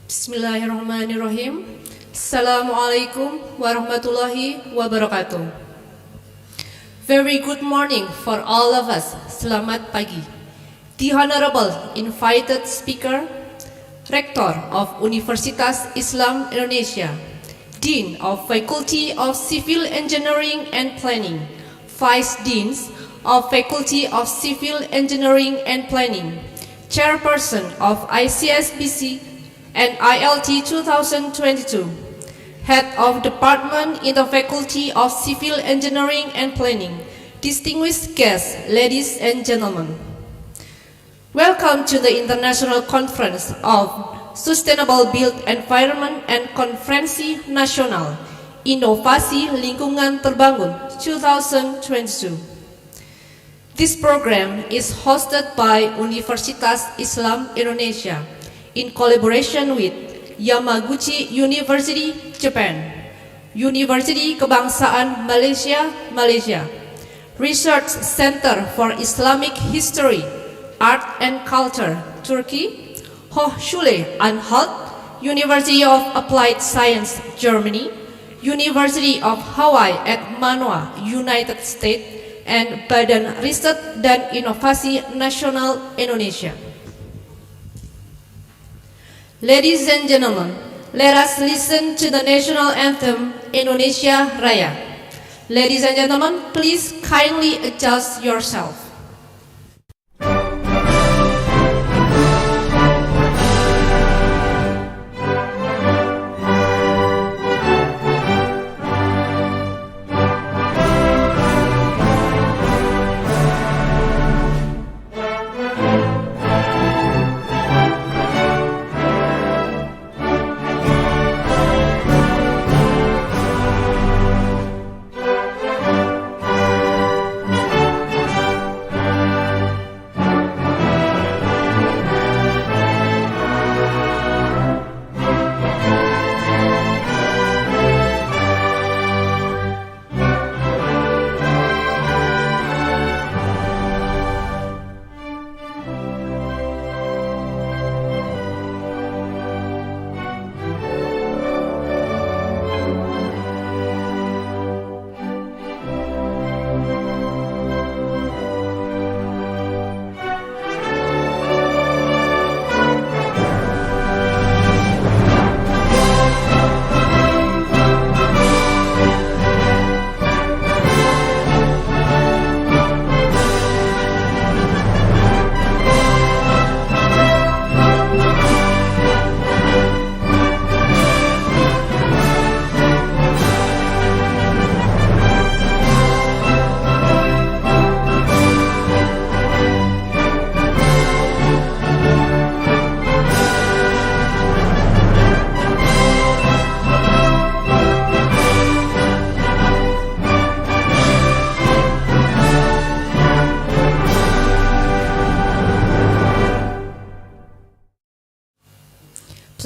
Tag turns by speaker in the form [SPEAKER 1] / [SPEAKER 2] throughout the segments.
[SPEAKER 1] Bismillahirrahmanirrahim. Assalamualaikum warahmatullahi wabarakatuh. Very good morning for all of us. Selamat pagi. The Honorable Invited Speaker, Rector of Universitas Islam Indonesia, Dean of Faculty of Civil Engineering and Planning, Vice Deans of Faculty of Civil Engineering and Planning, Chairperson of ICSBC and ILT 2022, Head of Department in the Faculty of Civil Engineering and Planning, distinguished guests, ladies and gentlemen. Welcome to the International Conference of Sustainable Built Environment and Konferensi Nasional Inovasi Lingkungan Terbangun 2022. This program is hosted by Universitas Islam Indonesia in collaboration with Yamaguchi University, Japan, University Kebangsaan Malaysia, Malaysia, Research Center for Islamic History, Art and Culture, Turkey, Hochschule Kn-Ilt, University of Applied Science, Germany, University of Hawaii at Manoa, United States, and Badan Riset dan Inovasi Nasional Indonesia. Ladies and gentlemen, let us listen to the national anthem, Indonesia Raya. Ladies and gentlemen, please kindly adjust yourself.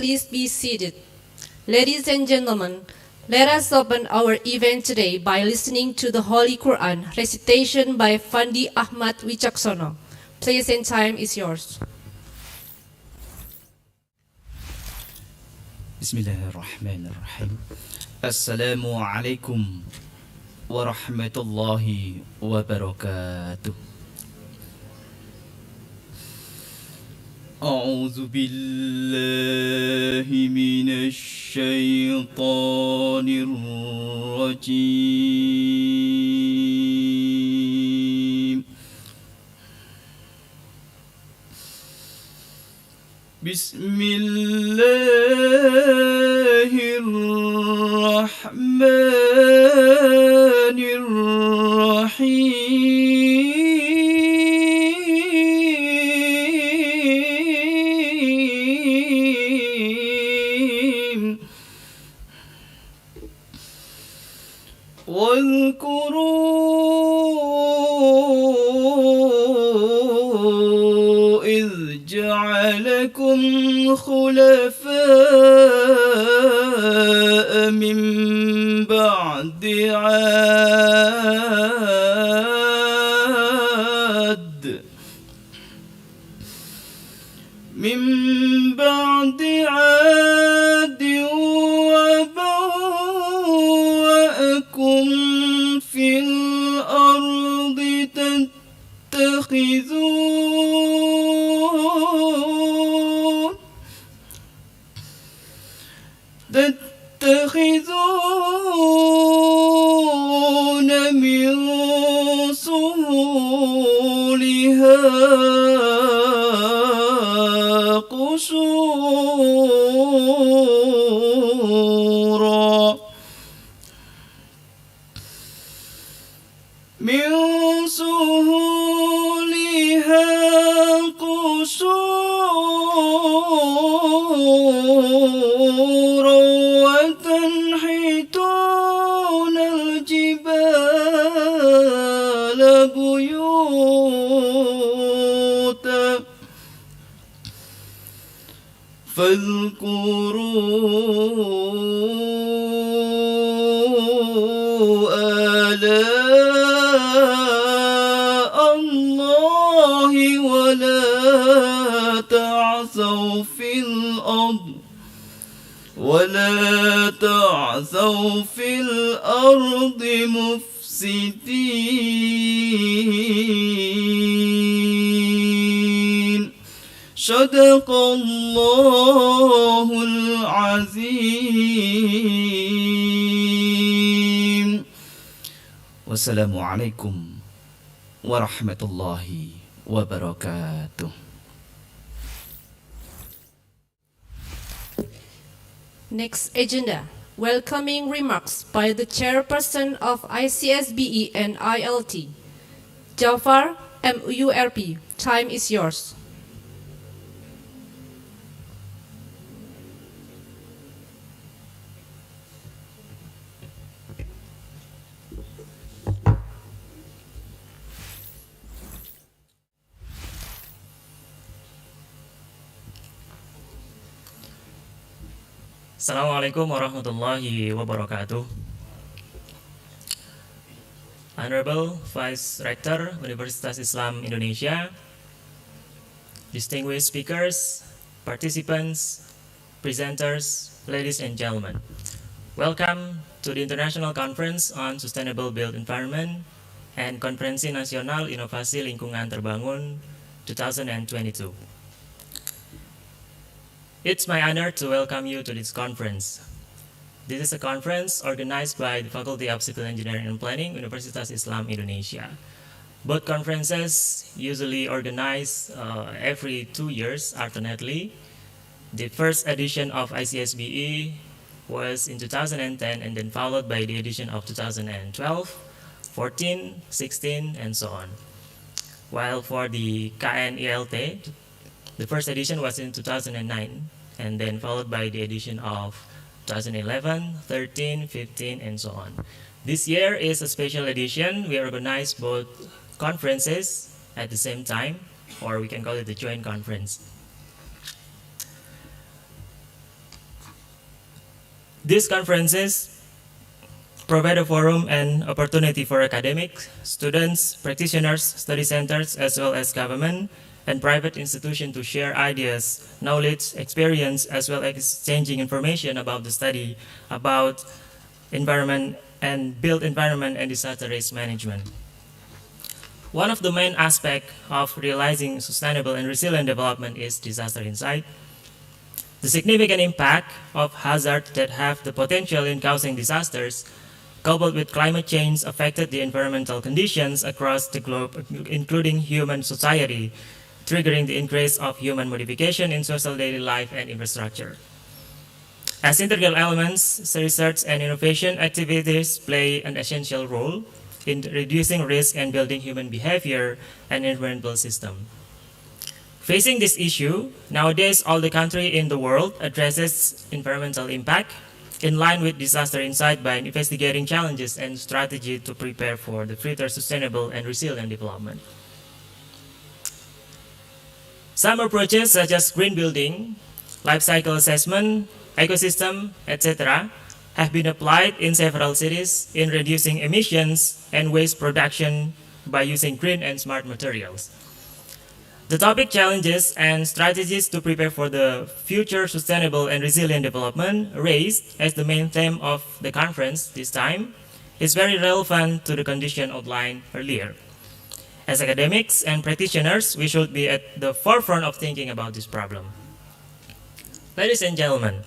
[SPEAKER 1] Please be seated. Ladies and gentlemen, let us open our event today by listening to the Holy Quran recitation by Fandi Ahmad Wicaksono. Place and time is yours.
[SPEAKER 2] Bismillahirrahmanirrahim. Assalamualaikum warahmatullahi wabarakatuh. أعوذ بالله من الشيطان الرجيم. بسم الله الرحمن الرحيم. واذكروا إذ جعلكم خلفاء من بعد عاد من بعد عاد تتخذون من سهولها قصورا من سهولها قصورا وتنحتون الجبال بيوتا فاذكروا آلاء الله ولا تعثوا في الأرض مفسدين صدق الله العظيم والسلام عليكم ورحمة الله وبركاته.
[SPEAKER 1] Next agenda, welcoming remarks by the chairperson of ICSBE and ILT. Jafar, MURP, time is yours.
[SPEAKER 3] Assalamualaikum warahmatullahi wabarakatuh. Honorable Vice Rector Universitas Islam Indonesia, distinguished speakers, participants, presenters, ladies and gentlemen. Welcome to the International Conference on Sustainable Built Environment and Konferensi Nasional Inovasi Lingkungan Terbangun 2022. It's my honor to welcome you to this conference. This is a conference organized by the Faculty of Civil Engineering and Planning, Universitas Islam Indonesia. Both conferences usually organized every 2 years alternately. The first edition of ICSBE was in 2010 and then followed by the edition of 2012, 14, 16, and so on. While for the Kn-Ilt, the first edition was in 2009 and then followed by the edition of 2011, 13, 15, and so on. This year is a special edition. We organize both conferences at the same time, or we can call it the joint conference. These conferences provide a forum and opportunity for academics, students, practitioners, study centers, as well as government and private institutions to share ideas, knowledge, experience, as well as exchanging information about the study about environment and built environment and disaster risk management. One of the main aspects of realizing sustainable and resilient development is disaster insight. The significant impact of hazards that have the potential in causing disasters, coupled with climate change, affected the environmental conditions across the globe, including human society, triggering the increase of human modification in social daily life and infrastructure. As integral elements, research and innovation activities play an essential role in reducing risk and building human behavior and environmental system. Facing this issue, nowadays all the countries in the world addresses environmental impact in line with disaster insight by investigating challenges and strategy to prepare for the future sustainable and resilient development. Some approaches such as green building, life cycle assessment, ecosystem, etc. have been applied in several cities in reducing emissions and waste production by using green and smart materials. The topic challenges and strategies to prepare for the future sustainable and resilient development raised as the main theme of the conference this time is very relevant to the condition outlined earlier. As academics and practitioners, we should be at the forefront of thinking about this problem. Ladies and gentlemen,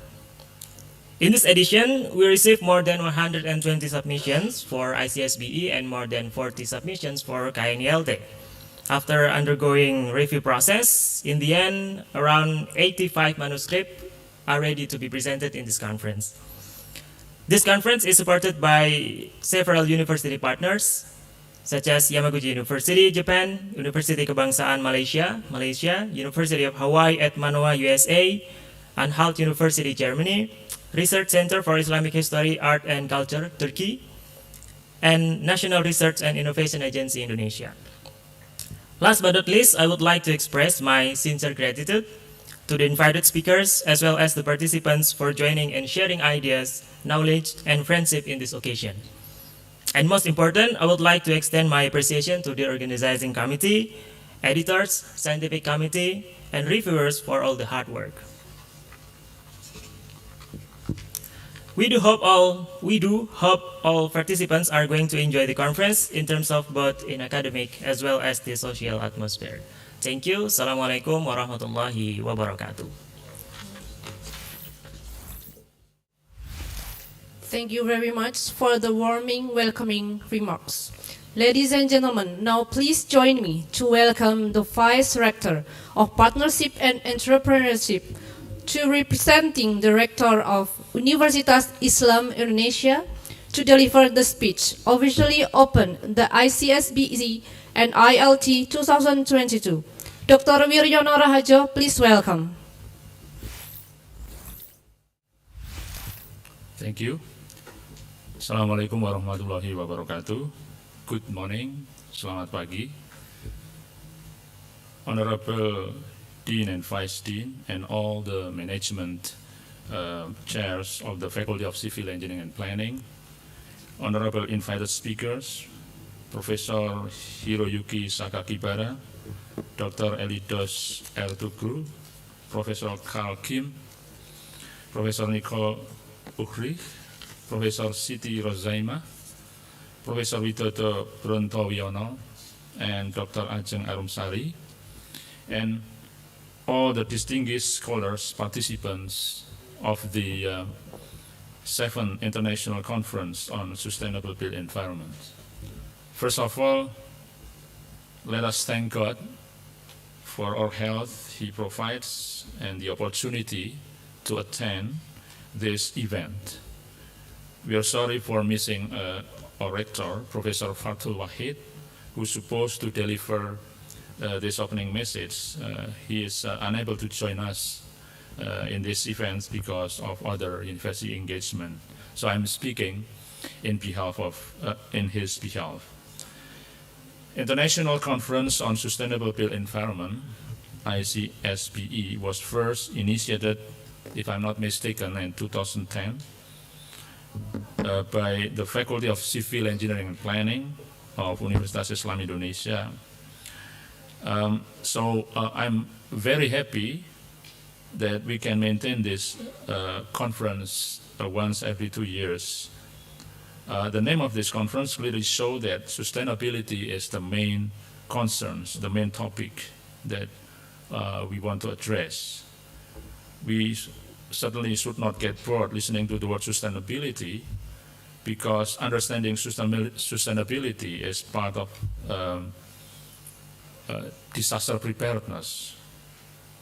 [SPEAKER 3] in this edition, we received more than 120 submissions for ICSBE and more than 40 submissions for Kn-Ilt. After undergoing review process, in the end, around 85 manuscripts are ready to be presented in this conference. This conference is supported by several university partners, such as Yamaguchi University, Japan, University Kebangsaan Malaysia, University of Hawaii at Manoa, USA, Anhalt University, Germany, Research Center for Islamic History, Art and Culture, Turkey, and National Research and Innovation Agency, Indonesia. Last but not least, I would like to express my sincere gratitude to the invited speakers as well as the participants for joining and sharing ideas, knowledge, and friendship in this occasion. And most important, I would like to extend my appreciation to the organizing committee, editors, scientific committee, and reviewers for all the hard work. We do hope all participants are going to enjoy the conference in terms of both in academic as well as the social atmosphere. Thank you. Assalamualaikum warahmatullahi wabarakatuh.
[SPEAKER 1] Thank you very much for the warming, welcoming remarks. Ladies and gentlemen, now please join me to welcome the Vice Rector of Partnership and Entrepreneurship, to representing the Rector of Universitas Islam Indonesia, to deliver the speech, officially open the ICSBE and ILT 2022. Dr. Wiryono Rahajo, please welcome.
[SPEAKER 4] Thank you. Assalamualaikum warahmatullahi wabarakatuh. Good morning, selamat pagi. Honorable Dean and Vice Dean and all the management chairs of the Faculty of Civil Engineering and Planning, honorable invited speakers, Professor Hiroyuki Sakakibara, Dr. Elidos Ertugrul, Professor Carl Kim, Professor Nicole Uchrich, Professor Siti Rozaima, Professor Widodo Brontowiono, and Dr. Ajeng Arumsari, and all the distinguished scholars, participants of the 7th International Conference on Sustainable Built Environment. First of all, let us thank God for our health He provides and the opportunity to attend this event. We are sorry for missing our rector, Professor Fathul Wahid, who's supposed to deliver this opening message. He is unable to join us in this event because of other university engagement. So I'm speaking in his behalf. International Conference on Sustainable Built Environment, ICSBE, was first initiated, if I'm not mistaken, in 2010 by the Faculty of Civil Engineering and Planning of Universitas Islam Indonesia. So I'm very happy that we can maintain this conference once every 2 years. The name of this conference clearly shows that sustainability is the main concerns, the main topic that we want to address. We certainly should not get bored listening to the word sustainability, because understanding sustainability is part of disaster preparedness.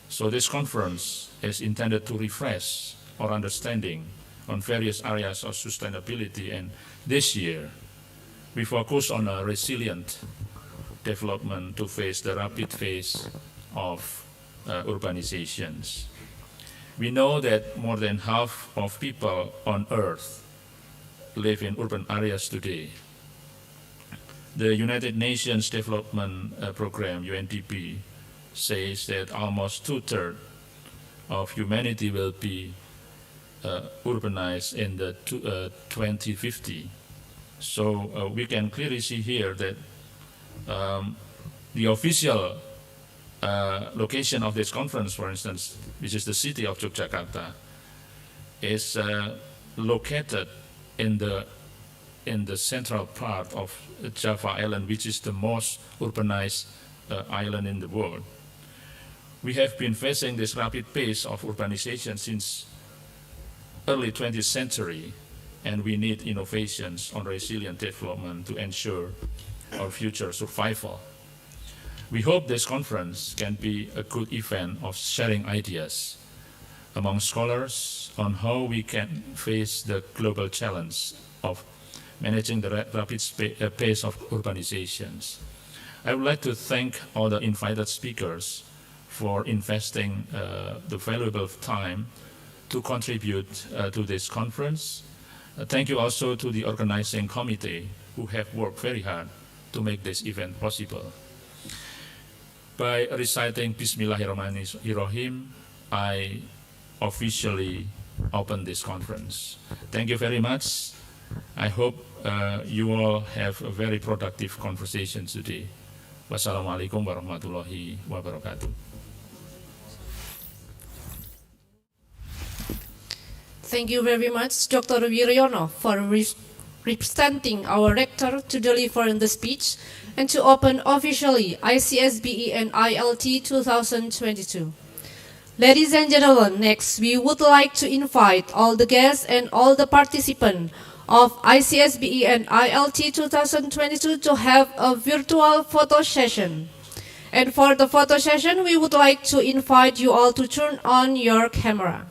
[SPEAKER 4] So this conference is intended to refresh our understanding on various areas of sustainability, and this year we focus on a resilient development to face the rapid phase of urbanizations. We know that more than half of people on Earth live in urban areas today. The United Nations Development Program, UNDP, says that almost 2/3 of humanity will be urbanized in the 2050. So we can clearly see here that the official location of this conference, for instance, which is the city of Yogyakarta, is located in the in the central part of Java Island, which is the most urbanized island in the world. We have been facing this rapid pace of urbanization since early 20th century, and we need innovations on resilient development to ensure our future survival. We hope this conference can be a good event of sharing ideas among scholars on how we can face the global challenge of managing the rapid pace of urbanizations. I would like to thank all the invited speakers for investing the valuable time to contribute to this conference. Thank you also to the organizing committee who have worked very hard to make this event possible. By reciting Bismillahirrahmanirrahim, I officially open this conference. Thank you very much. I hope you all have a very productive conversation today. Wassalamualaikum warahmatullahi wabarakatuh.
[SPEAKER 1] Thank you very much, Dr. Wiryono, for representing our rector to deliver the speech and to open officially ICSBE and ILT 2022. Ladies and gentlemen, next we would like to invite all the guests and all the participants of ICSBE and ILT 2022 to have a virtual photo session. And for the photo session, we would like to invite you all to turn on your camera.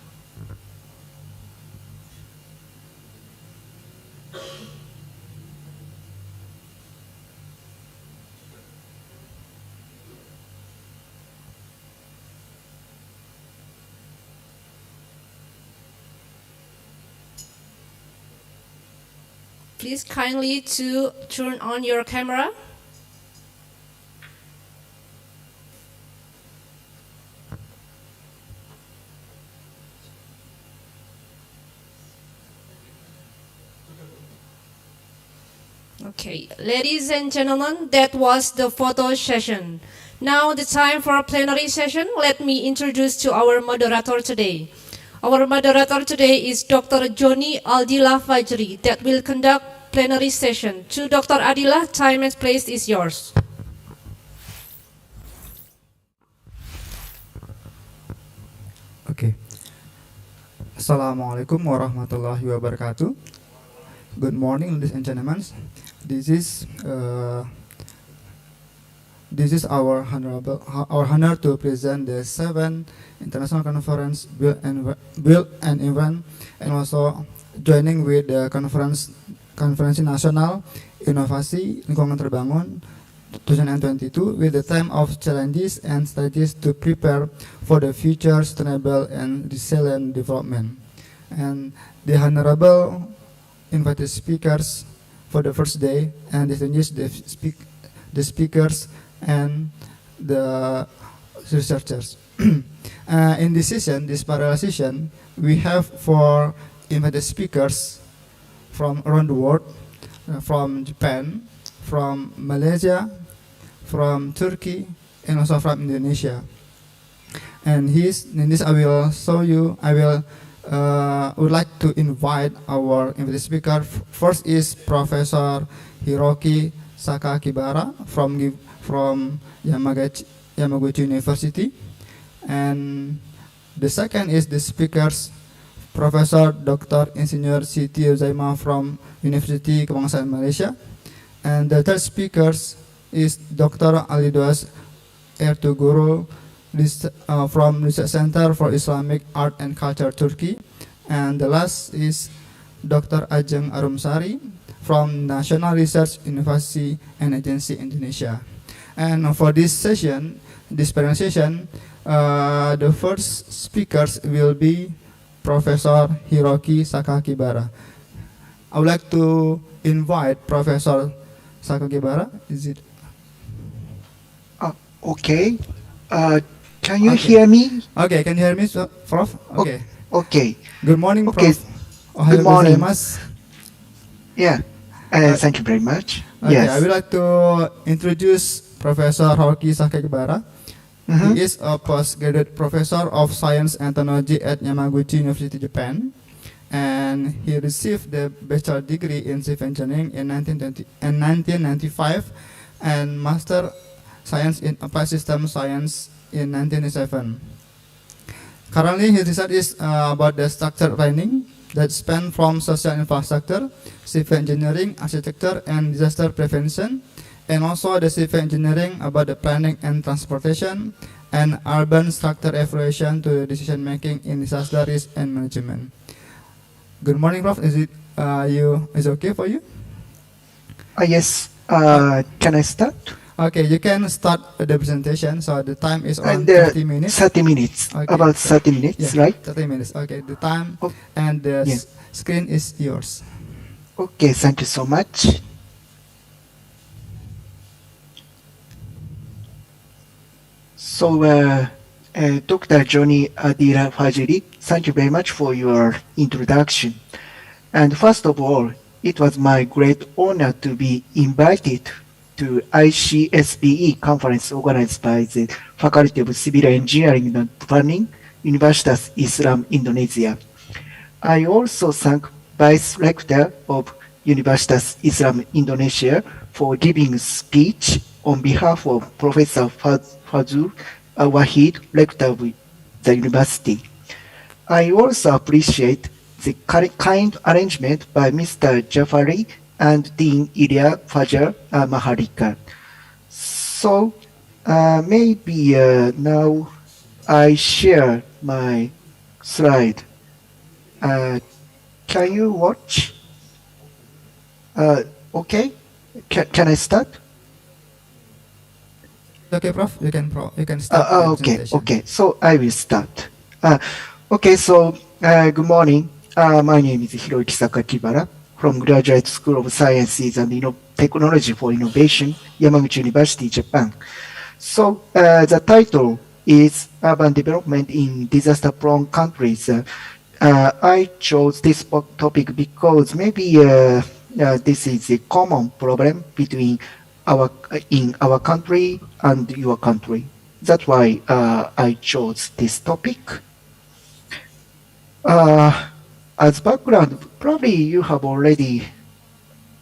[SPEAKER 1] Please kindly to turn on your camera. Okay, ladies and gentlemen, that was the photo session. Now the time for a plenary session. Let me introduce to our moderator today. Our moderator today is Dr. Joni Aldila Fajri that will conduct plenary session. To Dr. Adila, time and place is yours.
[SPEAKER 5] Okay. Assalamualaikum warahmatullahi wabarakatuh. Good morning, ladies and gentlemen. This is our honor to present the 7th International Conference Build and Event, and also joining with the Konferensi Nasional Inovasi Lingkungan Terbangun 2022 with the theme of challenges and strategies to prepare for the future sustainable and resilient development. And the honorable invited speakers for the first day and distinguished the speakers and the researchers. In this session, this parallel session, we have 4 invited speakers from around the world, from Japan, from Malaysia, from Turkey, and also from Indonesia. And in this I will show you, would like to invite our invited speaker. First is Professor Hiroki Sakakibara from Yamaguchi University. And the second is the speakers, Professor Dr. Insinyur Siti Uzaima from University Kebangsaan Malaysia. And the third speakers is Dr. Alidoas Ertugrul from Research Center for Islamic Art and Culture, Turkey. And the last is Dr. Ajeng Arumsari from National Research University and Agency, Indonesia. And for this session, this presentation, the first speakers will be Professor Hiroki Sakakibara. I would like to invite Professor Sakakibara. Is it?
[SPEAKER 6] Okay. Can you hear me?
[SPEAKER 5] Okay, can you hear me, Prof? Okay.
[SPEAKER 6] Okay.
[SPEAKER 5] Good morning,
[SPEAKER 6] Okay.
[SPEAKER 5] Prof. Ohayou
[SPEAKER 6] Good morning.
[SPEAKER 5] gozaimasu.
[SPEAKER 6] Yeah. Thank you very much.
[SPEAKER 5] Okay,
[SPEAKER 6] Yes.
[SPEAKER 5] I would like to introduce Professor Hiroki Sakakibara. He is a postgraduate professor of science and technology at Yamaguchi University, Japan. and he received the bachelor degree in civil engineering in 1995 and master science in applied system science in 1997. Currently, his research is about the structured planning that span from social infrastructure, civil engineering, architecture, and disaster prevention, and also the civil engineering about the planning and transportation, and urban structure evaluation to decision making in disaster risk and management. Good morning, Prof. Is it okay for you?
[SPEAKER 6] Yes. Can I start?
[SPEAKER 5] Okay, you can start the presentation. So the time is around
[SPEAKER 6] And
[SPEAKER 5] 30 minutes.
[SPEAKER 6] 30 minutes.
[SPEAKER 5] Okay,
[SPEAKER 6] About
[SPEAKER 5] so-
[SPEAKER 6] 30 minutes,
[SPEAKER 5] Yeah,
[SPEAKER 6] right?
[SPEAKER 5] 30 minutes. Okay, the time
[SPEAKER 6] Oh,
[SPEAKER 5] and the
[SPEAKER 6] yeah.
[SPEAKER 5] screen is yours.
[SPEAKER 6] Okay, thank you so much. So, Dr. Johnny Adira Fajiri, thank you very much for your introduction. And first of all, it was my great honor to be invited to ICSBE conference organized by the Faculty of Civil Engineering and Planning, Universitas Islam Indonesia. I also thank Vice Rector of Universitas Islam Indonesia for giving speech on behalf of Professor Fazul Wahid, Rector of the university. I also appreciate the kind arrangement by Mr. Jafari and Dean Ilya Fajar Maharika. So maybe now I share my slide. Can you watch? Okay. Can I start?
[SPEAKER 5] Okay, Prof. You can start the
[SPEAKER 6] Okay,
[SPEAKER 5] presentation.
[SPEAKER 6] okay. So I will start. Okay, so good morning. My name is Hiroki Sakakibara from Graduate School of Sciences and Technology for Innovation, Yamaguchi University, Japan. So the title is Urban Development in Disaster-Prone Countries. I chose this topic because maybe this is a common problem between in our country and your country. That's why I chose this topic. As background, probably you have already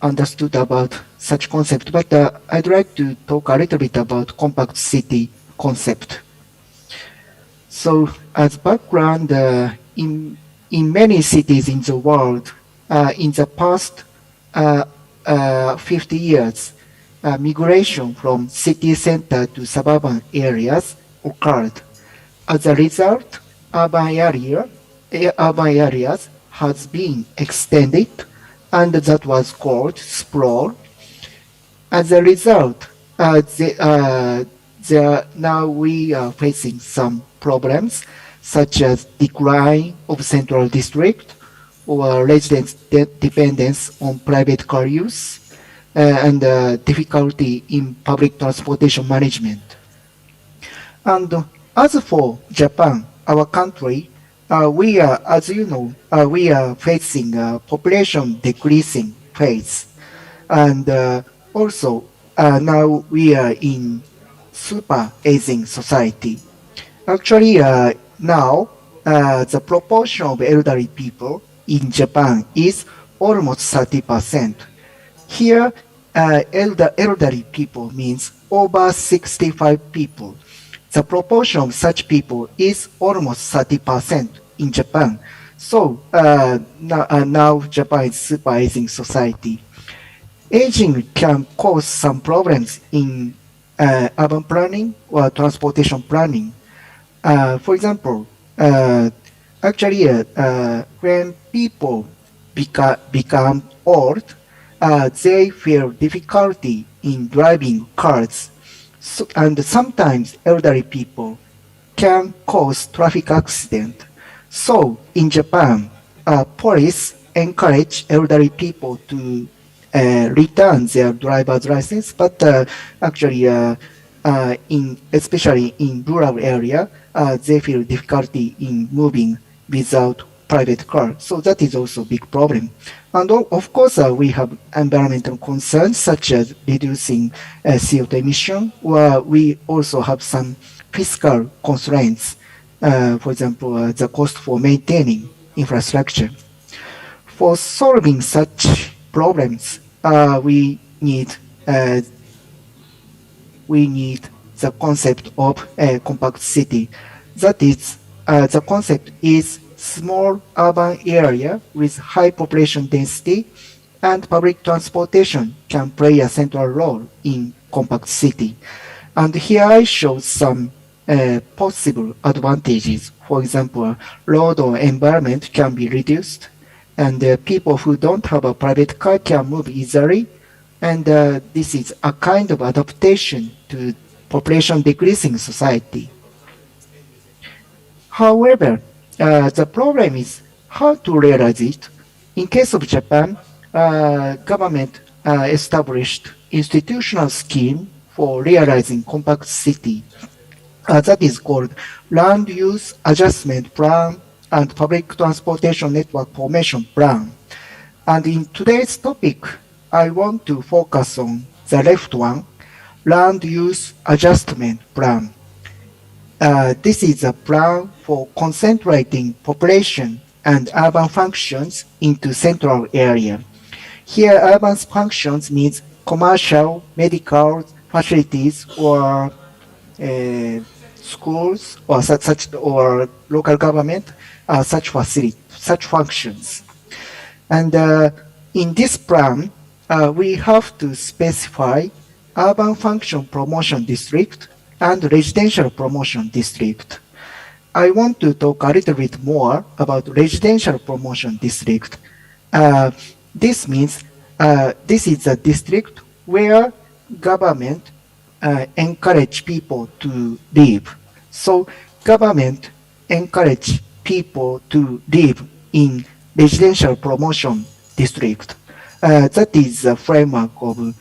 [SPEAKER 6] understood about such concept, but I'd like to talk a little bit about compact city concept. So as background, in many cities in the world, in the past 50 years, migration from city center to suburban areas occurred. As a result, urban areas has been extended, and that was called sprawl. As a result, now we are facing some problems such as decline of central district or residents' dependence on private car use and difficulty in public transportation management. And as for Japan, our country, we are, as you know, we are facing a population decreasing phase. And also, now we are in super aging society. Actually, now the proportion of elderly people in Japan is almost 30%. Here, elderly people means over 65 people. The proportion of such people is almost 30% in Japan. So now Japan is super aging society. Aging can cause some problems in urban planning or transportation planning. For example, actually, when people become old, they feel difficulty in driving cars. So, and sometimes elderly people can cause traffic accident. So in Japan, police encourage elderly people to return their driver's license, but actually, especially in rural area, they feel difficulty in moving without private car. So that is also a big problem. And of course, we have environmental concerns such as reducing CO2 emission, or we also have some fiscal constraints. For example, the cost for maintaining infrastructure. For solving such problems, uh, we need the concept of a compact city. That is, the concept is small urban area with high population density, and public transportation can play a central role in compact city. And here I show some possible advantages. For example, load or environment can be reduced, and people who don't have a private car can move easily. And this is a kind of adaptation to population decreasing society. However, the problem is how to realize it. In case of Japan, government established institutional scheme for realizing compact city. That is called Land Use Adjustment Plan and Public Transportation Network Formation Plan. And in today's topic, I want to focus on the left one, Land Use Adjustment Plan. This is a plan for concentrating population and urban functions into central area. Here, urban functions means commercial, medical facilities, or schools, or such or local government, such functions. And in this plan, we have to specify urban function promotion district and residential promotion district. I want to talk a little bit more about residential promotion district. This means this is a district where government encourage people to live. So government encourage people to live in residential promotion district. That is the framework of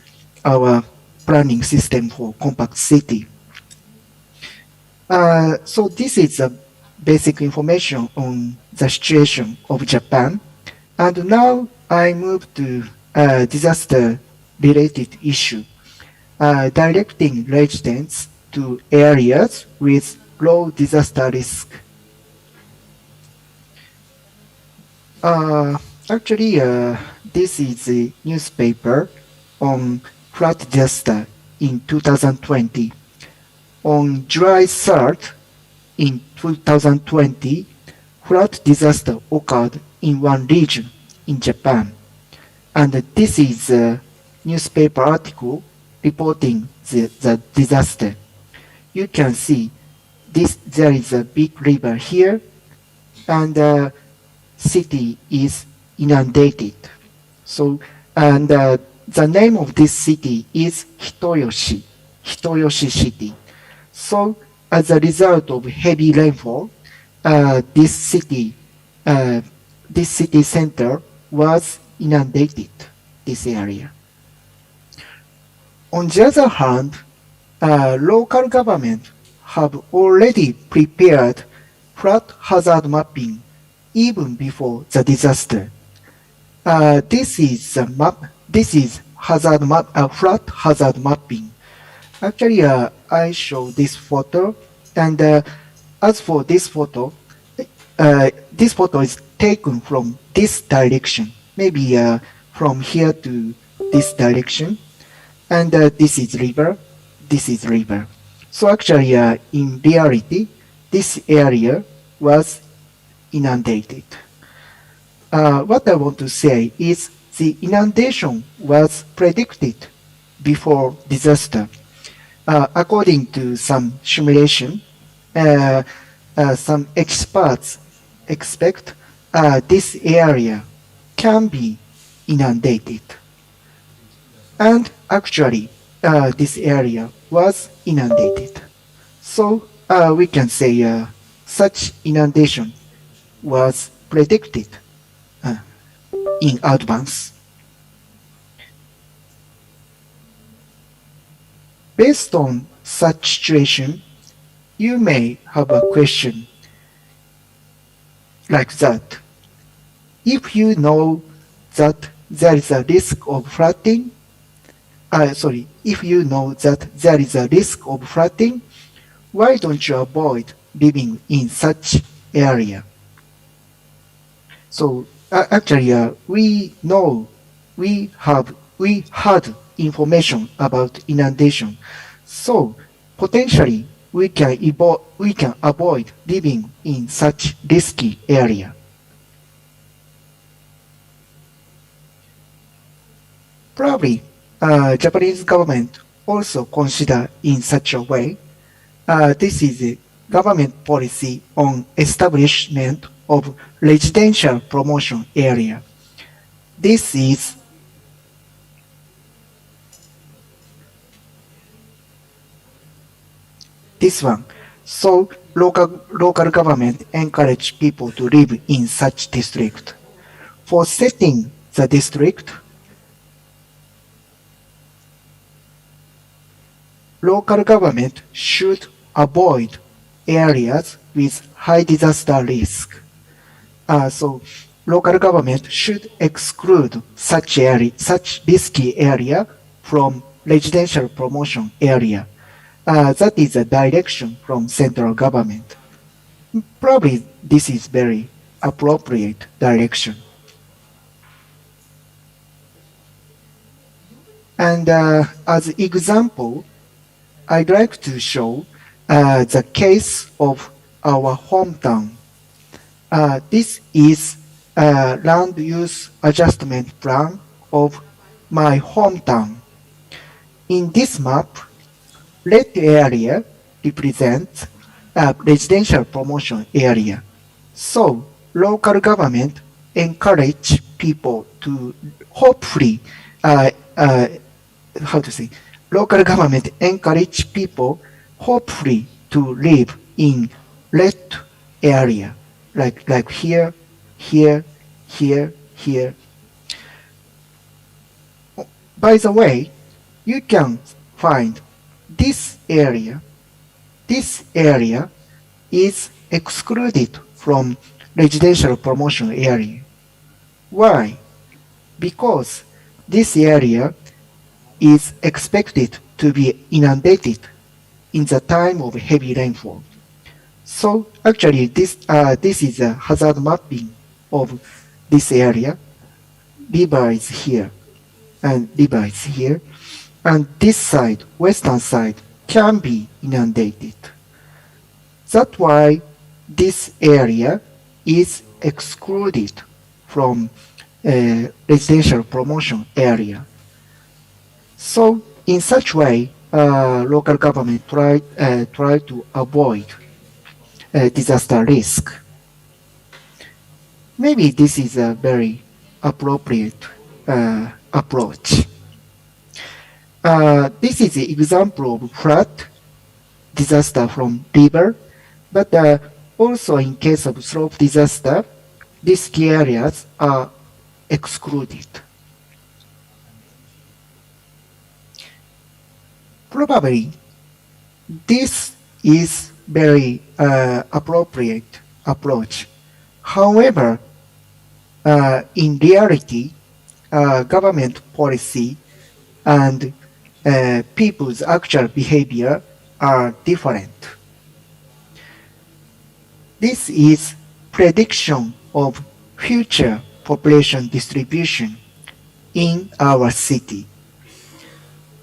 [SPEAKER 6] our planning system for compact city. So this is the basic information on the situation of Japan. And now I move to disaster-related issue, directing residents to areas with low disaster risk. Actually, this is a newspaper on flood disaster in 2020. On July 3rd, in 2020, flood disaster occurred in one region in Japan. And this is a newspaper article reporting the disaster. You can see there is a big river here, and the city is inundated. So, and the name of this city is Hitoyoshi City. So, as a result of heavy rainfall, this city center was inundated, this area. On the other hand, local government have already prepared flood hazard mapping even before the disaster. This is a map. This is flood hazard mapping. Actually, I show this photo, and as for this photo is taken from this direction, maybe from here to this direction, and this is river. So actually, in reality, this area was inundated. What I want to say is the inundation was predicted before disaster. According to some simulation, some experts expect this area can be inundated. And actually, this area was inundated. So we can say such inundation was predicted in advance. Based on such situation, you may have a question like that. If you know that there is a risk of flooding, if you know that there is a risk of flooding, why don't you avoid living in such area? So Actually, we know we had information about inundation, so potentially we can avoid living in such risky area. Probably, Japanese government also consider in such a way. This is a government policy on establishment of residential promotion area. This is this one. So local government encourage people to live in such district. For setting the district, local government should avoid areas with high disaster risk. So local government should exclude such risky area from residential promotion area. That is a direction from central government. Probably this is very appropriate direction. And as example, I'd like to show the case of our hometown. This is a land use adjustment plan of my hometown. In this map, red area represents a residential promotion area. So local government encourage people to hopefully local government encourage people hopefully to live in red area, like here, here, here, here. By the way, you can find this area is excluded from residential promotion area. Why? Because this area is expected to be inundated in the time of heavy rainfall. So actually this is a hazard mapping of this area. River is here and river is here, and this side, western side, can be inundated. That's why this area is excluded from residential promotion area. So in such way, local government try to avoid disaster risk. Maybe this is a very appropriate approach. This is the example of flood disaster from river, but also in case of slope disaster, these key areas are excluded. Probably this is very appropriate approach. However, in reality, government policy and people's actual behavior are different. This is prediction of future population distribution in our city.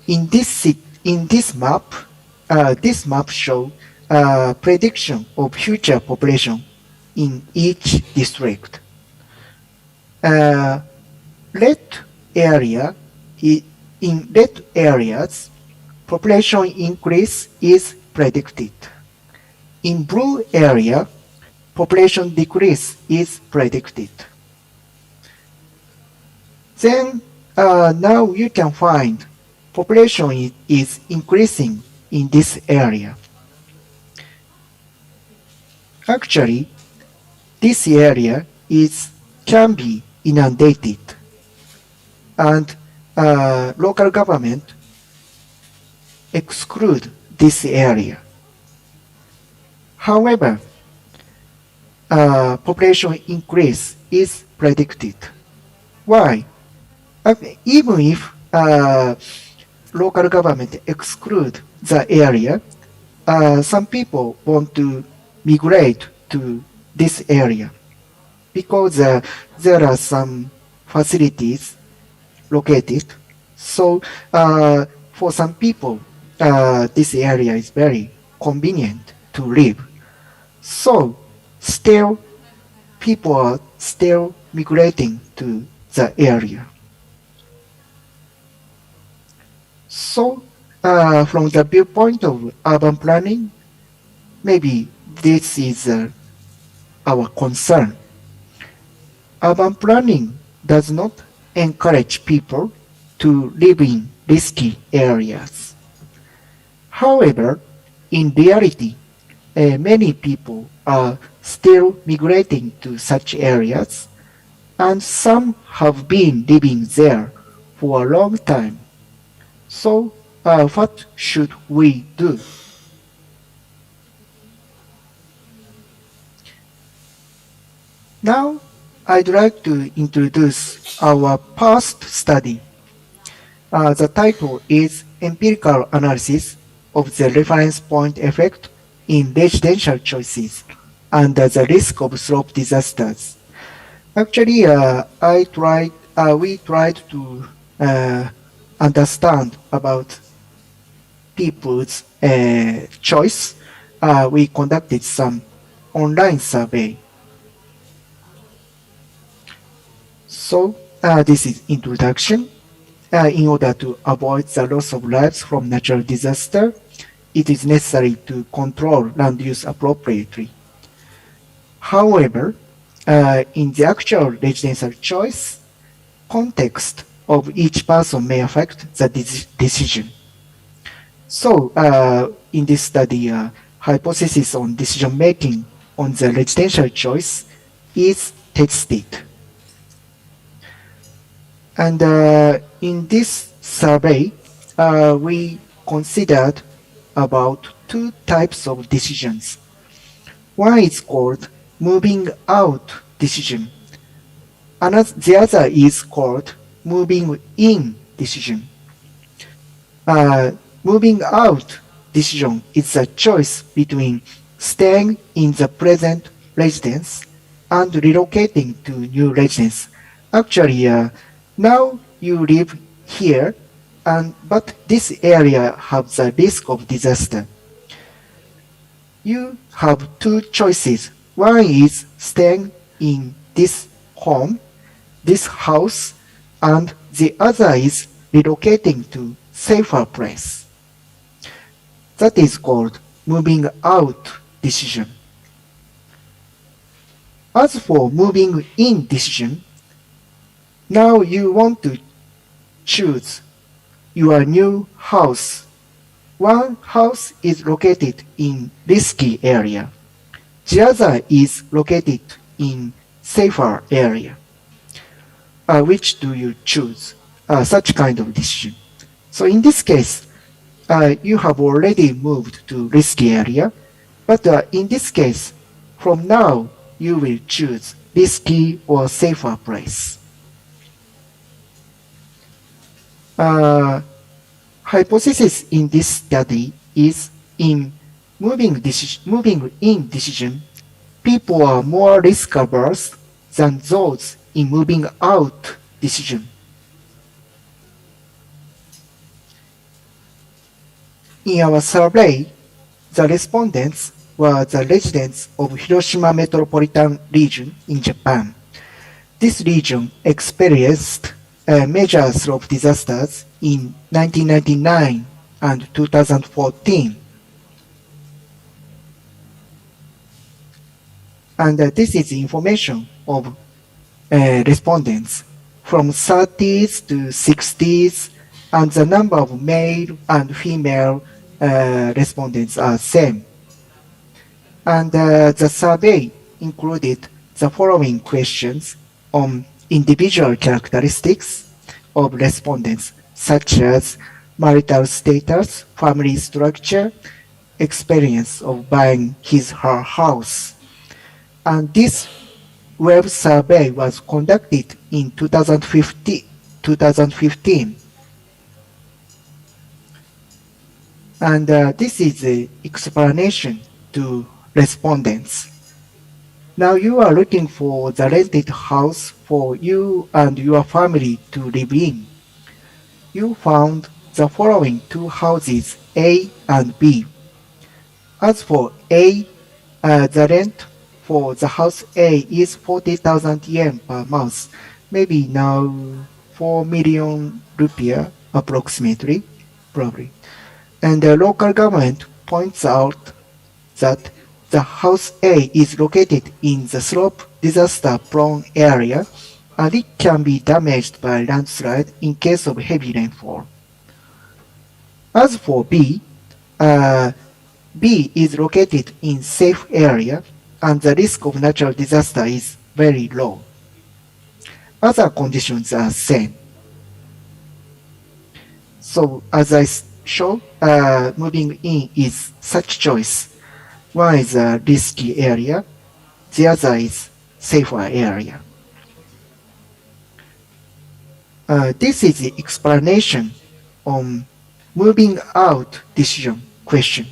[SPEAKER 6] In this map shows prediction of future population in each district. Red area, in red areas, population increase is predicted. In blue area, population decrease is predicted. Then now you can find population is increasing in this area. Actually, this area can be inundated, and local government exclude this area. However, population increase is predicted. Why? Even if local government exclude the area, some people want to migrate to this area. because there are some facilities located. So for some people, this area is very convenient to live. So still, people are still migrating to the area. So from the viewpoint of urban planning, maybe this is our concern. Urban planning does not encourage people to live in risky areas. However, in reality, many people are still migrating to such areas, and some have been living there for a long time. So, what should we do? Now, I'd like to introduce our past study. The title is Empirical Analysis of the Reference Point Effect in Residential Choices and the Risk of Slope Disasters. Actually, we tried to understand about people's choice. We conducted some online survey. So this is introduction. In order to avoid the loss of lives from natural disaster, it is necessary to control land use appropriately. However, in the actual residential choice, context of each person may affect the decision. So, in this study, hypothesis on decision making on the residential choice is tested. And in this survey, we considered about two types of decisions. One is called moving out decision. The other is called moving in decision. Moving out decision is a choice between staying in the present residence and relocating to new residence. Actually, now you live here, but this area has the risk of disaster. You have two choices. One is staying in this home, this house, and the other is relocating to safer place. That is called moving out decision. As for moving in decision, now you want to choose your new house. One house is located in risky area. The other is located in safer area. Which do you choose? Such kind of decision. So in this case, you have already moved to risky area, but in this case, from now, you will choose risky or safer place. Hypothesis in this study is in moving in decision, people are more risk averse than those in moving out decision. In our survey, the respondents were the residents of Hiroshima metropolitan region in Japan. This region experienced major slope disasters in 1999 and 2014. And this is information of respondents from 30s to 60s, and the number of male and female respondents are same. And the survey included the following questions on individual characteristics of respondents, such as marital status, family structure, experience of buying her house. And this web survey was conducted in 2015. And this is the explanation to respondents. Now you are looking for the rented house for you and your family to live in. You found the following two houses, A and B. As for A, the rent for the house A is 40,000 yen per month, maybe now 4 million rupiah approximately, probably. And the local government points out that the house A is located in the slope disaster-prone area and it can be damaged by landslide in case of heavy rainfall. As for B, B is located in safe area and the risk of natural disaster is very low. Other conditions are same. So as I show, moving in is such choice. One is a risky area, the other is safer area. This is the explanation on moving out decision question.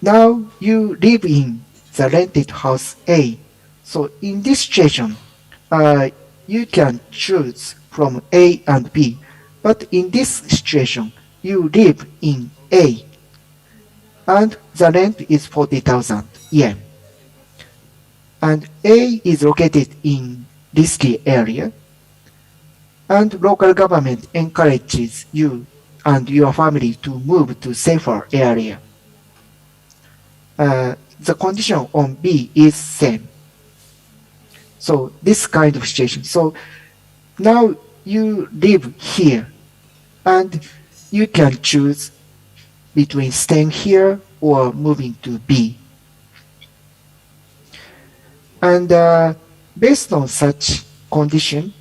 [SPEAKER 6] Now you live in the rented house A. So in this situation, you can choose from A and B. But in this situation, you live in A and the rent is 40,000 yen. And A is located in risky area and local government encourages you and your family to move to safer area. The condition on B is same. So this kind of situation. So now you live here and you can choose between staying here or moving to B. And based on such condition,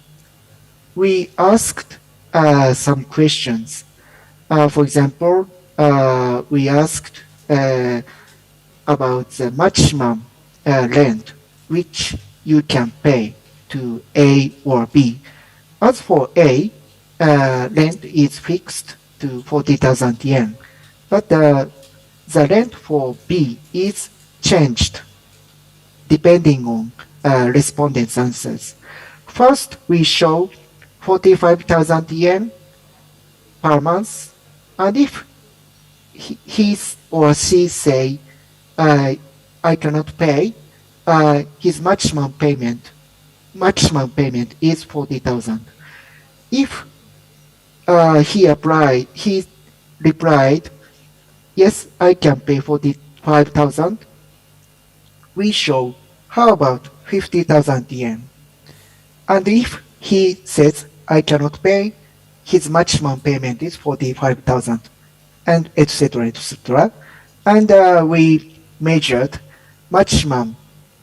[SPEAKER 6] we asked some questions. For example, we asked about the maximum rent which you can pay to A or B. As for A, rent is fixed to 40,000 yen, but the rent for B is changed depending on respondents' answers. First, we show 45,000 yen per month, and if he or she say, I cannot pay, his maximum payment is 40,000. If he replied, yes, I can pay 45,000, we show, how about 50,000 yen? And if he says, I cannot pay, his maximum payment is 45,000, and etc., etc. And we measured maximum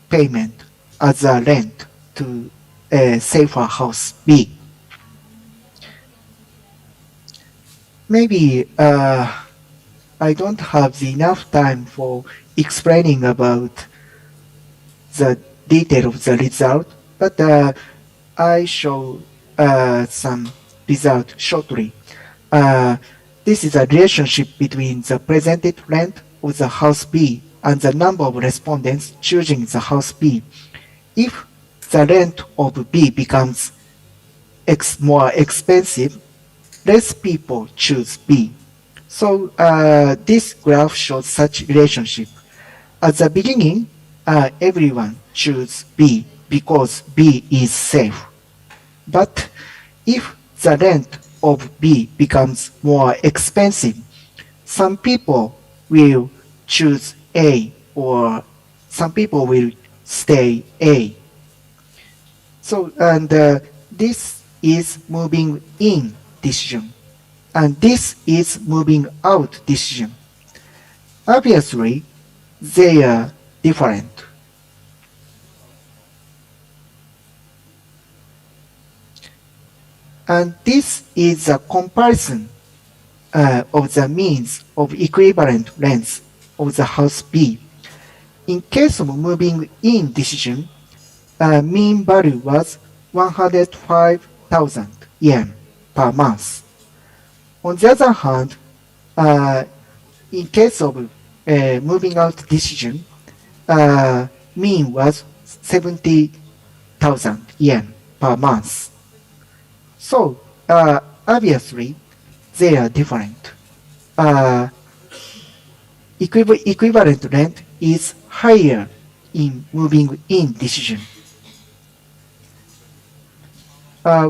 [SPEAKER 6] payment as a rent to a safer house B. Maybe I don't have enough time for explaining about the detail of the result, but I show some result shortly. This is a relationship between the presented rent of the house B and the number of respondents choosing the house B. If the rent of B becomes more expensive, less people choose B. So this graph shows such relationship. At the beginning, everyone chooses B because B is safe. But if the rent of B becomes more expensive, some people will choose A or some people will stay A. So, and this is moving in decision, and this is moving out decision. Obviously, they are different. And this is a comparison of the means of equivalent rents of the house B. In case of moving in decision, mean value was 105,000 yen per month. On the other hand, in case of moving out decision, mean was 70,000 yen per month. So, obviously, they are different. Equivalent rent is higher in moving in decision.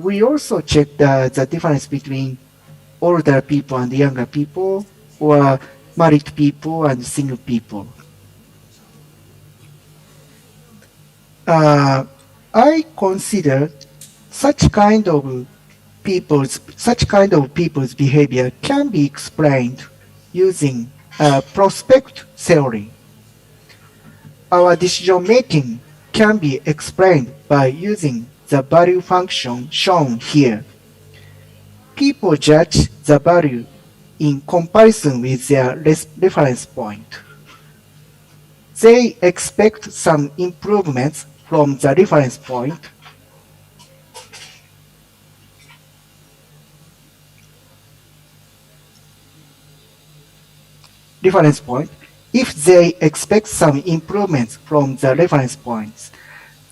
[SPEAKER 6] We also checked the difference between older people and younger people, or married people and single people. I consider such kind of people's behavior can be explained using prospect theory. Our decision making can be explained by using the value function shown here. People judge the value in comparison with their reference point. They expect some improvements from the reference point. If they expect some improvements from the reference points,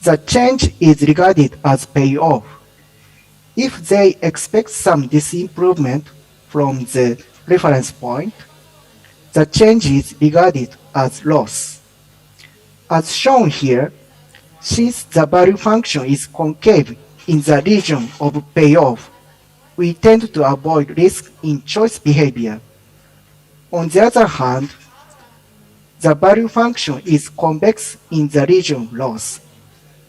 [SPEAKER 6] the change is regarded as payoff. If they expect some disimprovement from the reference point, the change is regarded as loss. As shown here, since the value function is concave in the region of payoff, we tend to avoid risk in choice behavior. On the other hand, the value function is convex in the region of loss.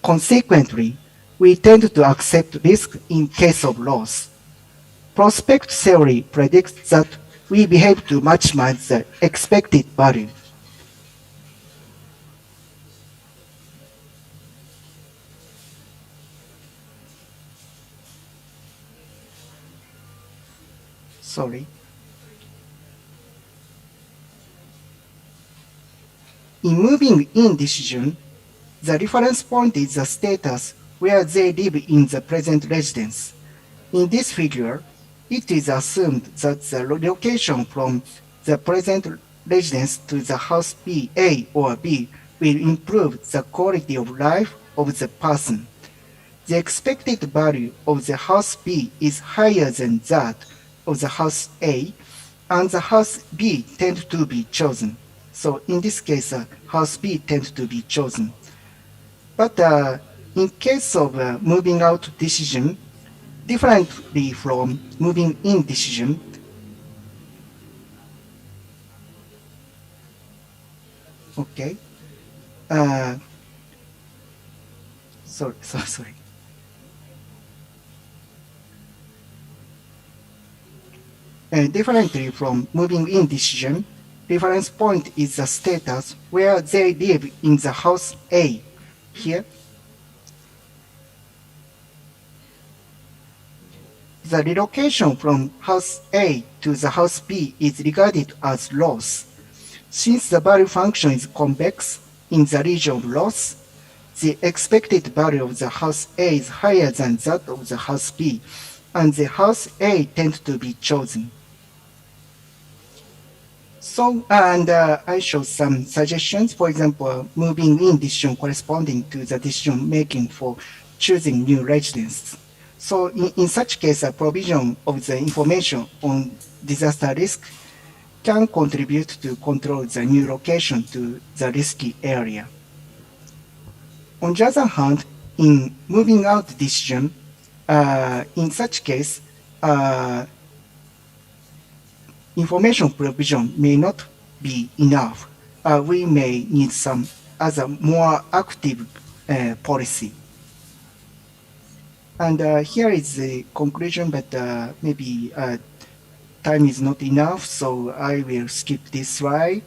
[SPEAKER 6] Consequently, we tend to accept risk in case of loss. Prospect theory predicts that we behave to maximize the expected value. Sorry. In moving in decision, the reference point is the status where they live in the present residence. In this figure, it is assumed that the relocation from the present residence to the house B, A or B will improve the quality of life of the person. The expected value of the house B is higher than that of the house A, and the house B tends to be chosen. So in this case, house B tends to be chosen. But in case of moving out decision, differently from moving in decision, okay. Sorry. Differently from moving in decision, reference point is the status where they live in the house A. Here, the relocation from house A to the house B is regarded as loss. Since the value function is convex in the region of loss, the expected value of the house A is higher than that of the house B, and the house A tends to be chosen. So, and I show some suggestions, for example, moving in decision corresponding to the decision making for choosing new residence. So in such case, a provision of the information on disaster risk can contribute to control the new location to the risky area. On the other hand, in moving out decision, in such case, information provision may not be enough. We may need some other more active policy. And here is the conclusion, but maybe time is not enough, so I will skip this slide.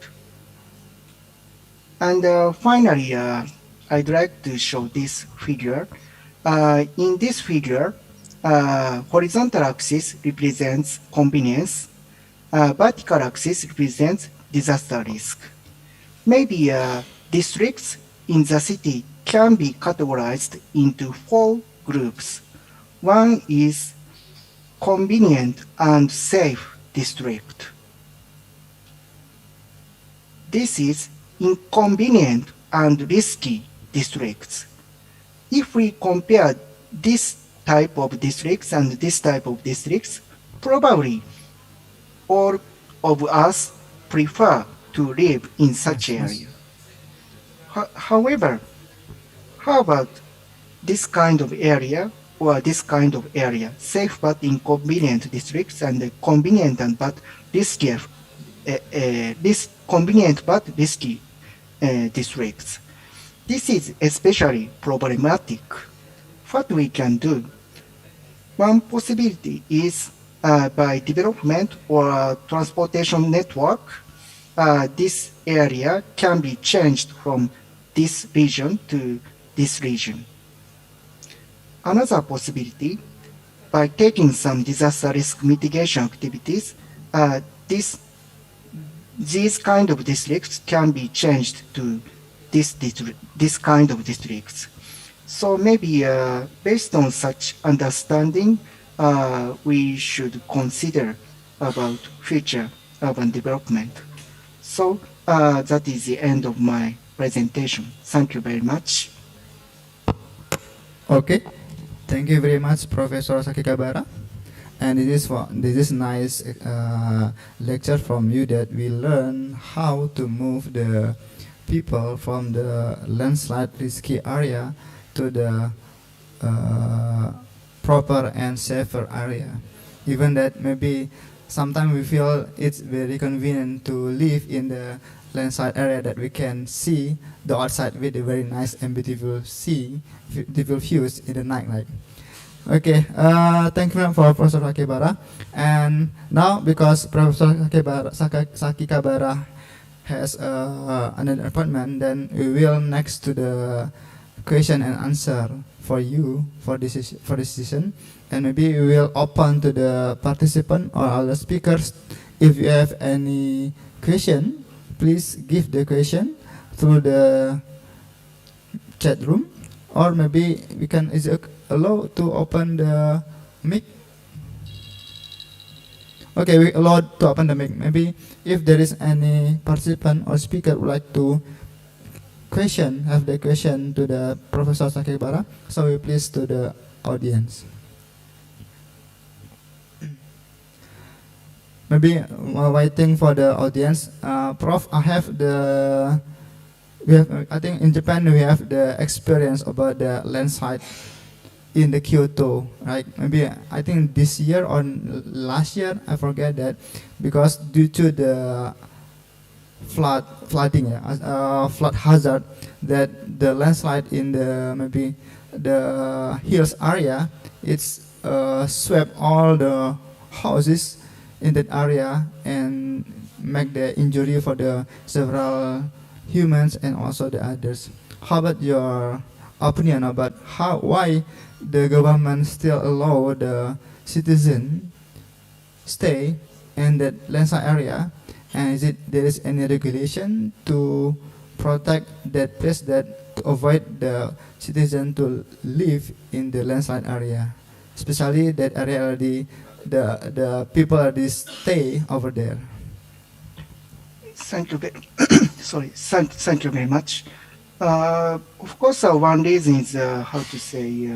[SPEAKER 6] And finally, I'd like to show this figure. In this figure, horizontal axis represents convenience, vertical axis represents disaster risk. Maybe districts in the city can be categorized into 4 groups. One is convenient and safe district. This is inconvenient and risky districts. if we compare this type of districts and this type of districts, probably all of us prefer to live in such area. However, how about this kind of area or this kind of area, safe but inconvenient districts and convenient and but risky, this convenient but risky districts? This is especially problematic. What we can do? One possibility is by development or transportation network, this area can be changed from this region to this region. Another possibility, by taking some disaster risk mitigation activities, these kind of districts can be changed to this kind of districts. So maybe based on such understanding, we should consider about future urban development. So that is the end of my presentation. Thank you very much.
[SPEAKER 5] Okay, thank you very much, Professor Sakikabara. And this is nice lecture from you that we learn how to move the people from the landslide risky area to the proper and safer area. Even that maybe sometimes we feel it's very convenient to live in the landslide area that we can see the outside with a very nice and beautiful sea, beautiful views in the night light. Okay, thank you for Professor Sakikabara. And now because Professor Sakikabara has another appointment, then we will next to the question and answer for you for this session, and maybe we will open to the participant or other speakers. If you have any question, please give the question through the chat room, or maybe we can allow to open the mic. Okay, we allow to open the mic. Maybe if there is any participant or speaker would like to have the question to the Professor Sakikabara, so we please to the audience. Maybe while waiting for the audience, Prof, I think in Japan we have the experience about the landslide in the Kyoto, right? Maybe I think this year or last year, I forget that, because due to the flood hazard, that the landslide in the maybe the hills area, it's swept all the houses in that area and make the injury for the several humans and also the others. How about your opinion about why the government still allow the citizen stay in that landslide area, and there is any regulation to protect that place, that to avoid the citizen to live in the landslide area, especially that area already the people already stay over there.
[SPEAKER 6] Thank you. Thank you very much. Of course, one reason is how to say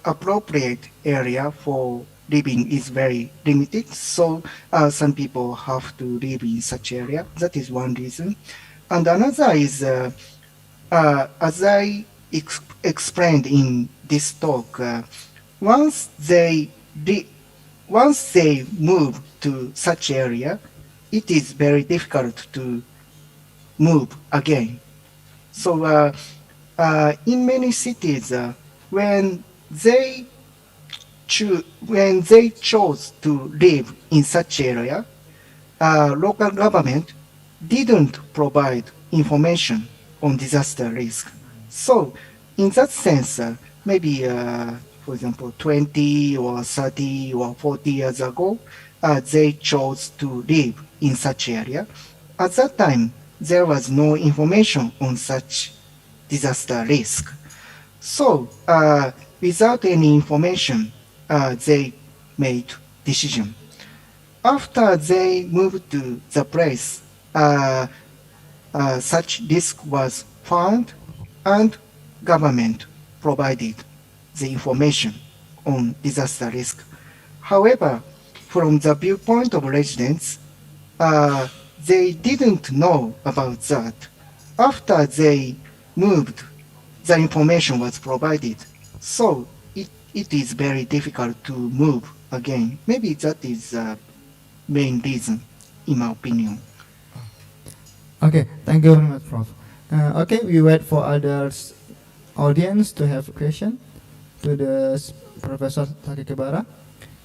[SPEAKER 6] appropriate area for living is very limited. So some people have to live in such area. That is one reason. And another is, as I explained in this talk, once they move to such area, it is very difficult to move again. So in many cities, when they chose to live in such area, local government didn't provide information on disaster risk. So in that sense, maybe for example 20 or 30 or 40 years ago, they chose to live in such area. At that time, there was no information on such disaster risk. So without any information, they made decision. After they moved to the place, such risk was found, and government provided the information on disaster risk. However, from the viewpoint of residents, they didn't know about that. After they moved, the information was provided. So it is very difficult to move again. Maybe that is the main reason, in my opinion.
[SPEAKER 5] Okay, thank you very much, Prof. Okay, we wait for others audience to have a question to the Professor Takekibara.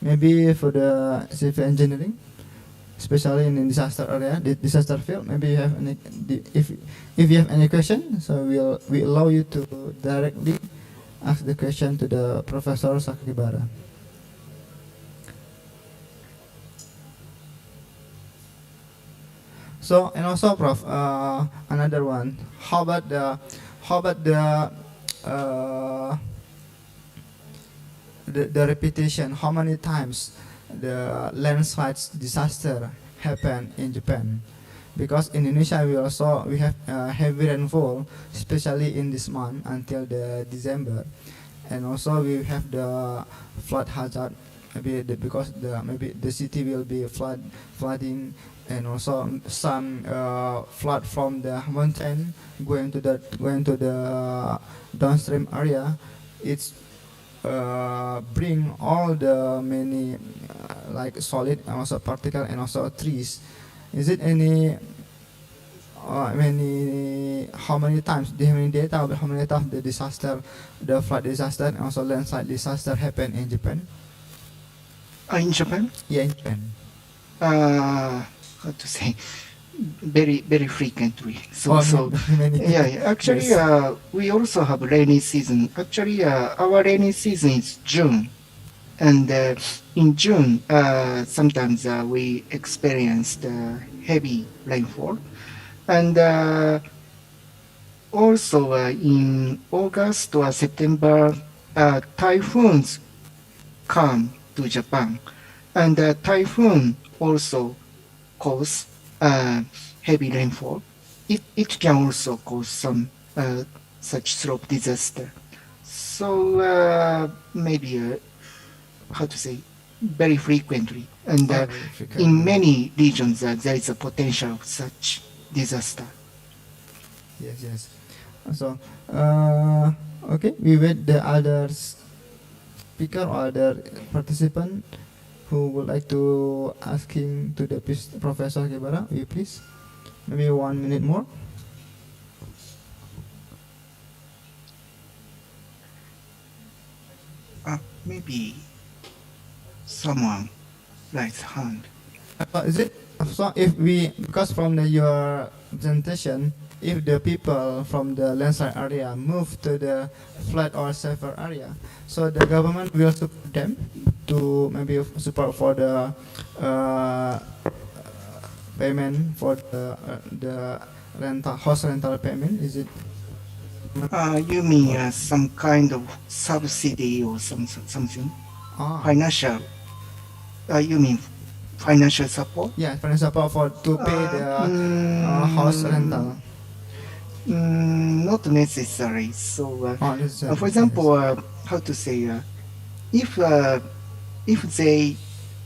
[SPEAKER 5] Maybe for the civil engineering, especially in disaster area, the disaster field. Maybe you have any, if you have any question, so we allow you to directly ask the question to the Professor Sakibara. So, and also, Prof, another one. How about uh, the repetition? How many times the landslide disaster happen in Japan? Because in Indonesia we have heavy rainfall, especially in this month until the December, and also we have the flood hazard. Because maybe the city will be flooding, and also some flood from the mountain going to the downstream area. It's bring all the many like solid and also particle and also trees. Is it any how many times, do you have any data about how many times the flood disaster and also landslide disaster happen in Japan?
[SPEAKER 6] In Japan?
[SPEAKER 5] Yeah, in Japan.
[SPEAKER 6] How to say? Very frequently. Actually,
[SPEAKER 5] yes.
[SPEAKER 6] We also have rainy season. Actually, our rainy season is June, and in June, sometimes we experienced heavy rainfall, and also in August or September, typhoons come to Japan, and typhoon also cause heavy rainfall. It can also cause some such slope disaster. So maybe how to say, very frequently, and in many regions there is a potential of such disaster.
[SPEAKER 5] Yes. So okay, we wait the other speaker or other participant who would like to asking to the Professor Kibara. Will you please? Maybe 1 minute more.
[SPEAKER 6] Maybe someone raise hand.
[SPEAKER 5] Is it so? If we, because from your presentation, if the people from the landslide area move to the flood or safer area, so the government will support them to maybe support for the payment for the house rental payment. Is it?
[SPEAKER 6] You mean some kind of subsidy or something? Financial? You mean financial support?
[SPEAKER 5] Yeah, financial support for to pay the house rental.
[SPEAKER 6] Not necessary. So, for example, how to say, if they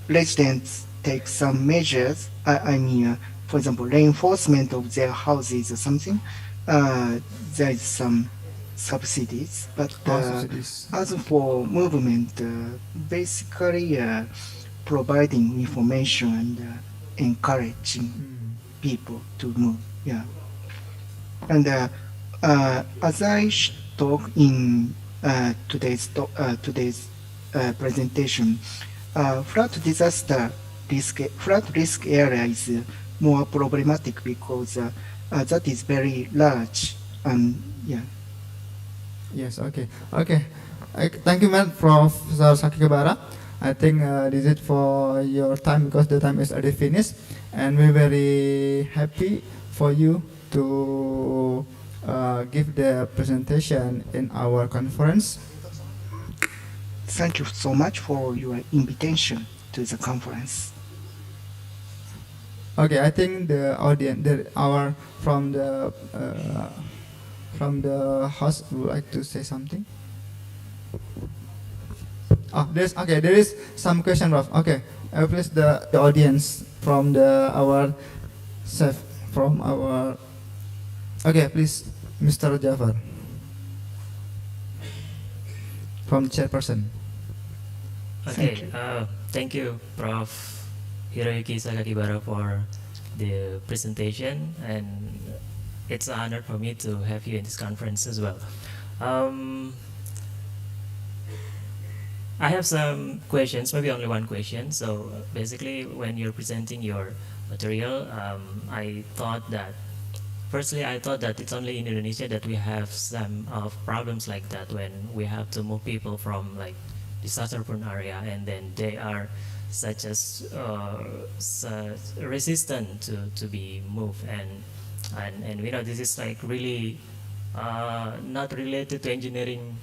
[SPEAKER 6] residents take some measures, I mean, for example, reinforcement of their houses or something, there is some subsidies. But as for movement, basically providing information and encouraging people to move. Yeah. And as I talk in today's presentation, flood risk area is more problematic because that is very large, and yeah.
[SPEAKER 5] Yes. Okay. Thank you, man, Professor Sakibara. I think this is for your time because the time is already finished, and we're very happy for you to give the presentation in our conference.
[SPEAKER 6] Thank you so much for your invitation to the conference.
[SPEAKER 5] Okay, I think the audience, from the from the host would like to say something? Oh, there is some question, Prof. Okay, please the audience from our chef from our. Okay, please, Mr. Jafar from chairperson.
[SPEAKER 3] Okay, thank you, Prof. Hiroyuki Sakakibara, for the presentation, and it's an honor for me to have you in this conference as well. I have some questions, maybe only one question. So basically, when you're presenting your material, I thought that it's only in Indonesia that we have some problems like that, when we have to move people from like disaster-prone area, and then they are such as resistant to be moved, and you know, this is like really not related to engineering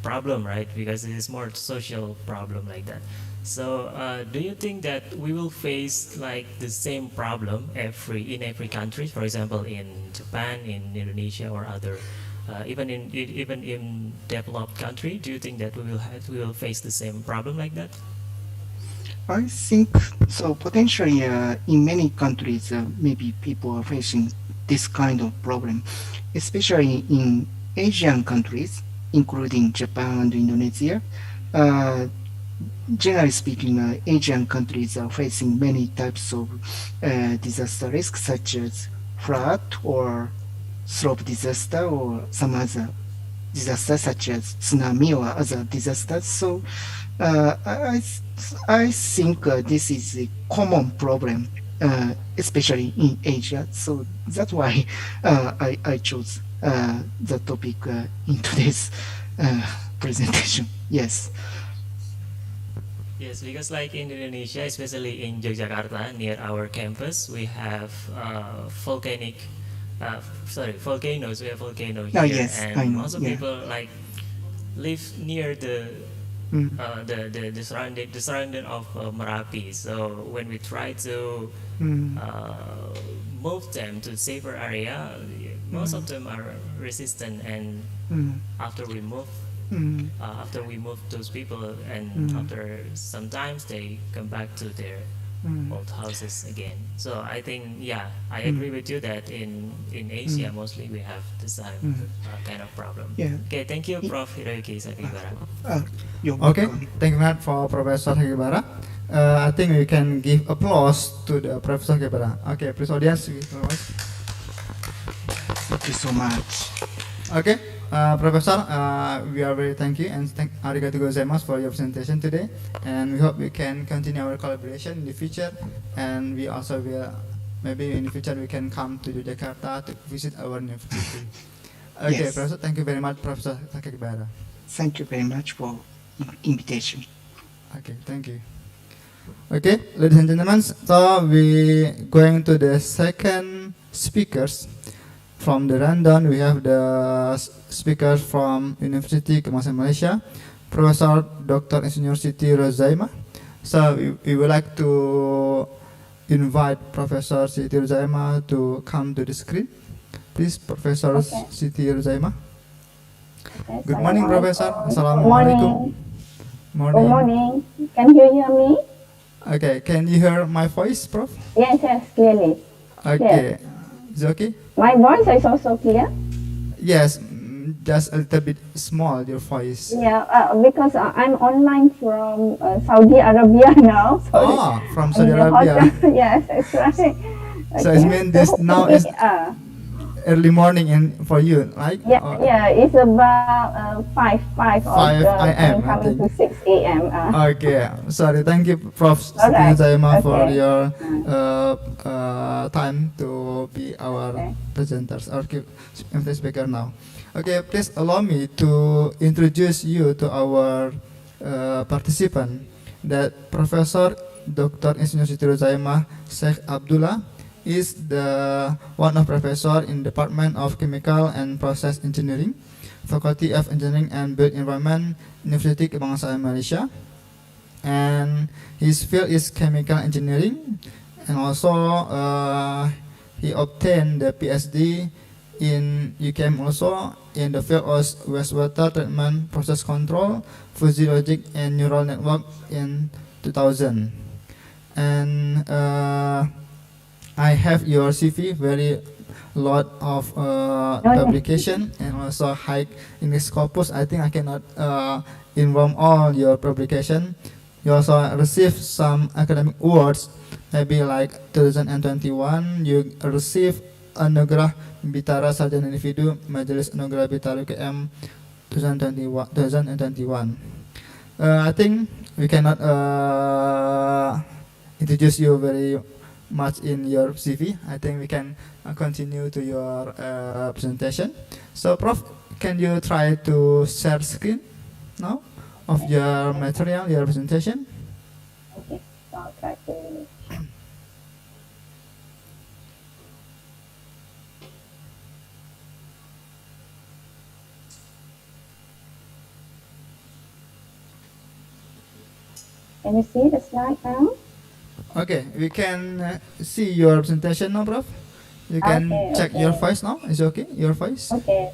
[SPEAKER 3] problem, right? Because it is more social problem like that. So do you think that we will face like the same problem in every country? For example, in Japan, in Indonesia, or other, even in developed country, do you think that we will face the same problem like that?
[SPEAKER 6] I think so. Potentially, in many countries, maybe people are facing this kind of problem, especially in Asian countries, including Japan and Indonesia. Generally speaking, Asian countries are facing many types of disaster risks, such as flood or slope disaster, or some other disasters such as tsunami or other disasters. So I think this is a common problem, especially in Asia. So that's why I chose the topic in today's presentation. Yes.
[SPEAKER 3] Yes, because like in Indonesia, especially in Yogyakarta, near our campus, we have volcanoes. We have volcanoes
[SPEAKER 6] Oh,
[SPEAKER 3] here,
[SPEAKER 6] yes,
[SPEAKER 3] and
[SPEAKER 6] I know,
[SPEAKER 3] most of
[SPEAKER 6] yeah.
[SPEAKER 3] people like live near the surrounding of Merapi. So when we try to move them to safer area, most of them are resistant, and after we move those people, and after sometimes they come back to their old houses again. So I think, yeah, I agree with you that in Asia mostly we have the same kind of problem.
[SPEAKER 6] Yeah.
[SPEAKER 3] Okay, thank you, Prof. Hiroyuki Sakibara.
[SPEAKER 6] You're
[SPEAKER 5] Okay,
[SPEAKER 6] welcome.
[SPEAKER 5] thank you very much for Professor Sakibara. I think we can give applause to the Professor Sakibara. Okay, please audience.
[SPEAKER 6] Thank you so much.
[SPEAKER 5] Okay, Professor, we are very thank you and arigatou gozaimasu for your presentation today, and we hope we can continue our collaboration in the future, and we also will, maybe in the future we can come to Jakarta to visit our university. Okay,
[SPEAKER 6] Yes.
[SPEAKER 5] Professor, thank you very much, Professor Sakibara.
[SPEAKER 6] Thank you very much for invitation.
[SPEAKER 5] Okay, thank you. Okay, ladies and gentlemen, so we going to the second speakers. From the rundown, we have the speakers from University Kemasyaran Malaysia, Professor Dr. Insinyur Siti Rozaima. So we would like to invite Professor Siti Rozaima to come to the screen. Please, Professor Siti Rozaima. Good morning, Professor. Assalamualaikum.
[SPEAKER 7] Good morning. Can you hear me?
[SPEAKER 5] Okay, can you hear my voice, Prof?
[SPEAKER 7] Yes, clearly.
[SPEAKER 5] Okay, is it okay?
[SPEAKER 7] My voice is also clear?
[SPEAKER 5] Yes, just a little bit small, your voice.
[SPEAKER 7] Yeah, because I'm online from Saudi Arabia now. So
[SPEAKER 5] From Saudi
[SPEAKER 7] in the
[SPEAKER 5] Arabia.
[SPEAKER 7] hotel. Yes, that's right.
[SPEAKER 5] So it means this now is
[SPEAKER 7] uh,
[SPEAKER 5] early morning for you, right?
[SPEAKER 7] yeah, it's about 5
[SPEAKER 5] a.m.,
[SPEAKER 7] coming to 6 a.m.
[SPEAKER 5] Okay, sorry. Thank you, Prof.
[SPEAKER 7] Alright,
[SPEAKER 5] Zaima, for
[SPEAKER 7] okay.
[SPEAKER 5] your time to be our presenters, our speaker now. Okay, please allow me to introduce you to our participant, that Professor Dr. Insinyur Siti Rozaima Sheikh Abdullah is the one of professor in Department of Chemical and Process Engineering, Faculty of Engineering and Built Environment, University Kebangsaan Malaysia, and his field is chemical engineering, and also he obtained the PhD You came also in the field of wastewater treatment, process control, fuzzy logic, and neural network in 2000. And I have your CV, very lot of publication and also high English corpus. I think I cannot involve all your publication. You also received some academic awards, maybe like 2021 you received Anugerah Bintara Sarjana Individu Majelis Anugerah Bintara UKM 2021. I think we cannot introduce you very much in your CV. I think we can continue to your presentation. So, Prof, can you try to share screen now of your material, your presentation?
[SPEAKER 7] Okay, so I'll try to. Can you see the slide now?
[SPEAKER 5] Okay, we can see your presentation now, Prof. You can check your voice now. Is it okay? Your voice?
[SPEAKER 7] Okay.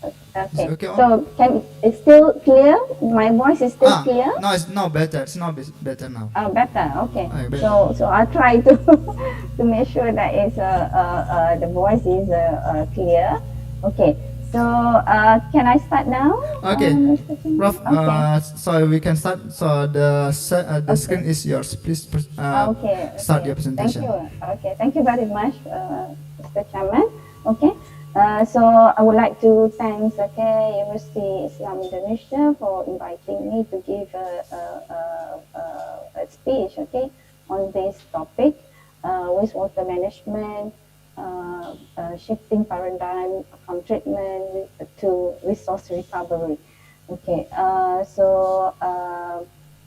[SPEAKER 5] Is it okay?
[SPEAKER 7] So it's still clear? My voice is still clear?
[SPEAKER 5] No, it's not better. It's not better now.
[SPEAKER 7] Oh, better. Okay.
[SPEAKER 5] Better.
[SPEAKER 7] So I'll try to to make sure that it's the voice is clear. Okay. So can I start now?
[SPEAKER 5] Okay, Prof.
[SPEAKER 7] Okay.
[SPEAKER 5] So we can start. So the screen is yours. Please start your presentation.
[SPEAKER 7] Thank you. Okay. Thank you very much, Mr. Chairman. Okay. So I would like to thank University Islam Indonesia for inviting me to give a speech on this topic, wastewater management, shifting paradigm from treatment to resource recovery. Okay,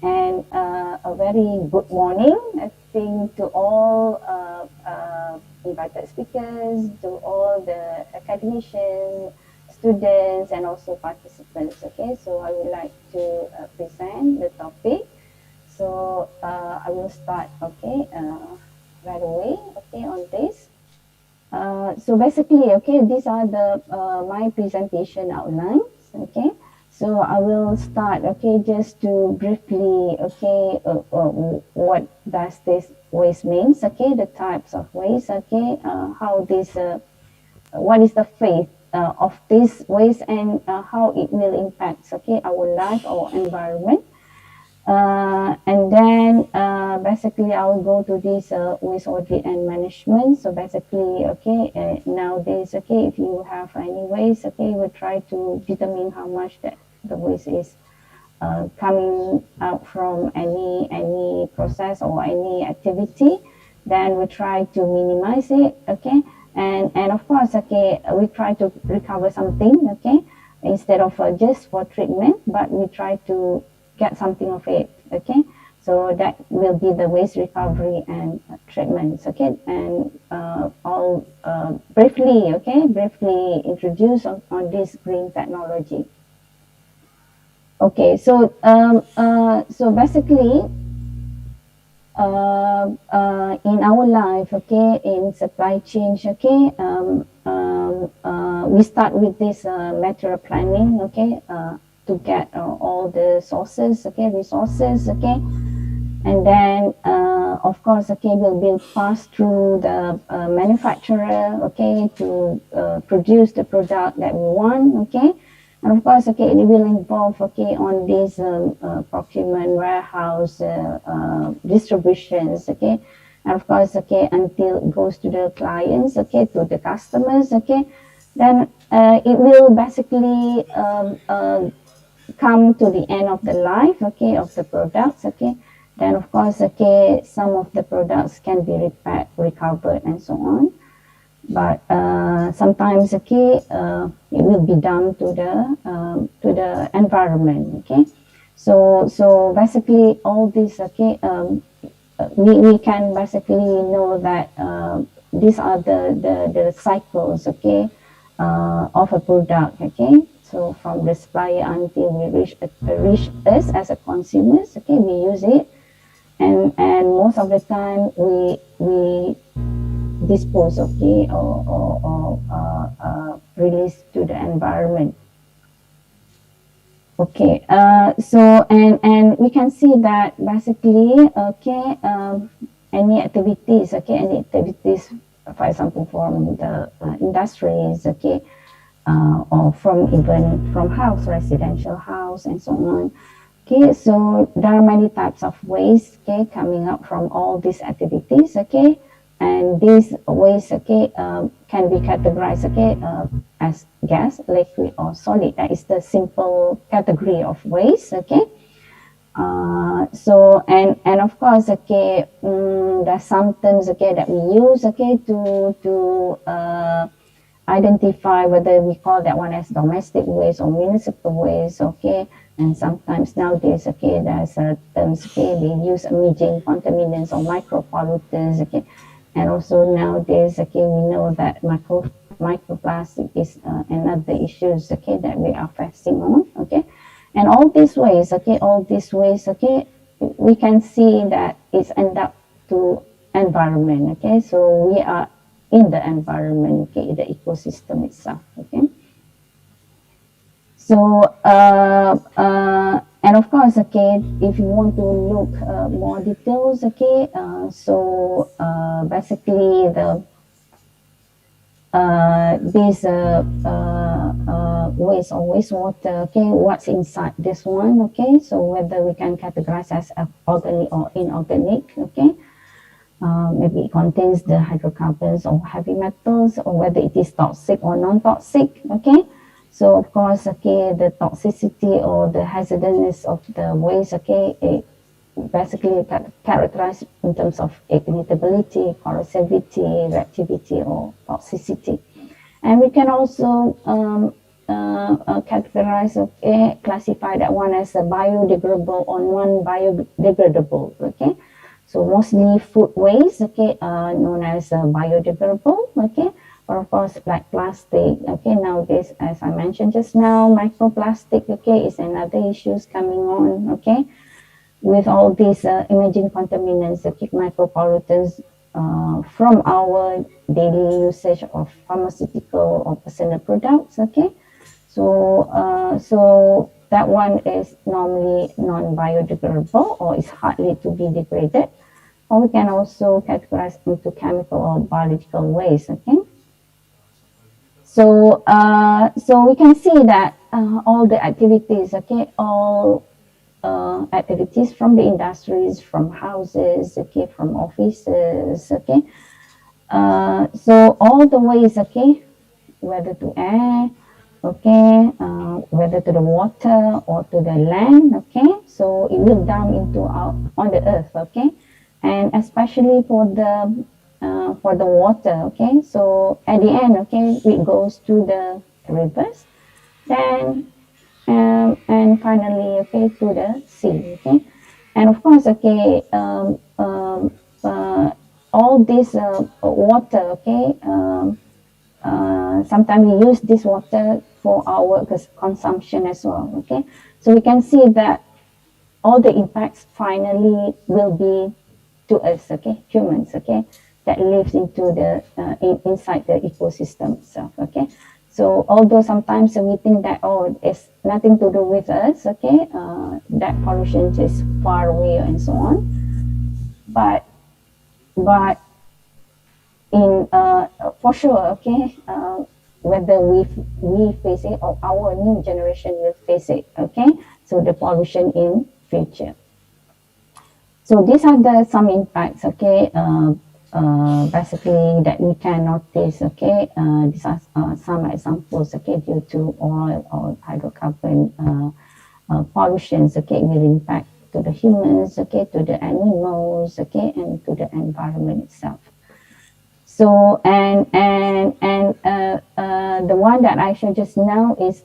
[SPEAKER 7] and a very good morning, I think, to all invited speakers, to all the academicians, students, and also participants. Okay, so I would like to present the topic. So I will start, right away, on this. So basically, these are the my presentation outlines. Okay, so I will start. Just to briefly. What does this waste means? The types of waste. How this. What is the fate of this waste and how it will impact. Our life or environment. And then basically I will go to this waste audit and management. So basically, nowadays, if you have any waste, you will try to determine how much the waste is coming out from any process or any activity. Then we try to minimize it, and of course, we try to recover something, instead of just for treatment, but we try to get something of it, so that will be the waste recovery and treatments, and I'll briefly introduce on this green technology. So basically in our life, in supply chain, we start with this material planning, to get all the sources, resources, and then of course, will be passed through the manufacturer, to produce the product that we want, and of course, it will involve, on this procurement, warehouse, distributions, and of course, until it goes to the clients, to the customers, then it will basically come to the end of the life, of the products, then of course, some of the products can be repaired, recovered, and so on. But sometimes, it will be done to the environment, So basically, all this, we can basically know that these are the cycles, of a product, So from the supplier until we reach us as a consumers, we use it, and most of the time we dispose, or released to the environment. Okay, so and we can see that basically, okay, any activities, for example, from the industries, okay, or from even from house, residential house, and so on. Okay, so there are many types of waste, okay, coming up from all these activities, okay, and these waste, okay, can be categorized, okay, as gas, liquid, or solid. That is the simple category of waste, okay. So and of course, okay, there's some terms, okay, that we use, okay, to identify whether we call that one as domestic waste or municipal waste, okay. And sometimes nowadays, okay, there's terms, okay, they use emerging contaminants or micropollutants, okay. And also nowadays, okay, we know that microplastic is another issues, okay, that we are facing on, okay. And all these ways, okay, okay, we can see that it's end up to environment, okay. So we are in the environment, okay, the ecosystem itself, okay. So, and of course, okay, if you want to look more details, okay, so basically the this waste or wastewater, okay, what's inside this one, okay, so whether we can categorize as organic or inorganic, okay. Maybe it contains the hydrocarbons or heavy metals, or whether it is toxic or non-toxic, okay. So of course, okay, the toxicity or the hazardousness of the waste, okay, it basically characterized in terms of ignitability, corrosivity, reactivity, or toxicity. And we can also categorize, okay, classify that one as a biodegradable or non-biodegradable, okay. So mostly food waste, okay, known as biodegradable, okay. Or of course, like plastic, okay, nowadays, as I mentioned just now, microplastic, okay, is another issues coming on, okay, with all these emerging contaminants, okay, micropollutants from our daily usage of pharmaceutical or personal products, okay. So, so that one is normally non-biodegradable or is hardly to be degraded. Or we can also categorize into chemical or biological waste, okay. So, so we can see that all the activities, okay, all activities from the industries, from houses, okay, from offices, okay. So all the ways, okay, whether to air, okay, whether to the water or to the land, okay. So it will down into on the earth, okay, and especially for the water, okay. So at the end, okay, it goes to the rivers, then and finally, okay, to the sea, okay. And of course, okay, all this water, okay, sometimes we use this water for our consumption as well, okay. So we can see that all the impacts finally will be to us, okay, humans, okay, that lives into the inside the ecosystem itself, okay. So although sometimes we think that, oh, it's nothing to do with us, okay, that pollution is far away and so on, but in for sure, okay, whether we face it or our new generation will face it, okay. So the pollution in future. So these are the some impacts, okay, basically that we can notice, okay. These are some examples, okay, due to oil or hydrocarbon pollutions, okay, will impact to the humans, okay, to the animals, okay, and to the environment itself. So and the one that I showed just now is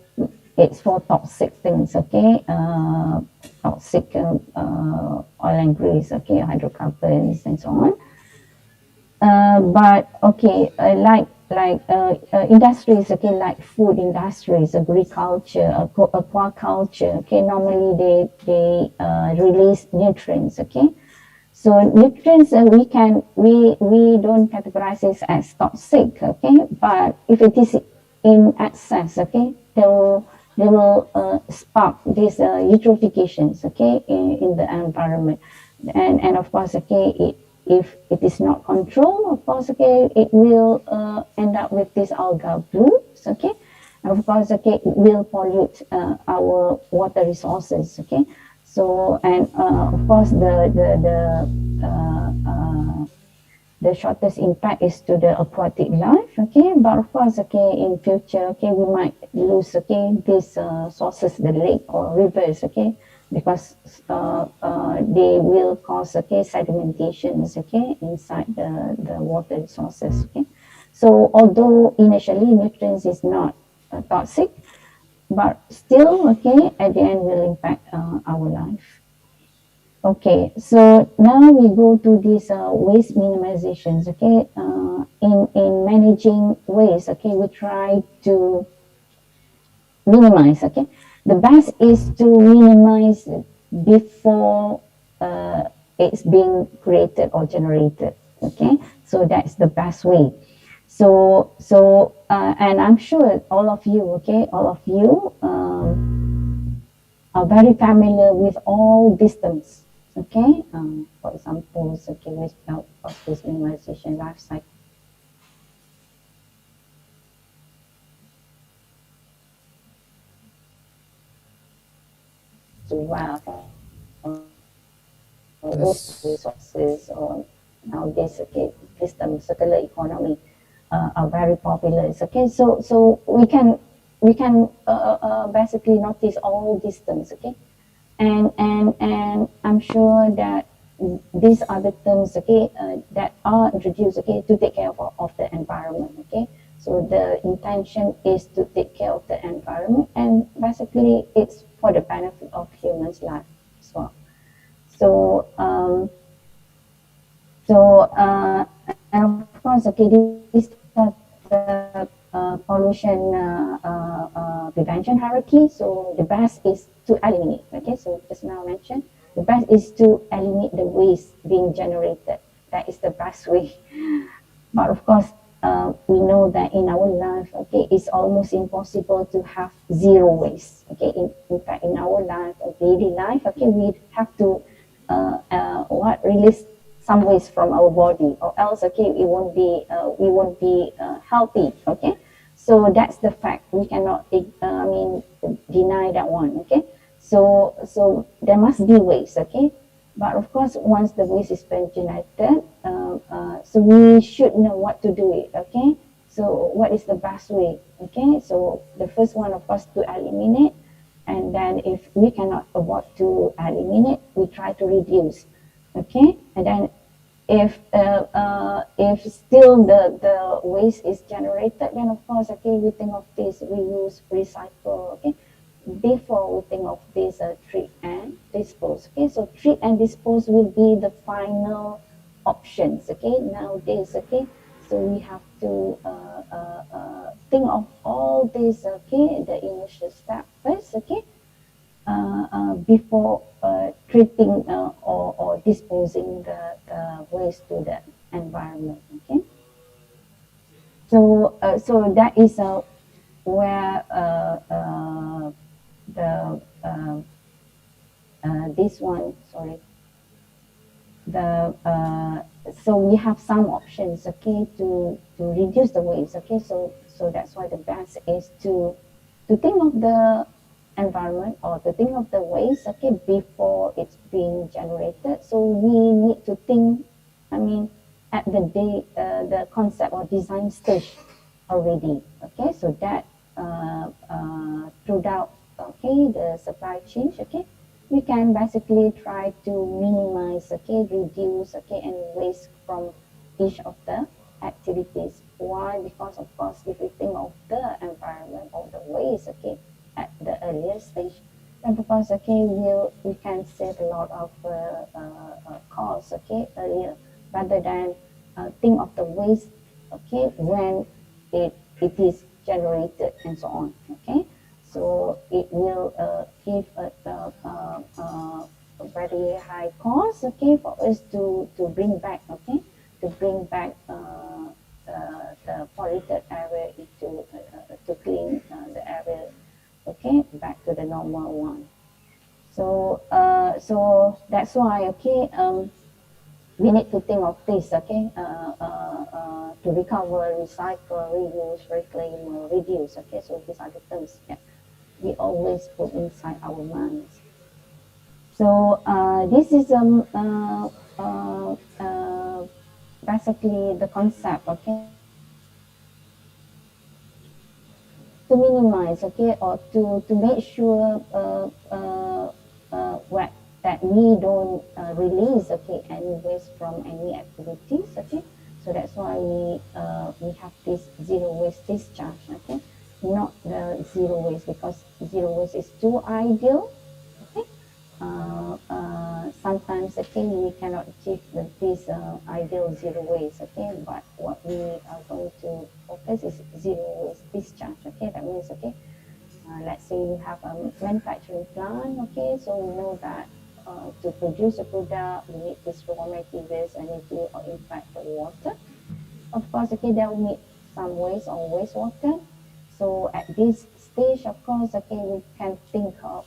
[SPEAKER 7] it's for toxic things, okay, toxic oil and grease, okay, hydrocarbons and so on. But okay, like industries, okay, like food industries, agriculture, aquaculture, okay, normally they release nutrients, okay. So nutrients we don't categorize it as toxic, okay. But if it is in excess, okay, they will spark these eutrophications, okay, in the environment, and of course, okay, if it is not controlled, of course, okay, it will end up with these algal blooms, okay, and of course, okay, it will pollute our water resources, okay. So, and of course, the shortest impact is to the aquatic life, okay, but of course, okay, in future, okay, we might lose, okay, these sources, the lake or rivers, okay, because they will cause, okay, sedimentations, okay, inside the water resources, okay. So although initially nutrients is not toxic, but still, okay, at the end will impact our life. Okay, so now we go to these waste minimizations. Okay, in managing waste, okay, we try to minimize. Okay, the best is to minimize before it's being created or generated. Okay, so that's the best way. And I'm sure all of you, okay, all of you are very familiar with all these terms. Okay, for example, okay, with waste minimization life cycle. To have waste resources or nowadays, okay, this term circular economy are very popular. Okay, so we can basically notice all these terms. Okay, and I'm sure that these are the terms, okay, that are introduced, okay, to take care of the environment, okay. So the intention is to take care of the environment, and basically it's for the benefit of humans' life as well. So and of course, okay, these are the pollution prevention hierarchy. So the best is to eliminate. Okay, so just now mentioned, the best is to eliminate the waste being generated. That is the best way. But of course, we know that in our life, okay, it's almost impossible to have zero waste. Okay, in fact, in our life, daily life, okay, we have to release some waste from our body, or else, okay, we won't be healthy. Okay, so that's the fact. We cannot, deny that one. Okay, so there must be waste. Okay, but of course, once the waste is been generated, so we should know what to do it. Okay, so what is the best way? Okay, so the first one, of course, to eliminate, and then if we cannot avoid to eliminate, we try to reduce. Okay, and then if still the waste is generated, then of course, okay, we think of this reuse, recycle. Okay, before we think of this treat and dispose. Okay, so treat and dispose will be the final options. Okay, nowadays. Okay, so we have to think of all these. Okay, the initial step first. Okay, before treating or disposing the waste to the environment. Okay, so that is where the this one, sorry, the so we have some options, okay, to reduce the waste. Okay, so that's why the best is to think of the environment, or to think of the waste, okay, before it's being generated. So we need to think, I mean, at the concept or design stage already. Okay, so that throughout, okay, the supply chain, okay, we can basically try to minimize, okay, reduce, okay, and waste from each of the activities. Why? Because of course, if we think of the environment or the waste, okay, at the earlier stage, then because, okay, we can save a lot of costs, okay, earlier, rather than think of the waste, okay, when it is generated and so on. Okay, so it will give a very high cost, okay, for us to bring back, okay, to bring back the polluted area into to clean the area, okay, back to the normal one. So so that's why, okay, we need to think of this, okay, to recover, recycle, reuse, reclaim, or reduce, okay. So these are the terms that we always put inside our minds. So this is basically the concept, okay, to minimize, okay, or to make sure that we don't release, okay, any waste from any activities, okay. So that's why we have this zero waste discharge, okay, not the zero waste, because zero waste is too ideal, okay. Sometimes, okay, we cannot achieve this ideal zero waste, okay, but what we are going to focus is zero waste discharge, okay. That means, okay, let's say you have a manufacturing plant, okay, so we know that to produce a product, we need this raw materials, energy, or in fact the water. Of course, okay, there will need some waste or wastewater. So at this stage, of course, okay, we can think of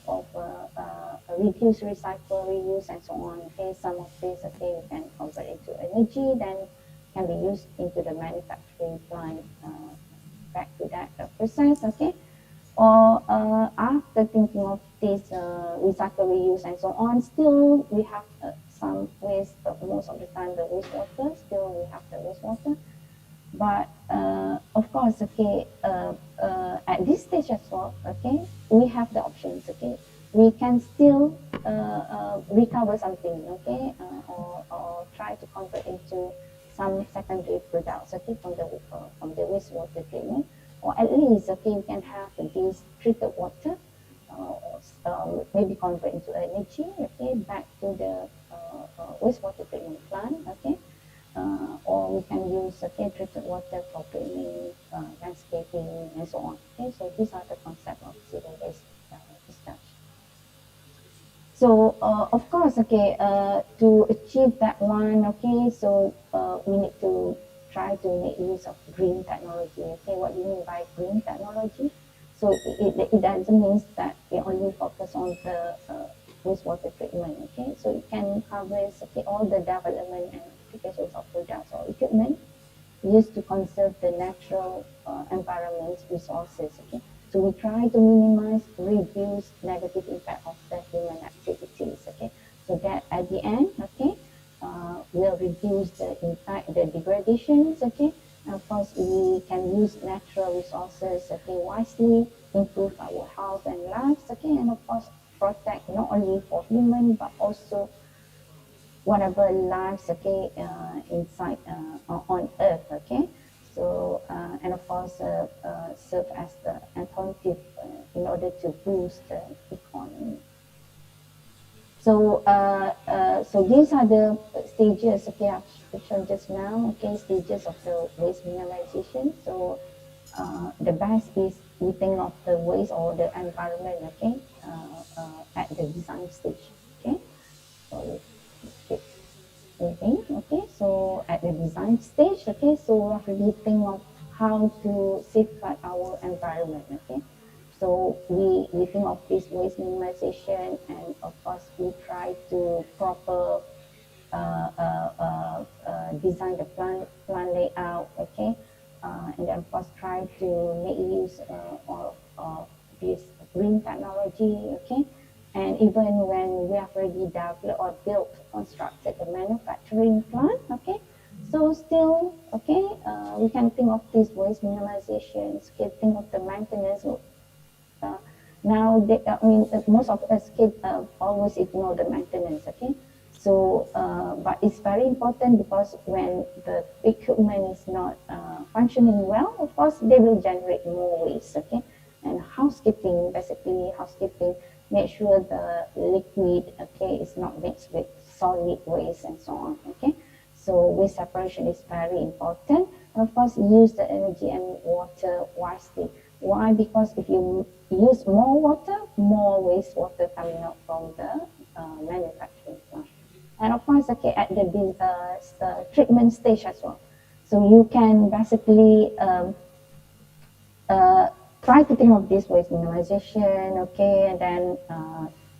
[SPEAKER 7] reduce, recycle, reuse, and so on. Okay, some of this, okay, we can convert into energy, then can be used into the manufacturing plant. Back to that process, okay. Or after thinking of this recycle, reuse, and so on, still we have some waste. Most of the time, the wastewater. Still, we have the wastewater. But of course, okay, at this stage as well, okay, we have the options, okay. We can still recover something, okay, or try to convert into some secondary products, okay, from the wastewater treatment, or at least, okay, you can have this treated water, maybe convert into energy, okay, back to the wastewater treatment plant, okay. Or we can use treated water for cleaning, landscaping, and so on. Okay, so these are the concept of zero waste discharge. So of course, okay, to achieve that one, okay, so we need to try to make use of green technology. Okay, what do you mean by green technology? So it doesn't mean that we only focus on the wastewater treatment. Okay, so it can cover, okay, all the development and applications of products or equipment used to conserve the natural environment resources. Okay, so we try to minimize, reduce negative impact of the human activities. Okay, so that at the end, okay, will reduce the impact, the degradations. Okay, and of course we can use natural resources, okay, wisely, improve our health and lives. Okay, and of course protect not only for human but also whatever lives, okay, inside on earth, okay. So and of course serve as the alternative in order to boost the economy. So so these are the stages, okay, I've shown just now, okay, stages of the waste minimization. So the best is we think of the waste or the environment, okay, at the design stage, okay. So okay, so at the design stage, okay, so we have to think of how to safeguard our environment, okay. So we think of this waste minimization, and of course we try to proper design the plant layout, okay, and then of course try to make use of this green technology, okay. And even when we have already developed or built, constructed the manufacturing plant, okay, so still, okay, we can think of this waste minimization, okay, think of the maintenance. Now, I mean, most of us kids always ignore the maintenance, okay? So, but it's very important because when the equipment is not functioning well, of course, they will generate more waste, okay? And housekeeping, basically, housekeeping, make sure the liquid, okay, is not mixed with solid waste and so on, okay? So waste separation is very important. And of course, use the energy and water wisely. Why? Because if you use more water, more wastewater coming out from the manufacturing plant. And of course, okay, at the treatment stage as well. So you can basically try to think of this waste minimization, okay, and then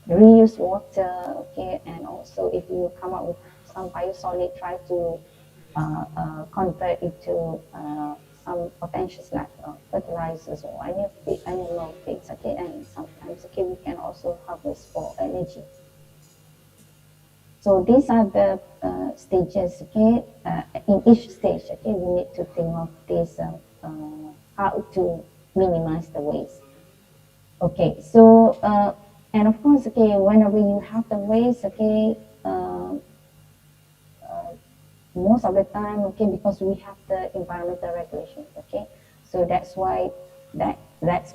[SPEAKER 7] reuse water, okay, and also if you come up with some biosolid, try to convert it to some potentials like fertilizers or any of the animal feeds, okay, and sometimes, okay, we can also harvest for energy. So these are the stages, okay. In each stage, okay, we need to think of this how to minimize the waste. Okay, so and of course, okay, whenever you have the waste, okay, most of the time, okay, because we have the environmental regulations, okay, so that's why that makes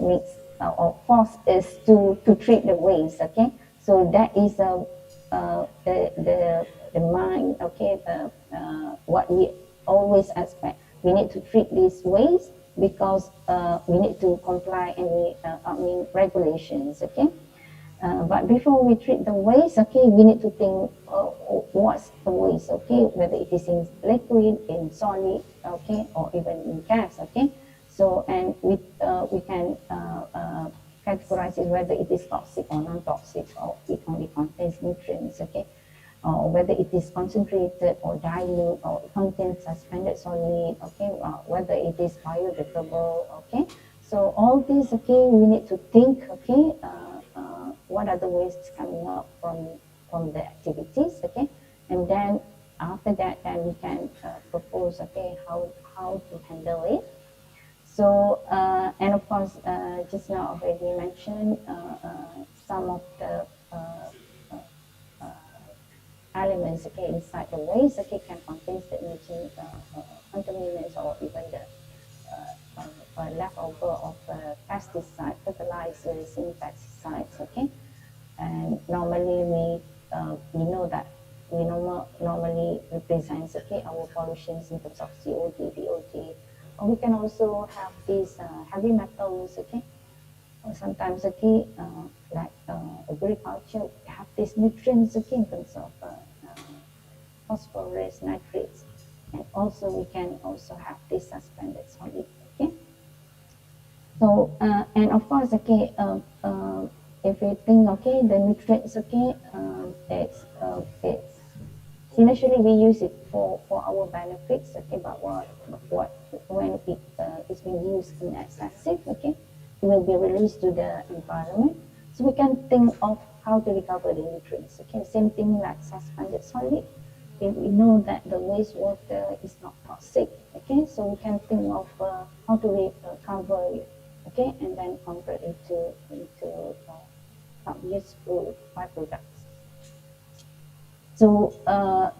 [SPEAKER 7] or force is to treat the waste, okay, so that is the mind, okay, the what we always expect. We need to treat this waste because we need to comply any regulations, okay. But before we treat the waste, okay, we need to think what's the waste, okay, whether it is in liquid, in solid, okay, or even in gas, okay. So and we can categorize it whether it is toxic or non-toxic, or it only contains nutrients, okay, or whether it is concentrated or dilute, or it contains suspended solid, okay, whether it is biodegradable, okay. So all these, okay, we need to think, okay, what are the wastes coming up from the activities, okay, and then after that, then we can propose, okay, how to handle it. So and of course, just now already mentioned some of the elements, okay, inside the waste, okay, can contain the emerging contaminants or even the leftover of pesticide, fertilizers, insecticides, okay. And normally we know that we normally represents, okay, our pollutions in terms of COD, DOD, or we can also have these heavy metals, okay. Or sometimes, okay, like agriculture have these nutrients, okay, in terms of phosphorus, nitrates, and also we can also have this suspended solid, okay. So and of course, okay, if we think, okay, the nutrients, okay, it's initially we use it for our benefits, okay, but what when it is being used in excessive, okay, it will be released to the environment. So we can think of how to recover the nutrients, okay. Same thing like suspended solid. If we know that the wastewater is not toxic, okay, so we can think of how to recover it, okay, and then convert into useful byproducts. So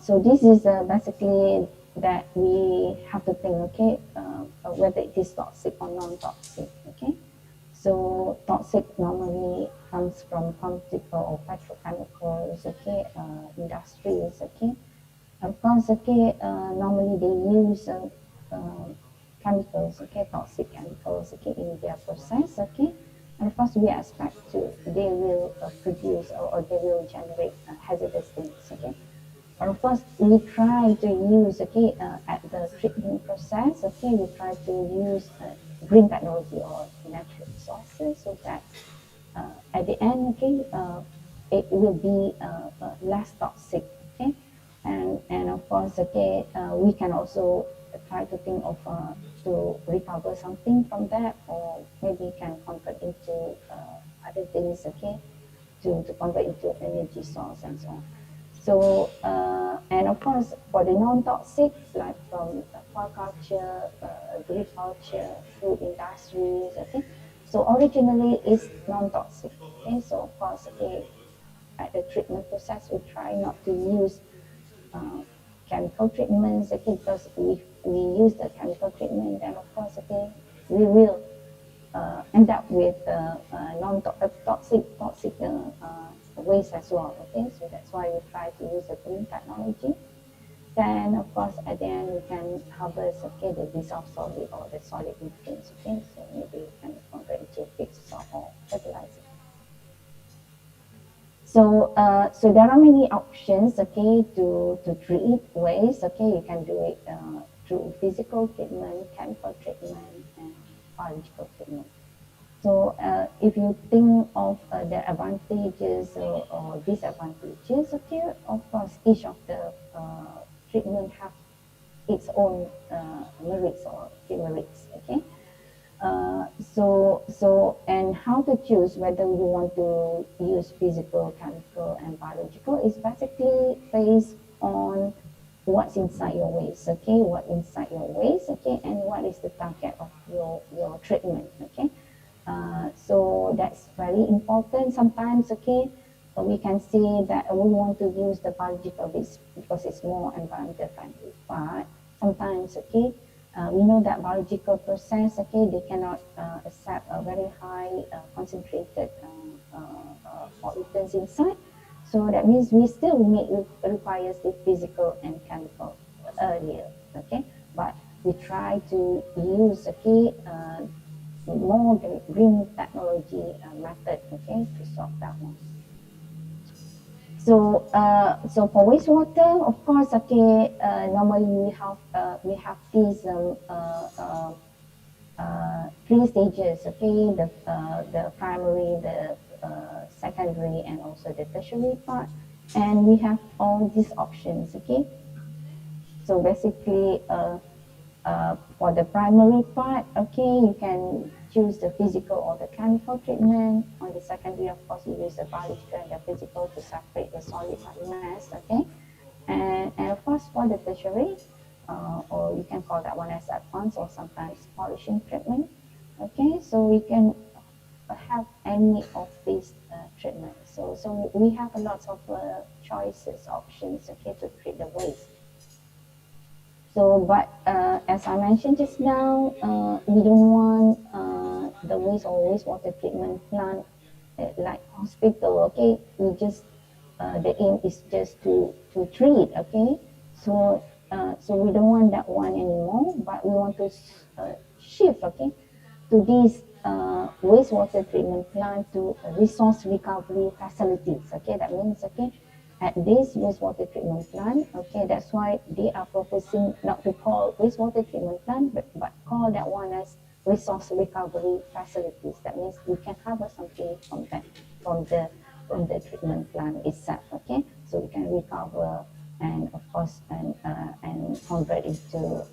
[SPEAKER 7] so this is basically that we have to think, okay, whether it is toxic or non-toxic, okay. So toxic normally comes from pharmaceutical or petrochemicals, okay, industries, okay. Of course, okay, normally they use chemicals, okay, toxic chemicals, okay, in their process, okay. And of course, we expect they will produce or they will generate hazardous things, okay. But of course, we try to use, okay, at the treatment process, okay, we try to use green technology or natural resources so that at the end, okay, it will be less toxic, okay. And of course, okay, we can also try to think of to recover something from that, or maybe can convert into other things, okay, to convert into energy source and so on. So and of course, for the non-toxic, like from aquaculture, agriculture, food industries, okay. So originally it's non-toxic, okay. So of course, okay, at the treatment process, we try not to use chemical treatments, okay, because if we use the chemical treatment, then of course, okay, we will end up with toxic waste as well, okay. So that's why we try to use the green technology. Then of course at the end we can harvest, okay, the dissolved solid or the solid nutrients, okay. So maybe we can convert it to feedstock or fertilizer. So, so there are many options, okay, to treat waste. Okay, you can do it through physical treatment, chemical treatment, and biological treatment. So if you think of the advantages or disadvantages, okay, of course, each of the treatment have its own merits or demerits, okay. And how to choose whether you want to use physical, chemical, and biological is basically based on what's inside your waste, okay, what inside your waste, okay, and what is the target of your treatment, okay. So that's very important. Sometimes, okay, we can say that we want to use the biological waste because it's more environmental friendly, but sometimes, okay, we know that biological process, okay, they cannot accept a very high concentrated pollutants inside. So that means we still requires the physical and chemical earlier, okay. But we try to use, okay, more green technology method, okay, to solve that one. So for wastewater, of course, okay, normally we have these three stages, okay, the primary, the secondary, and also the tertiary part, and we have all these options, okay. So basically, for the primary part, okay, you can choose the physical or the chemical treatment. On the secondary, of course, you use the biological and the physical to separate the solid mass, okay. And of course, for the tertiary, or you can call that one as advanced or sometimes polishing treatment, okay. So we can have any of these treatments. So we have a lot of choices, options, okay, to treat the waste. So, but as I mentioned just now, we don't want the waste or wastewater treatment plant like hospital. Okay, we just the aim is just to treat. Okay, so we don't want that one anymore, but we want to shift. Okay, to these wastewater treatment plant to resource recovery facilities. Okay, that means, okay, at this wastewater treatment plant, okay, that's why they are proposing not to call wastewater treatment plant, but call that one as resource recovery facilities. That means we can harvest something from that, from the treatment plant itself. Okay, so we can recover and of course and convert into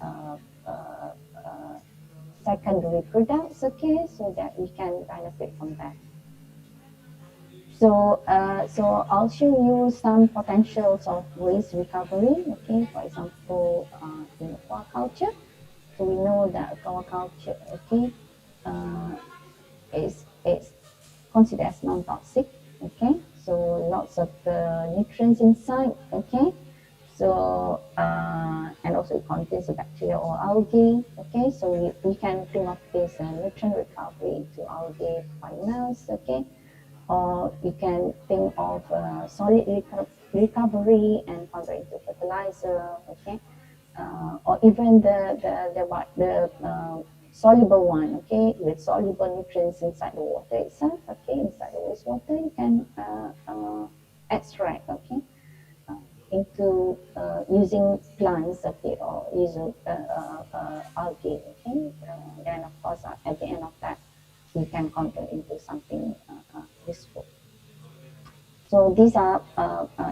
[SPEAKER 7] secondary products, okay, so that we can benefit from that. So I'll show you some potentials of waste recovery, okay, for example, in aquaculture. So we know that aquaculture, okay, is considered as non-toxic, okay, so lots of the nutrients inside, okay, so and also it contains a bacteria or algae, okay, so we can think of this nutrient recovery to algae finance, okay, or you can think of solid recovery and convert into fertilizer, okay, or even the soluble one, okay, with soluble nutrients inside the water itself, okay, inside the wastewater, you can extract, okay, into using plants, okay, or using algae, okay. Then of course, at the end of that, you can convert into something useful. So these are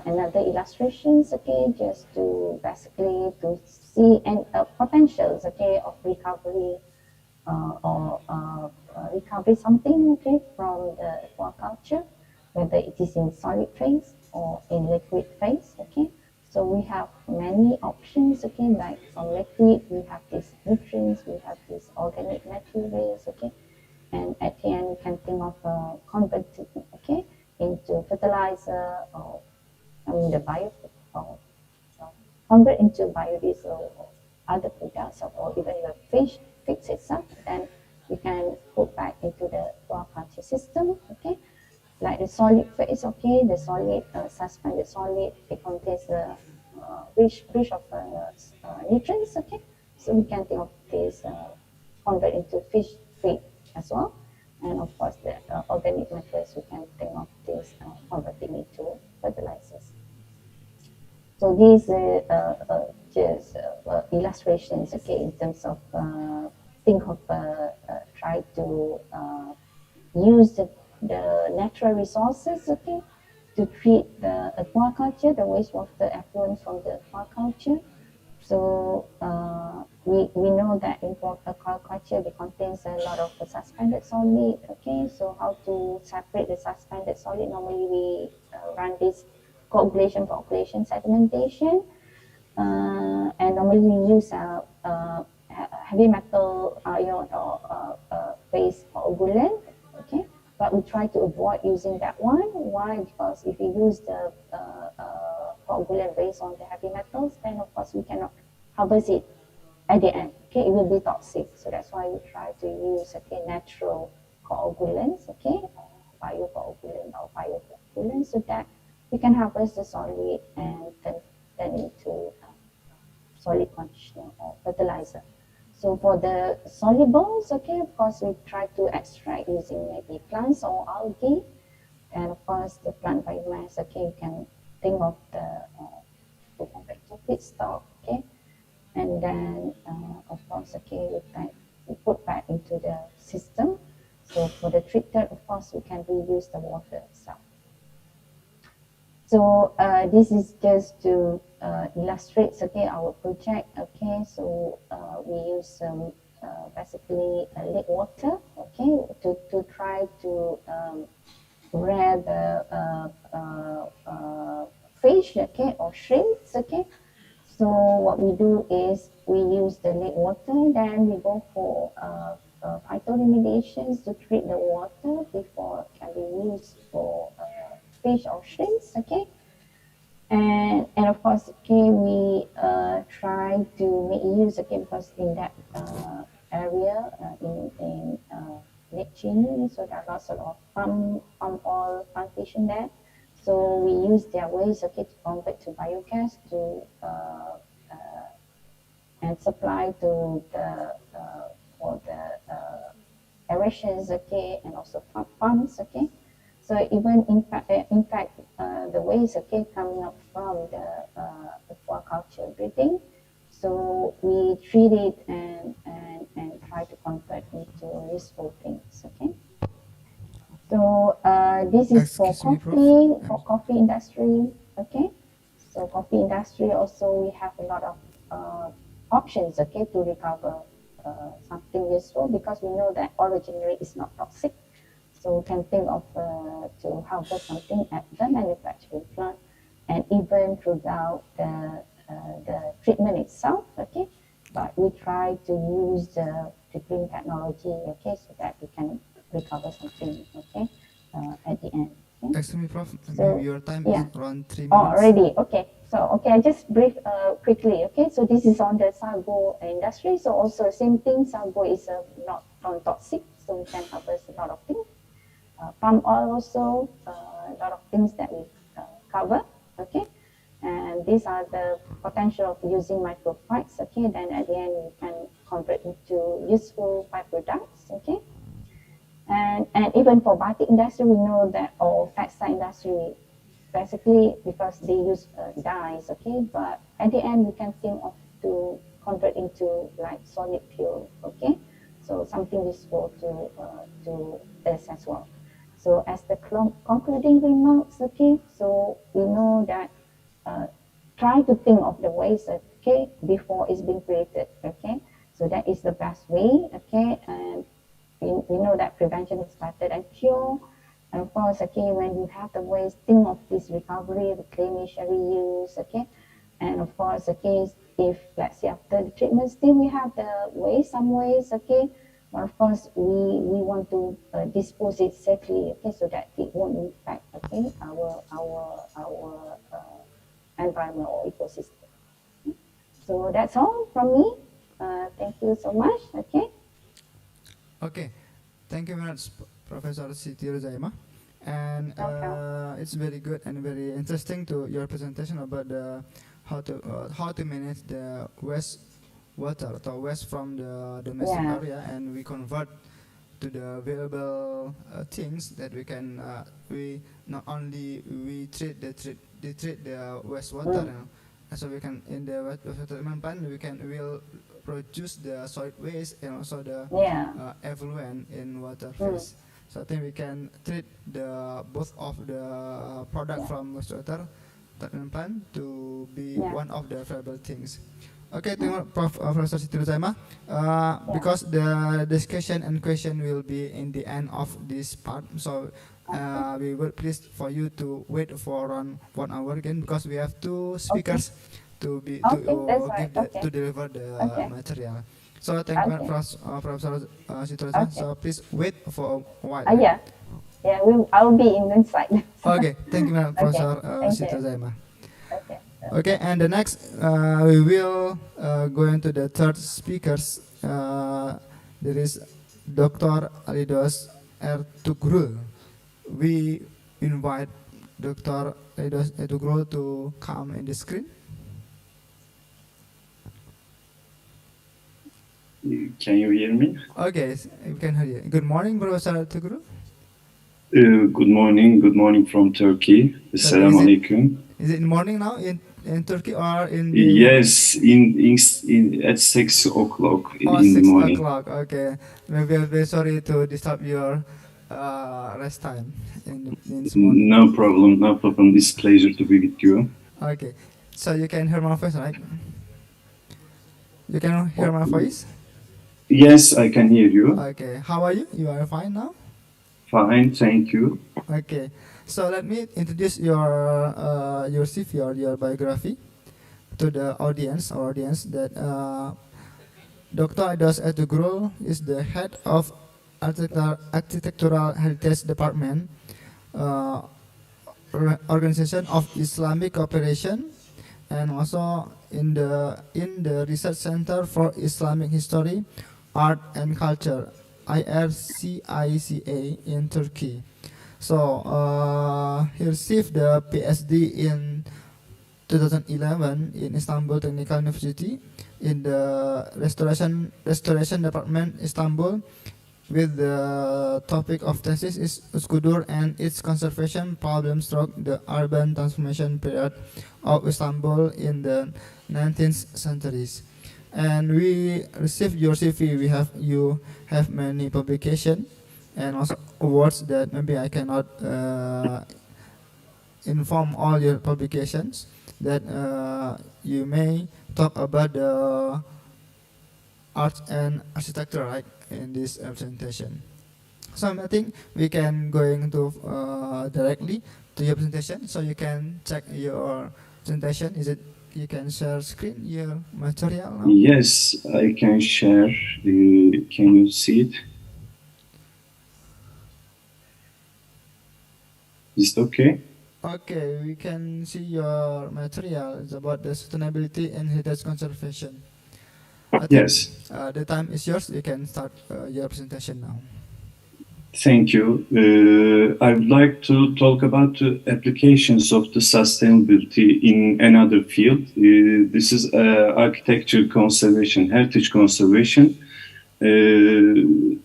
[SPEAKER 7] another illustrations, okay, just to basically to see and potentials, okay, of recovery or recovery something, okay, from the aquaculture, whether it is in solid phase or in liquid phase, okay. So we have many options, okay, like from liquid, we have these nutrients, we have these organic materials, okay, and at the end, we can think of converting, okay, into fertilizer or the bio, or convert into biodiesel or other products or even the fish fix itself, then we can put back into the aquaculture system, okay. Like the solid phase, okay, the solid suspended solid, it contains the rich of nutrients, okay. So we can think of this convert into fish feed as well. And of course, the organic materials, we can think of this converting into fertilizers. So these just illustrations, okay, in terms of think of try to use the natural resources, okay, to treat the aquaculture, the wastewater effluent from the aquaculture. So we know that in aquaculture it contains a lot of suspended solid. Okay, so how to separate the suspended solid? Normally we run this coagulation for coagulation sedimentation, and normally we use heavy metal ion or phase coagulant. Okay, but we try to avoid using that one. Why? Because if we use the coagulant based on the heavy metals, then of course we cannot harvest it at the end. Okay, it will be toxic. So that's why we try to use natural coagulants, okay, biocoagulant or biocoagulant, so that we can harvest the solid and turn into solid conditioner or fertilizer. So for the solubles, okay, of course we try to extract using maybe plants or algae, and of course the plant biomass, okay, you can think of the feedstock, okay, and then of course, okay, we put back into the system. So for the treated, of course, we can reuse the water itself. So this is just to illustrate, okay, our project. Okay, so we use basically lake water, okay, to try to rear the fish, okay, or shrimps, okay. So what we do is we use the lake water, then we go for phytoremediations to treat the water before it can be used for fish or shrimps, okay. And of course, okay, we try to make use, okay, because in that area in Lake Chin, so there are lots of palm oil plantation there. So we use their waste, okay, to convert to biogas to and supply to the for the aerations, okay, and also pumps, okay. So even in fact, the waste, okay, coming up from the aquaculture breeding, so we treat it and try to convert into useful things, okay. So this is for
[SPEAKER 5] Excuse me, Prof.
[SPEAKER 7] coffee, for coffee industry, okay. So coffee industry also we have a lot of options, okay, to recover something useful, because we know that originally is not toxic. So we can think of to harvest something at the manufacturing plant, and even throughout the treatment itself, okay. But we try to use the green technology, okay, so that we can recover something, okay, at the end. Okay?
[SPEAKER 5] Excuse me, Prof.
[SPEAKER 7] So,
[SPEAKER 5] Maybe your time
[SPEAKER 7] yeah.
[SPEAKER 5] is around 3 minutes.
[SPEAKER 7] Oh, already. Okay. So, okay, I just brief quickly. Okay, so this is on the sago industry. So also same thing. Sago is not non-toxic, so we can harvest a lot of things. Palm oil also, a lot of things that we cover. Okay, and these are the potential of using microfights. Okay, then at the end we can convert into useful byproducts. Okay. And even for batik industry, we know that, or textile industry, basically because they use dyes, okay, but at the end we can think of to convert into like solid fuel, okay, so something useful to this as well. So as the concluding remarks, okay, so we know that try to think of the waste, okay, before it's being created, okay, so that is the best way, okay, and we know that prevention is better than cure. And of course, okay, when you have the waste, think of this recovery, reclamation, reuse, okay. And of course, okay, if let's say after the treatment, still we have the waste, some waste, okay. But of course, we want to dispose it safely, okay, so that it won't impact, okay, our environment or ecosystem. So that's all from me. Thank you so much. Okay.
[SPEAKER 5] Okay, thank you very much, Professor Siti Ruzaima. And
[SPEAKER 7] Welcome.
[SPEAKER 5] it's very good and very interesting to your presentation about the how to manage the waste water or waste from the domestic
[SPEAKER 7] Yeah.
[SPEAKER 5] area, and we convert to the available things that we can we not only we treat the wastewater, So we can in the wastewater treatment plant will produce the solid waste and also the
[SPEAKER 7] Yeah.
[SPEAKER 5] effluent in water phase. So I think we can treat the both of the product
[SPEAKER 7] Yeah.
[SPEAKER 5] from wastewater treatment plant to be
[SPEAKER 7] Yeah.
[SPEAKER 5] one of the valuable things. Okay, thank you, Professor Sitirusema. Because the discussion and question will be in the end of this part, so we will please for you to wait for around 1 hour again because we have two speakers to be
[SPEAKER 7] Okay, that's
[SPEAKER 5] give
[SPEAKER 7] right.
[SPEAKER 5] to deliver the
[SPEAKER 7] Okay.
[SPEAKER 5] material. So thank you,
[SPEAKER 7] Okay.
[SPEAKER 5] Professor Sitirusema.
[SPEAKER 7] Okay.
[SPEAKER 5] So please wait for a while.
[SPEAKER 7] Yeah. Yeah, I'll be inside.
[SPEAKER 5] Okay, thank you, Professor
[SPEAKER 7] thank you.
[SPEAKER 5] Sitirusema.
[SPEAKER 7] Okay.
[SPEAKER 5] Okay, and the next we will go into the third speakers. There is Dr. Alidos Ertugrul. We invite Dr. Alidos Ertugrul to come in the screen.
[SPEAKER 8] Can you hear me?
[SPEAKER 5] Okay, we can hear you. Good morning, Professor Ertugrul.
[SPEAKER 8] Good morning from Turkey. Assalamu alaikum.
[SPEAKER 5] Is it morning now in Turkey or in the
[SPEAKER 8] Yes, in at 6 o'clock in the
[SPEAKER 5] 6
[SPEAKER 8] morning.
[SPEAKER 5] o'clock? Okay, maybe I'll be sorry to disturb your rest time in this morning.
[SPEAKER 8] No problem. It's a pleasure to be with you.
[SPEAKER 5] Okay, so you can hear my voice, right? You can hear my voice?
[SPEAKER 8] Yes, I can hear you.
[SPEAKER 5] Okay, how are you? You are fine now?
[SPEAKER 8] Fine, thank you.
[SPEAKER 5] Okay, so let me introduce your CV or your biography to the audience. Our audience that Dr. Aidos Ertugrul is the head of Architectural Heritage Department, Organization of Islamic Cooperation, and also in the Research Center for Islamic History, Art and Culture, IRCICA in Turkey. So he received the PhD in 2011 in Istanbul Technical University in the Restoration Department, Istanbul, with the topic of thesis is Uskudur and its conservation problem stroke the urban transformation period of Istanbul in the 19th centuries. And we received your CV. You have many publications and also awards that maybe I cannot inform all your publications. That you may talk about the art and architecture, right, in this presentation. So I think we can going to directly to your presentation, so you can check your presentation. Is it you can share screen your material now?
[SPEAKER 8] Yes, I can share. Can you see it? Is it okay?
[SPEAKER 5] Okay, we can see your material. It's about the sustainability and heritage conservation. I think,
[SPEAKER 8] Yes.
[SPEAKER 5] the time is yours. You can start your presentation now.
[SPEAKER 8] Thank you. I would like to talk about the applications of the sustainability in another field. This is architecture conservation, heritage conservation.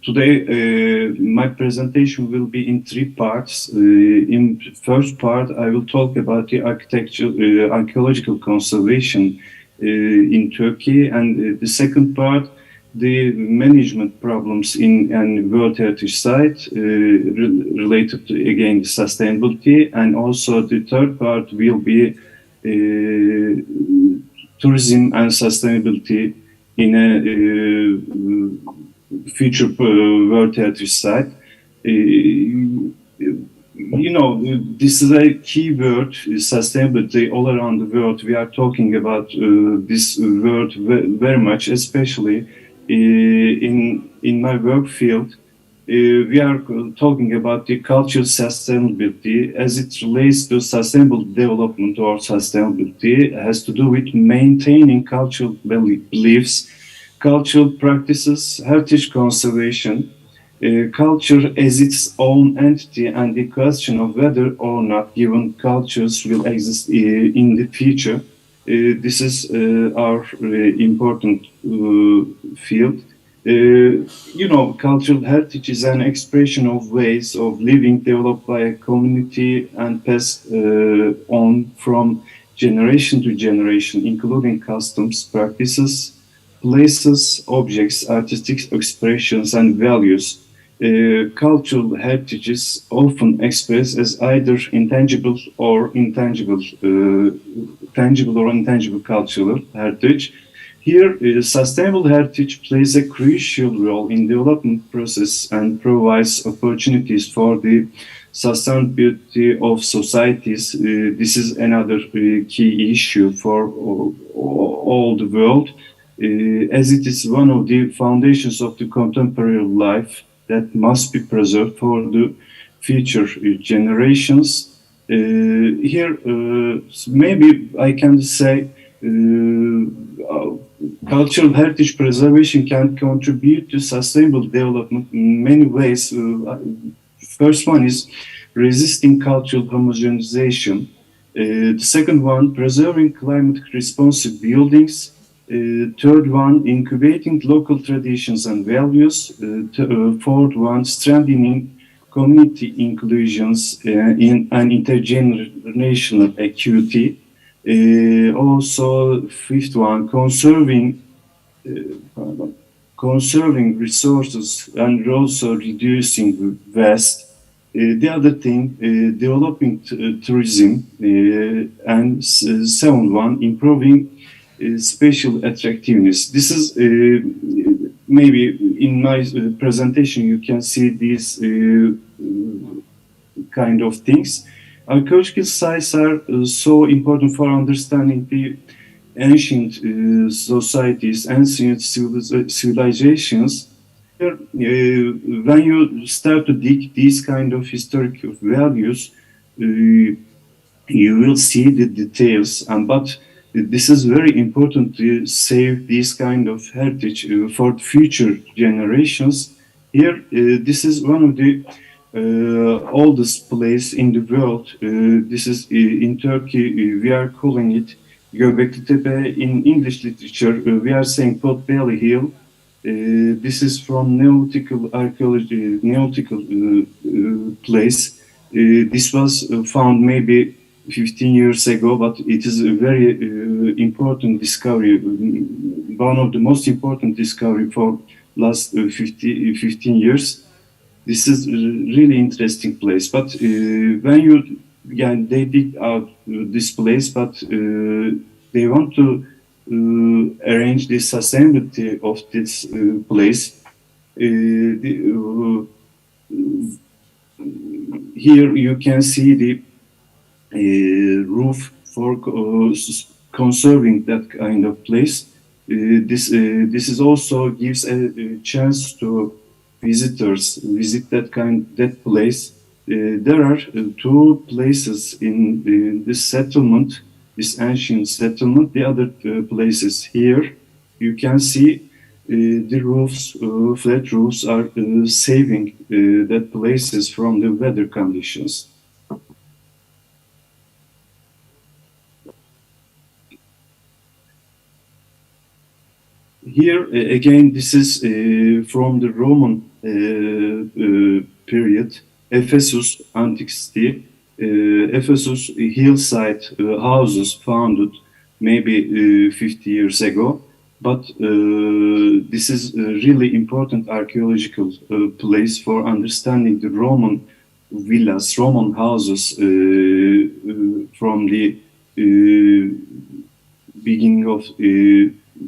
[SPEAKER 8] Today, my presentation will be in 3 parts. In the first part, I will talk about the archaeological conservation in Turkey, and the second part, the management problems in World Heritage Site related to, again, sustainability, and also the third part will be tourism and sustainability in a future World Heritage Site. You know, this is a key word, sustainability, all around the world. We are talking about this word very much, especially in my work field. We are talking about the cultural sustainability as it relates to sustainable development, or sustainability has to do with maintaining cultural beliefs, cultural practices, heritage conservation, culture as its own entity, and the question of whether or not given cultures will exist in the future. This is our important field. You know, cultural heritage is an expression of ways of living developed by a community and passed on from generation to generation, including customs, practices, places, objects, artistic expressions, and values. Cultural heritage is often expressed as either intangible or intangible, tangible or intangible cultural heritage. Here, sustainable heritage plays a crucial role in development process and provides opportunities for the sustainability of societies. This is another key issue for all the world, as it is one of the foundations of the contemporary life that must be preserved for the future generations. Here, maybe I can say cultural heritage preservation can contribute to sustainable development in many ways. First one is resisting cultural homogenization. The second one, preserving climate responsive buildings. Third one, incubating local traditions and values. Fourth one, strengthening community inclusions in an intergenerational equity. Also, fifth one, conserving resources and also reducing waste. The other thing, developing tourism, and seventh one, improving spatial attractiveness. This is maybe in my presentation you can see these kind of things. Archaeological sites are so important for understanding the ancient societies, ancient civilizations. Here, when you start to dig these kind of historic values, you will see the details. But this is very important to save this kind of heritage for future generations. Here, this is one of the oldest place in the world. This is in Turkey. We are calling it Göbekli Tepe. In English literature, we are saying Pot Belly Hill. This is from Neolithical archaeology, Neolithical place. This was found maybe 15 years ago, but it is a very important discovery, one of the most important discovery for last 15 years. This is a really interesting place. But when you, they dig out this place, but they want to arrange the sustainability of this place. Here you can see the roof for conserving that kind of place. This is also gives a chance to visitors visit that place. There are two places in this settlement, this ancient settlement. The other places here, you can see the roofs, flat roofs are saving that places from the weather conditions. Here again, this is from the Roman period, Ephesus antiquity. Ephesus hillside houses founded maybe 50 years ago, but this is a really important archaeological place for understanding the Roman villas, Roman houses from the beginning of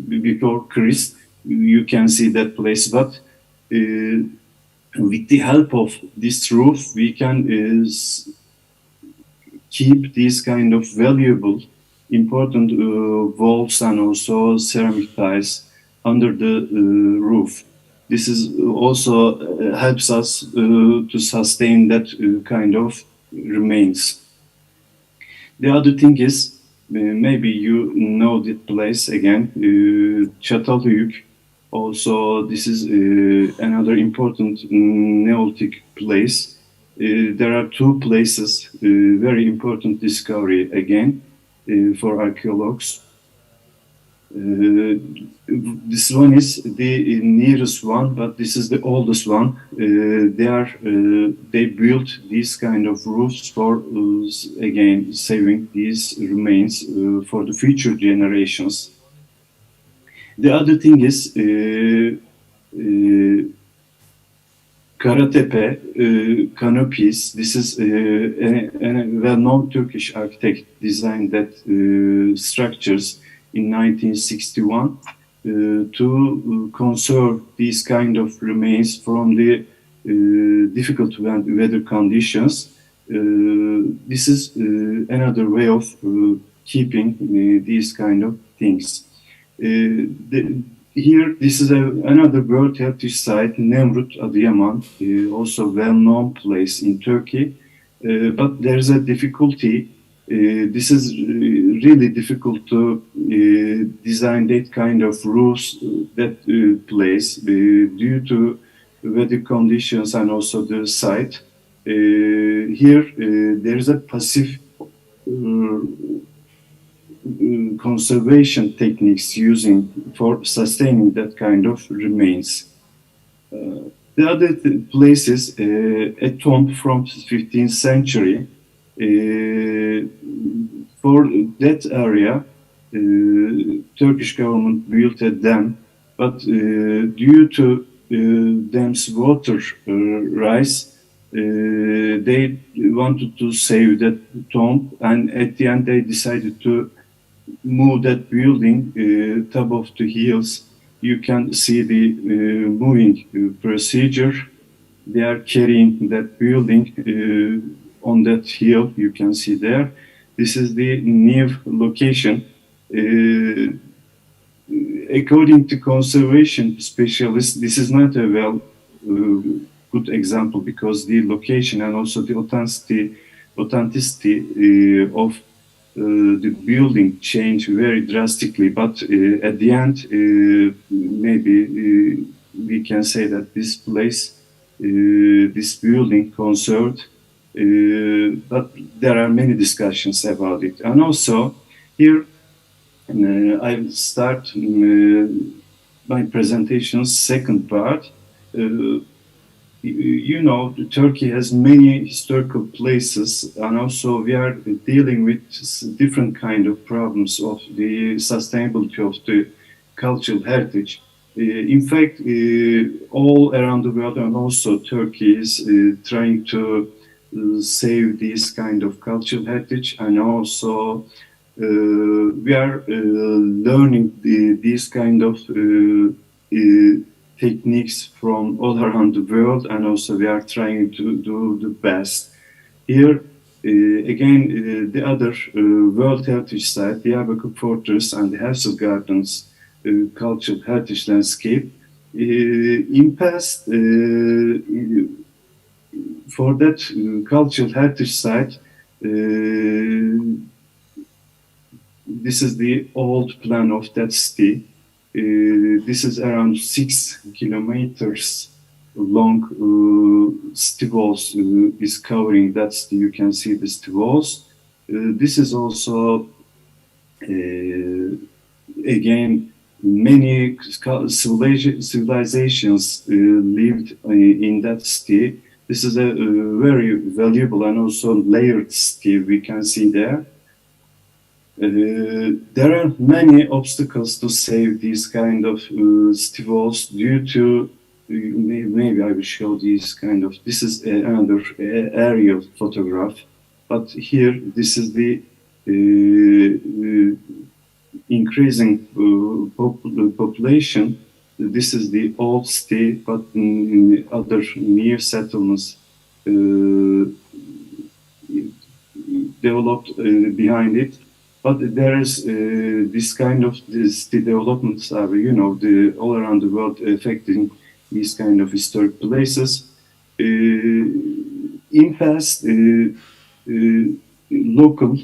[SPEAKER 8] before Christ. You can see that place, but with the help of this roof, we can keep these kind of valuable, important walls and also ceramic tiles under the roof. This is also helps us to sustain that kind of remains. The other thing is, maybe you know the place again, Çatalhöyük. Also, this is another important Neolithic place. There are two places, very important discovery again for archaeologists. This one is the nearest one, but this is the oldest one. They built these kind of roofs for again saving these remains for the future generations. The other thing is Karatepe canopies. This is a well-known Turkish architect designed that structures in 1961 to conserve these kind of remains from the difficult weather conditions. This is another way of keeping these kind of things. Here, this is another World Heritage Site, Nemrut Adıyaman, also well-known place in Turkey. But there's a difficulty. This is really difficult to design that kind of roofs, that place, due to weather conditions and also the site. Here, there is a passive conservation techniques using for sustaining that kind of remains. The other place is a tomb from 15th century. For that area, Turkish government built a dam, but due to dam's water rise, they wanted to save that tomb, and at the end they decided to move that building top of the hills. You can see the moving procedure. They are carrying that building on that hill. You can see there. This is the new location. According to conservation specialists, this is not a good example because the location and also the authenticity of the building changed very drastically, but at the end, maybe we can say that this place, this building conserved, but there are many discussions about it. And also here, I start my presentation's second part. You know, Turkey has many historical places, and also we are dealing with different kind of problems of the sustainability of the cultural heritage. In fact, all around the world and also Turkey is trying to save this kind of cultural heritage, and also we are learning these kind of techniques from all around the world, and also we are trying to do the best. Here, again, the other World Heritage Site, the Diyarbakır Fortress and the Herzl Gardens cultural heritage landscape. In past, for that cultural heritage site, this is the old plan of that city. This is around 6 kilometers long city walls is covering that city. You can see the city walls. This is also, again, many civilizations lived in that city. This is a very valuable and also layered city we can see there. There are many obstacles to save these kind of city walls due to, maybe I will show these kind of, this is another aerial photograph, but here this is the increasing population. This is the old city, but other near settlements developed behind it. But there is this kind of city developments are, you know, all around the world affecting these kind of historic places. In past, local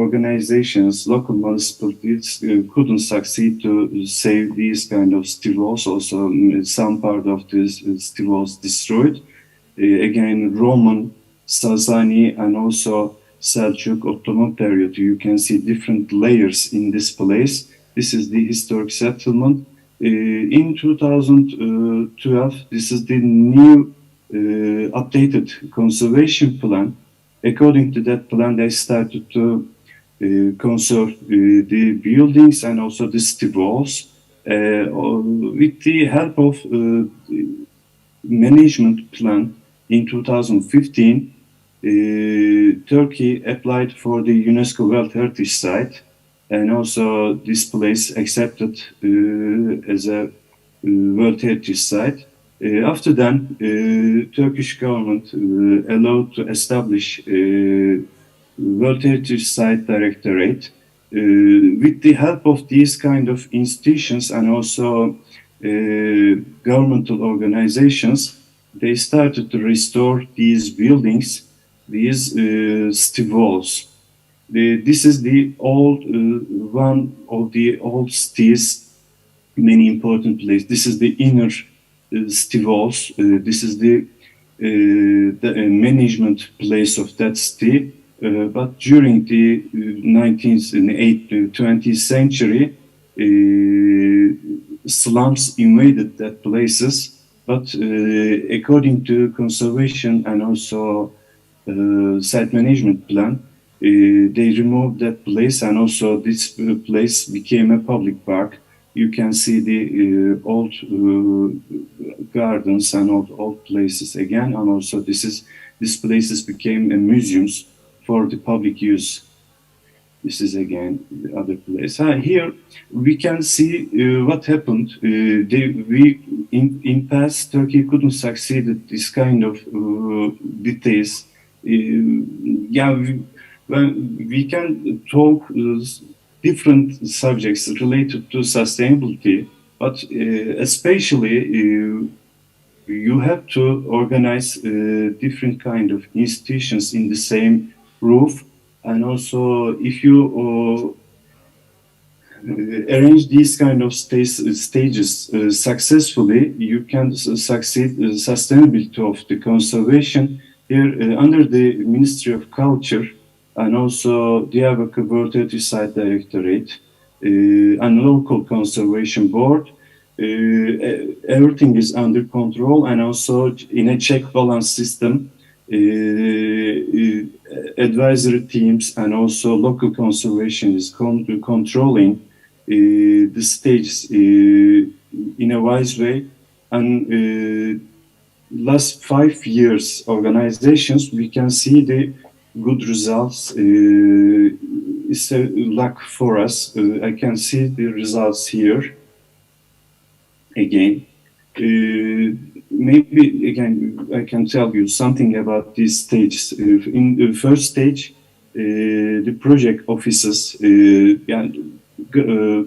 [SPEAKER 8] organizations, local municipalities couldn't succeed to save these kind of city walls. Also, some part of these city walls destroyed. Again, Roman, Sasani, and also Seljuk Ottoman period. You can see different layers in this place. This is the historic settlement. In 2012, this is the new updated conservation plan. According to that plan, they started to conserve the buildings and also the city walls. With the help of management plan in 2015, Turkey applied for the UNESCO World Heritage Site, and also this place accepted as a World Heritage Site. After that, Turkish government allowed to establish World Heritage Site Directorate. With the help of these kind of institutions and also governmental organizations, they started to restore these buildings, these city walls. This is the old one of the old cities, many important places. This is the inner city walls. This is the management place of that city. But during the 19th and 20th century, slums invaded that places. But according to conservation and also site management plan, they removed that place, and also this place became a public park. You can see the old gardens and old places again, and also these places became museums for the public use. This is again the other place. Here we can see what happened. In past, Turkey couldn't succeed at this kind of details. We can talk different subjects related to sustainability, but especially you have to organize different kind of institutions in the same roof, and also if you arrange these kind of stages successfully, you can succeed sustainability of the conservation. Here under the Ministry of Culture and also Diyarbakır World Heritage Site Directorate and local conservation board, everything is under control, and also in a check balance system, advisory teams and also local conservation is controlling the stages in a wise way. And last 5 years organizations, we can see the good results. It's a luck for us. I can see the results here again. Maybe again I can tell you something about these stages. In the first stage, the project offices,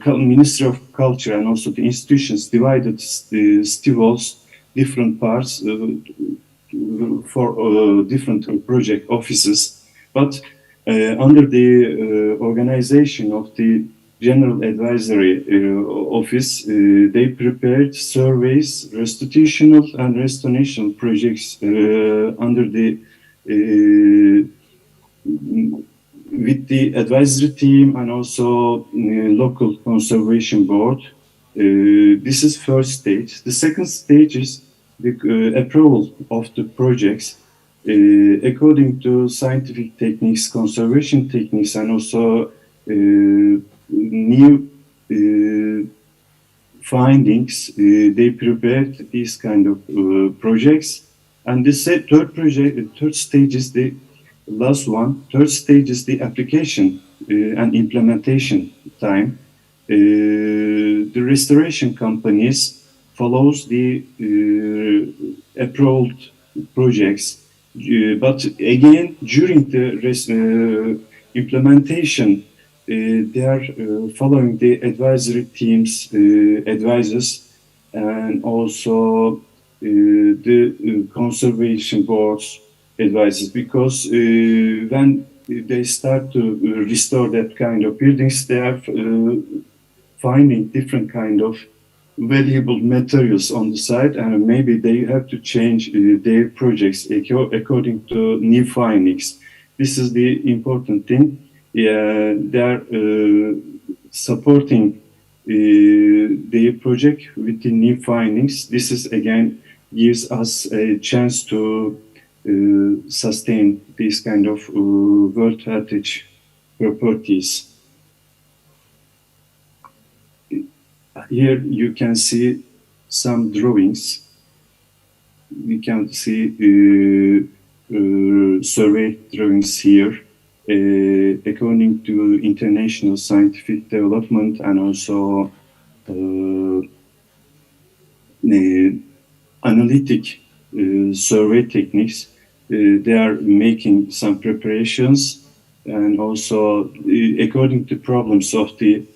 [SPEAKER 8] Ministry of Culture and also the institutions divided the city walls different parts for different project offices, but under the organization of the General Advisory Office, they prepared surveys, restitutional and restoration projects under the with the advisory team and also local conservation board. This is first stage. The second stage is the approval of the projects according to scientific techniques, conservation techniques, and also new findings. They prepared these kind of projects. And the third stage is the last one. Third stage is the application and implementation time. The restoration companies follows the approved projects, but again during the implementation, they are following the advisory teams, advisors, and also the conservation boards advisors, because when they start to restore that kind of buildings, they are finding different kind of valuable materials on the site, and maybe they have to change their projects according to new findings. This is the important thing. They are supporting their project with the new findings. This is again gives us a chance to sustain these kind of World Heritage properties. Here you can see some drawings. We can see survey drawings here. According to international scientific development and also analytic survey techniques, they are making some preparations, and also according to problems of the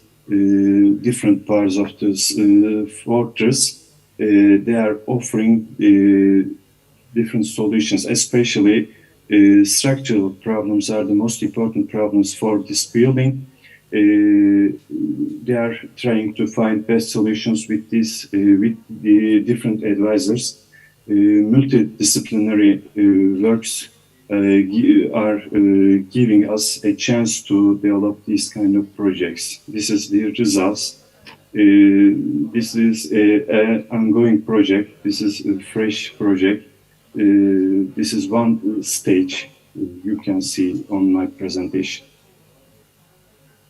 [SPEAKER 8] different parts of this fortress, they are offering different solutions, especially structural problems are the most important problems for this building. They are trying to find best solutions with this, with the different advisors. Multidisciplinary works are giving us a chance to develop these kind of projects. This is the results. This is an ongoing project. This is a fresh project. This is one stage you can see on my presentation.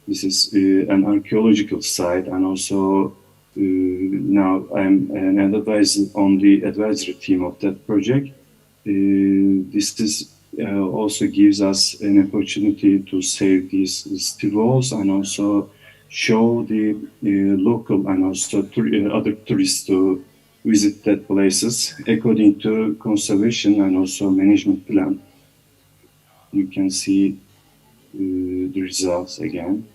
[SPEAKER 8] This is an archaeological site, and also now I'm an advisor on the advisory team of that project. This is also gives us an opportunity to save these steel walls and also show the local and also other tourists to visit that places according to conservation and also management plan. You can see the results again.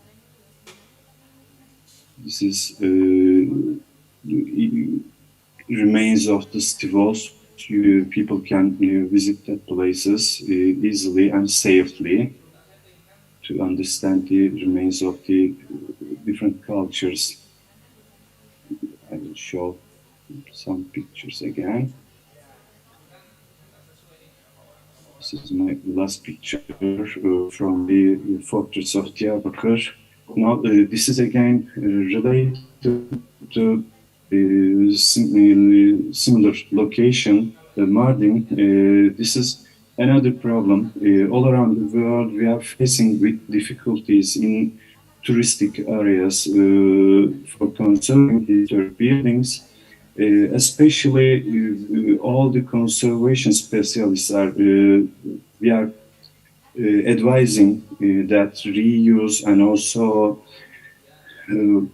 [SPEAKER 8] This is remains of the steel walls. People can visit that places easily and safely to understand the remains of the different cultures. I will show some pictures again. This is my last picture from the fortress of Diyarbakir. Now, this is again related to similar location, Mardin. This is another problem. All around the world, we are facing with difficulties in touristic areas for conserving historic buildings. Especially all the conservation specialists are, we are advising that reuse and also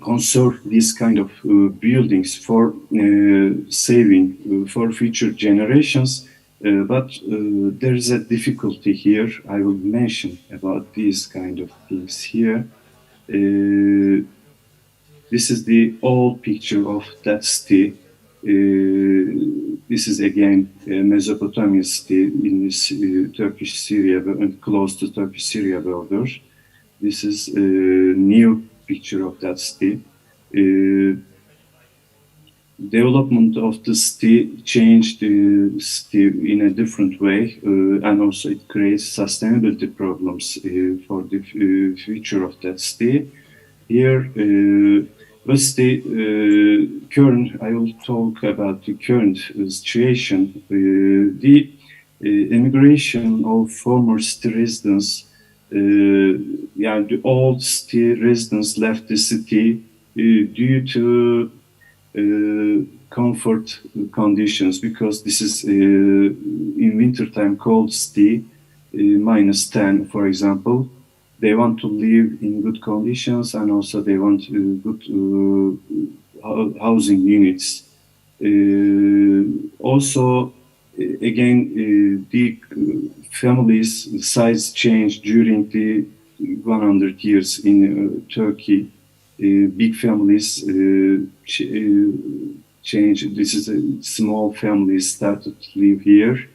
[SPEAKER 8] conserve these kind of buildings for saving for future generations. But there is a difficulty here. I will mention about these kind of things here. This is the old picture of that city. This is again Mesopotamia city in this Turkish Syria and close to Turkish Syria border. This is a new picture of that city. Development of the city changed the city in a different way, and also it creates sustainability problems for the future of that city. Here, what's the current? I will talk about the current situation. The immigration of former city residents, the old city residents left the city due to comfort conditions, because this is in wintertime cold city, -10, for example. They want to live in good conditions, and also they want good housing units. Also, again, the families' size changed during the 100 years in Turkey. Big families changed. This is a small families started to live here.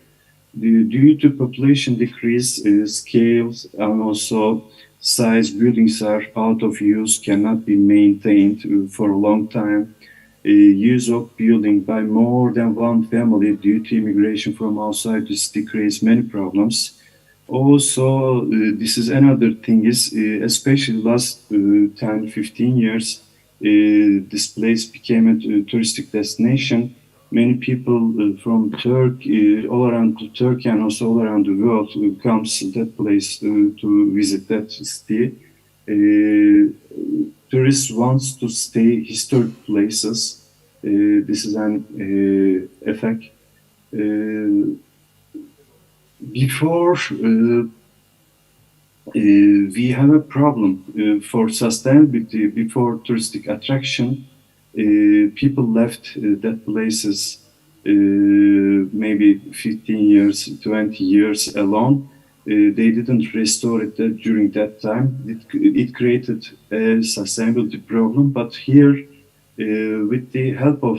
[SPEAKER 8] Due to population decrease, scales and also size, buildings are out of use, cannot be maintained for a long time. Use of building by more than one family due to immigration from outside the city creates many problems. Also, this is another thing is, especially last 10, 15 years, this place became a touristic destination. Many people from Turkey, all around Turkey and also all around the world, comes to that place to visit that city. Tourists want to stay historic places. This is an effect. Before we have a problem for sustainability before touristic attraction. People left that places maybe 15 years, 20 years alone. They didn't restore it during that time. It created a sustainability problem. But here, with the help of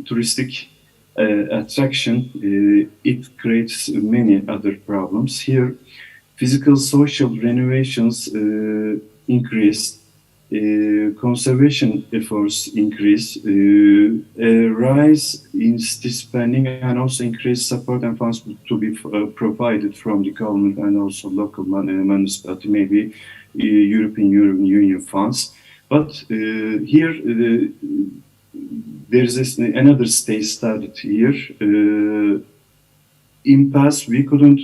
[SPEAKER 8] touristic attraction, it creates many other problems. Here, physical social renovations increased, conservation efforts increase, a rise in city spending, and also increased support and funds to be provided from the government and also local municipality, maybe European Union funds. But here, there is another stage started here. In past, we couldn't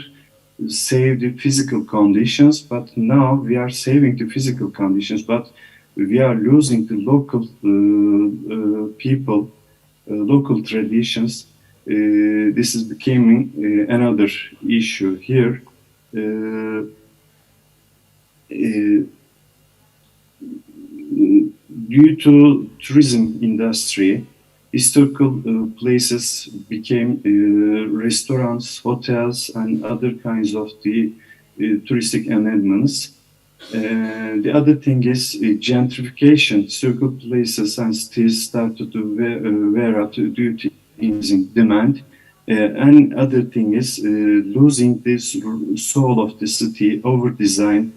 [SPEAKER 8] save the physical conditions, but now we are saving the physical conditions, but we are losing the local people, local traditions. This is becoming another issue here. Due to tourism industry, historical places became restaurants, hotels, and other kinds of the touristic amenities. The other thing is gentrification. Historical places and cities started to wear out due to increasing demand. And other thing is losing this soul of the city, over design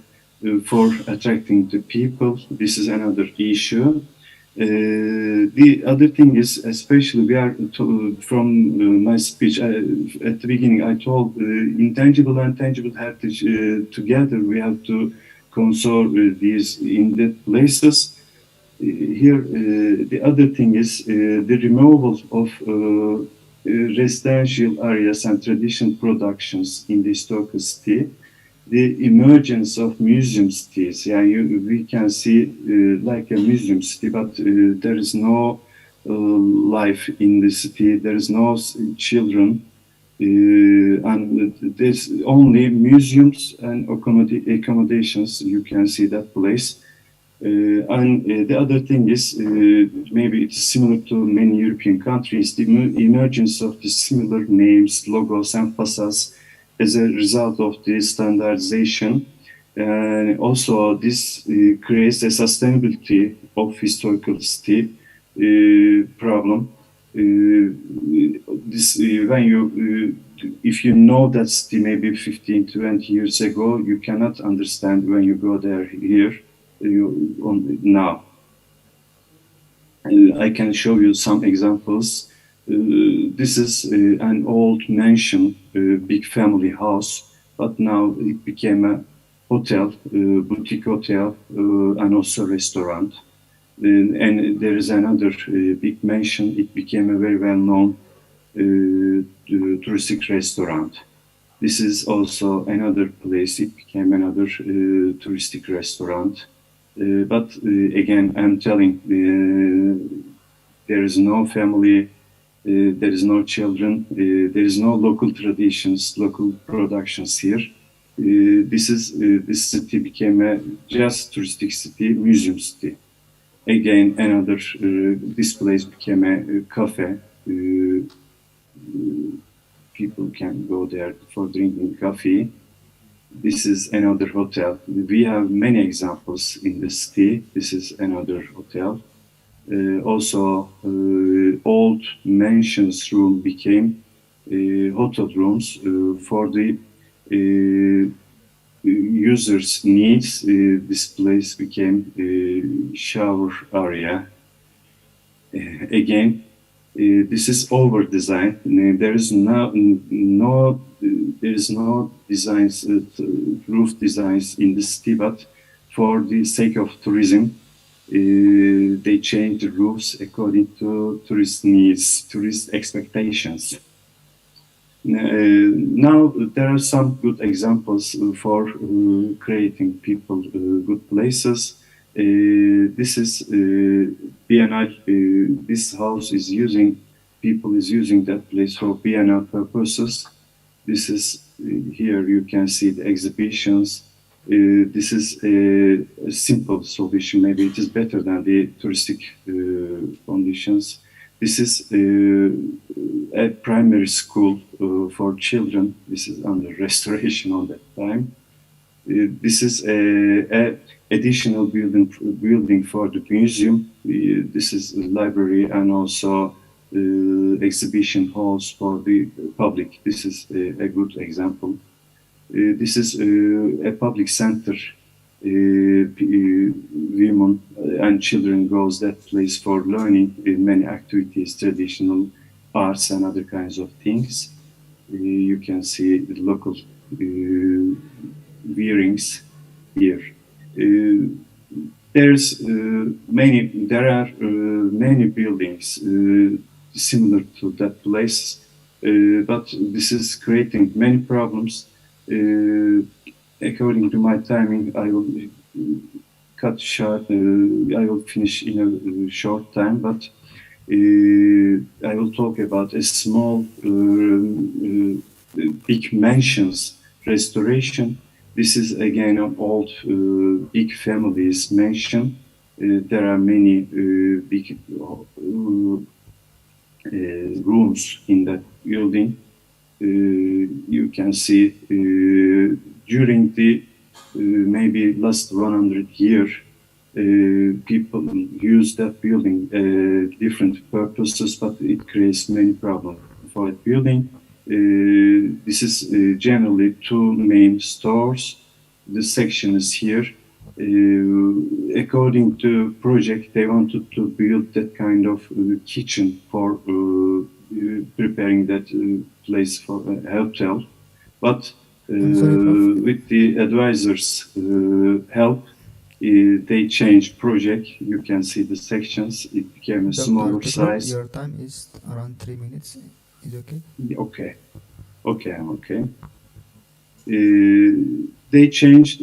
[SPEAKER 8] for attracting the people. This is another issue. The other thing is, especially we are from my speech at the beginning, I told intangible and tangible heritage together. We have to console these in the places. Here, the other thing is the removal of residential areas and traditional productions in the historical city. The emergence of museum cities. Yeah, we can see like a museum city, but there is no life in the city. There is no children, and there's only museums and accommodations. You can see that place. And the other thing is, maybe it's similar to many European countries, the emergence of the similar names, logos, and facades as a result of the standardization. And also this creates a sustainability of historical city problem. When you, if you know that city maybe 15, 20 years ago, you cannot understand when you go there here now. I can show you some examples. This is an old mansion, big family house, but now it became a hotel, boutique hotel, and also restaurant. And there is another big mansion. It became a very well-known touristic restaurant. This is also another place. It became another touristic restaurant. But again, I'm telling, there is no family. There is no children. There is no local traditions, local productions here. This city became a just touristic city, museum city. Again, another. This place became a cafe. People can go there for drinking coffee. This is another hotel. We have many examples in the city. This is another hotel. Also, old mansions room became hotel rooms for the users' needs. This place became a shower area. Again, this is over design. There is no designs, roof designs in the city, but for the sake of tourism, They change the roofs according to tourist needs, tourist expectations. Now there are some good examples for creating people good places. This is biennial. This house is using people is using that place for biennial purposes. This is here you can see the exhibitions. This is a simple solution. Maybe it is better than the touristic conditions. This is a primary school for children. This is under restoration on that time. This is a additional building for the museum. This is a library and also exhibition halls for the public. This is a good example. This is a public center. Women and children goes that place for learning many activities, traditional arts and other kinds of things. You can see the local wearings here. There are many buildings similar to that place, but this is creating many problems. According to my timing, I will cut short. I will finish in a short time, but I will talk about a small, big mansions restoration. This is again an old, big family's mansion. There are many big rooms in that building. You can see during the maybe last 100 years, people use that building different purposes, but it creates many problems for that building. This is generally two main stores. The section is here. According to project, they wanted to build that kind of kitchen for preparing that place for a hotel. But with the advisors' help, they changed project. You can see the sections. It became a smaller size.
[SPEAKER 5] Your time is around 3 minutes. Is it okay?
[SPEAKER 8] Okay, I'm okay. They changed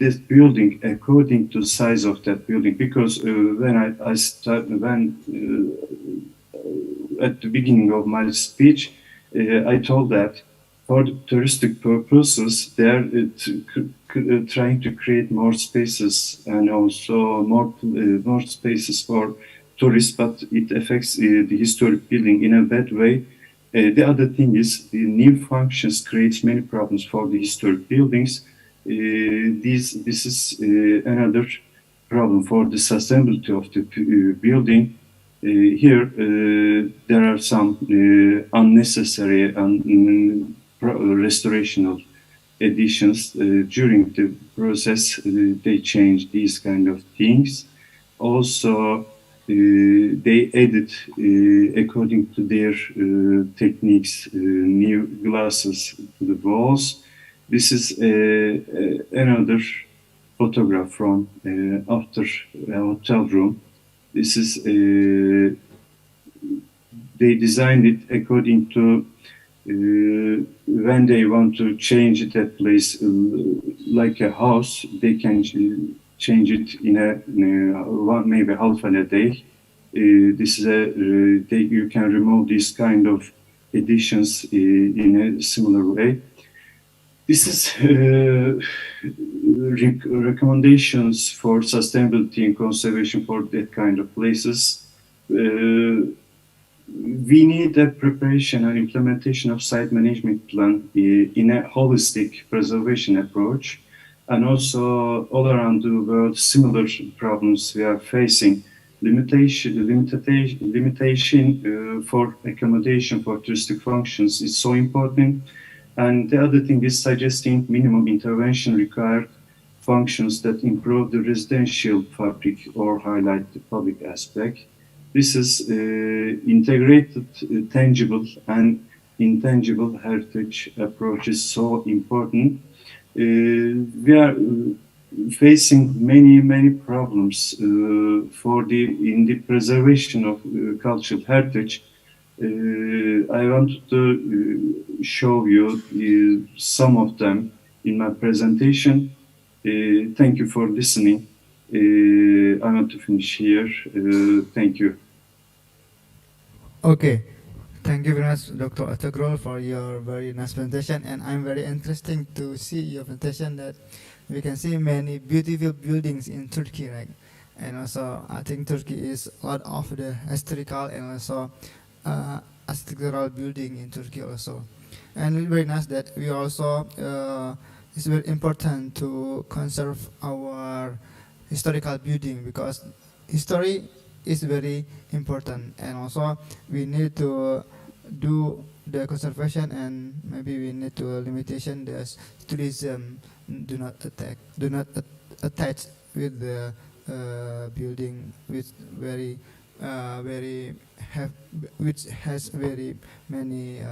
[SPEAKER 8] this building according to size of that building because when at the beginning of my speech, I told that for the touristic purposes, they are trying to create more spaces and also more spaces for tourists, but it affects the historic building in a bad way. The other thing is the new functions creates many problems for the historic buildings. This is another problem for the sustainability of the building. Here there are some unnecessary and restorational additions. During the process, they change these kind of things. Also, they added, according to their techniques, new glasses to the walls. This is another photograph from after a hotel room. This is they designed it according to when they want to change that place like a house, they can change it in one maybe half a day. This is you can remove this kind of additions in a similar way. This is recommendations for sustainability and conservation for that kind of places. We need a preparation and implementation of site management plan in a holistic preservation approach. And also all around the world, similar problems we are facing. Limitation for accommodation for touristic functions is so important. And the other thing is suggesting minimum intervention required functions that improve the residential fabric or highlight the public aspect. This is integrated, tangible and intangible heritage approach is so important. We are facing many problems for in the preservation of cultural heritage. I wanted to show you some of them in my presentation. Thank you for listening. I want to finish here. Thank you.
[SPEAKER 5] Okay. Thank you very much, Dr. Atagrol, for your very nice presentation. And I'm very interesting to see your presentation that we can see many beautiful buildings in Turkey, right? And also, I think Turkey is a lot of the historical and also architectural building in Turkey also. And it's very nice that we also, it's very important to conserve our historical building because history is very important, and also we need to do the conservation, and maybe we need to limitation the tourism do not attach with the building which very which has very many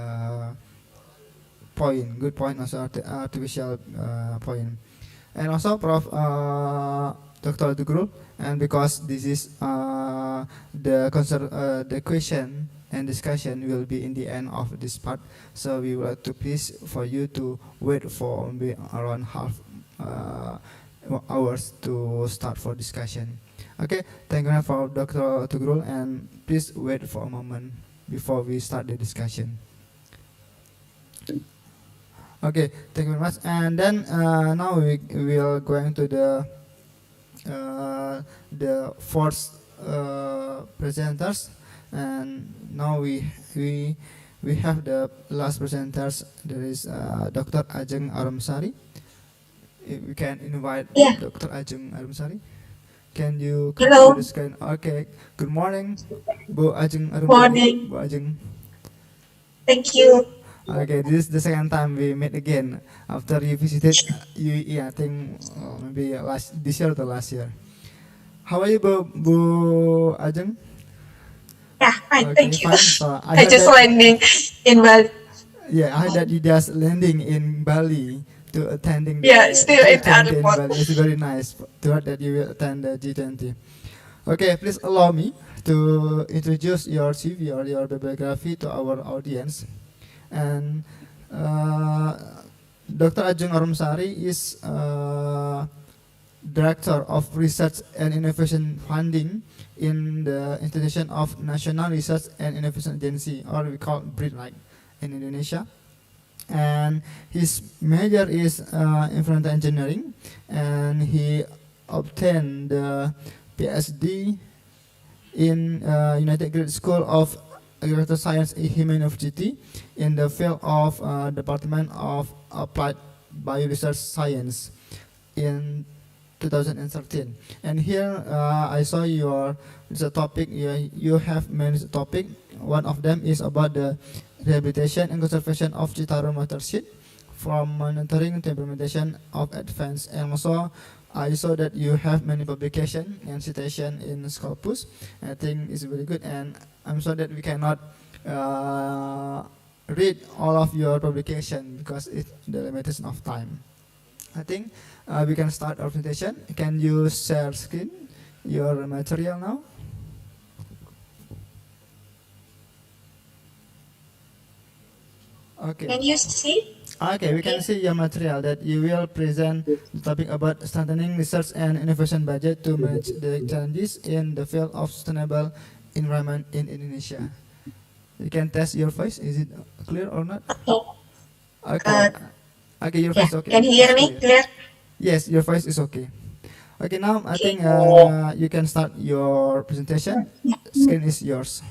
[SPEAKER 5] good point, also artificial point. And also Prof. Dr. Tugrul, and because this is the question and discussion will be in the end of this part, so we would like to please for you to wait for maybe around half hours to start for discussion. Okay, thank you for Dr. Tugrul, and please wait for a moment before we start the discussion. Okay, thank you very much. And then now we are going to the fourth presenters, and now we have the last presenters. There is Dr. Ajeng Arumsari. We can invite Dr. Ajeng Arumsari. Can you come to the screen? Okay. Good morning, Bu Ajeng Arumsari.
[SPEAKER 9] Morning.
[SPEAKER 5] Bu Ajeng.
[SPEAKER 9] Thank you.
[SPEAKER 5] Okay, this is the second time we meet again after you visited UAE. I think maybe this year or last year. How are you, Bu Ajeng?
[SPEAKER 9] Yeah, fine.
[SPEAKER 5] Okay,
[SPEAKER 9] Thank you.
[SPEAKER 5] fine. So
[SPEAKER 9] I just landing in Bali.
[SPEAKER 5] Yeah, I heard that you just landing in Bali to attending the
[SPEAKER 9] Still in the
[SPEAKER 5] G20 in
[SPEAKER 9] airport.
[SPEAKER 5] Bali. It's very nice to hear that you will attend the G20. Okay, please allow me to introduce your CV or your bibliography to our audience. And Dr. Ajeng Arumsari is Director of Research and Innovation Funding in the Institution of National Research and Innovation Agency, or we call BRID, like in Indonesia. And his major is environmental engineering, and he obtained the PhD in United Great School of Agricultural Science at Human University in the field of Department of Applied Bioresearch Science in 2013. And here I saw it's a topic, you have many topic. One of them is about the rehabilitation and conservation of Citarum watershed from monitoring to implementation of advanced. And also I saw that you have many publication and citation in Scopus. I think it's very good, and I'm sure that we cannot read all of your publication because it's the limitation of time. I think we can start our presentation. Can you share screen your material now? Okay.
[SPEAKER 9] Can you see?
[SPEAKER 5] Okay, we can see your material that you will present the topic about strengthening research and innovation budget to manage the challenges in the field of sustainable environment in Indonesia. You can test your voice. Is it clear or not? Okay. Okay, your voice okay.
[SPEAKER 9] Can you hear me clear?
[SPEAKER 5] Yes, your voice is okay. Okay, now I think you can start your presentation. Screen is yours.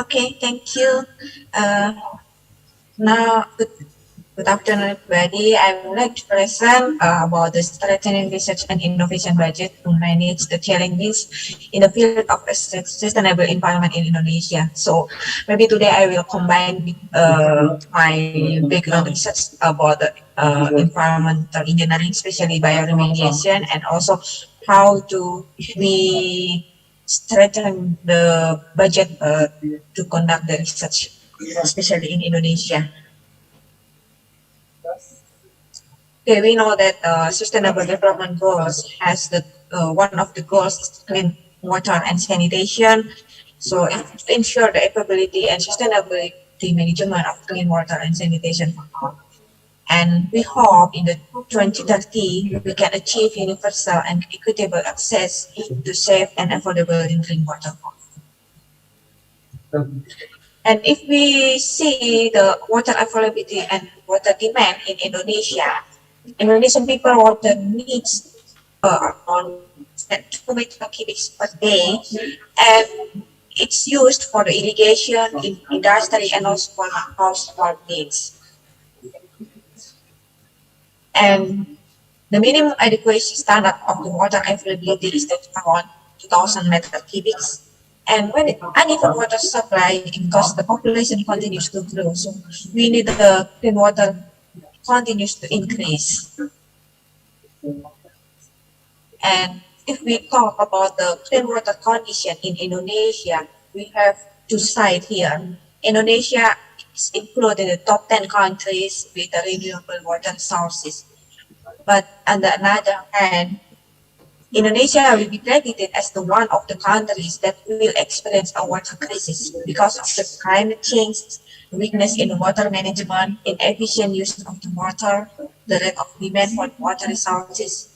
[SPEAKER 9] Okay, thank you. Now, good afternoon, everybody. I would like to present about the strengthening research and innovation budget to manage the challenges in the field of sustainable environment in Indonesia. So maybe today I will combine with, my background research about the environmental engineering, especially bioremediation, and also how do we strengthen the budget to conduct the research, especially in Indonesia. Okay, we know that Sustainable Development Goals has the one of the goals is clean water and sanitation. So to ensure the availability and sustainability management of clean water and sanitation for all. And we hope in the 2030 we can achieve universal and equitable access to safe and affordable drinking water. And if we see the water availability and water demand in Indonesia, Indonesian people water needs around 2 million cubic per day, and it's used for the irrigation, in industry, and also for household needs. And the minimum adequacy standard of the water availability is that around 2,000 meter cubics. And when uneven water supply, because the population continues to grow, so we need the clean water continues to increase. And if we talk about the clean water condition in Indonesia, we have two sides here. Indonesia is included in the top 10 countries with the renewable water sources. But on the other hand, Indonesia will be credited as the one of the countries that will experience a water crisis because of the climate change, weakness in water management, inefficient use of the water, the lack of demand for water resources,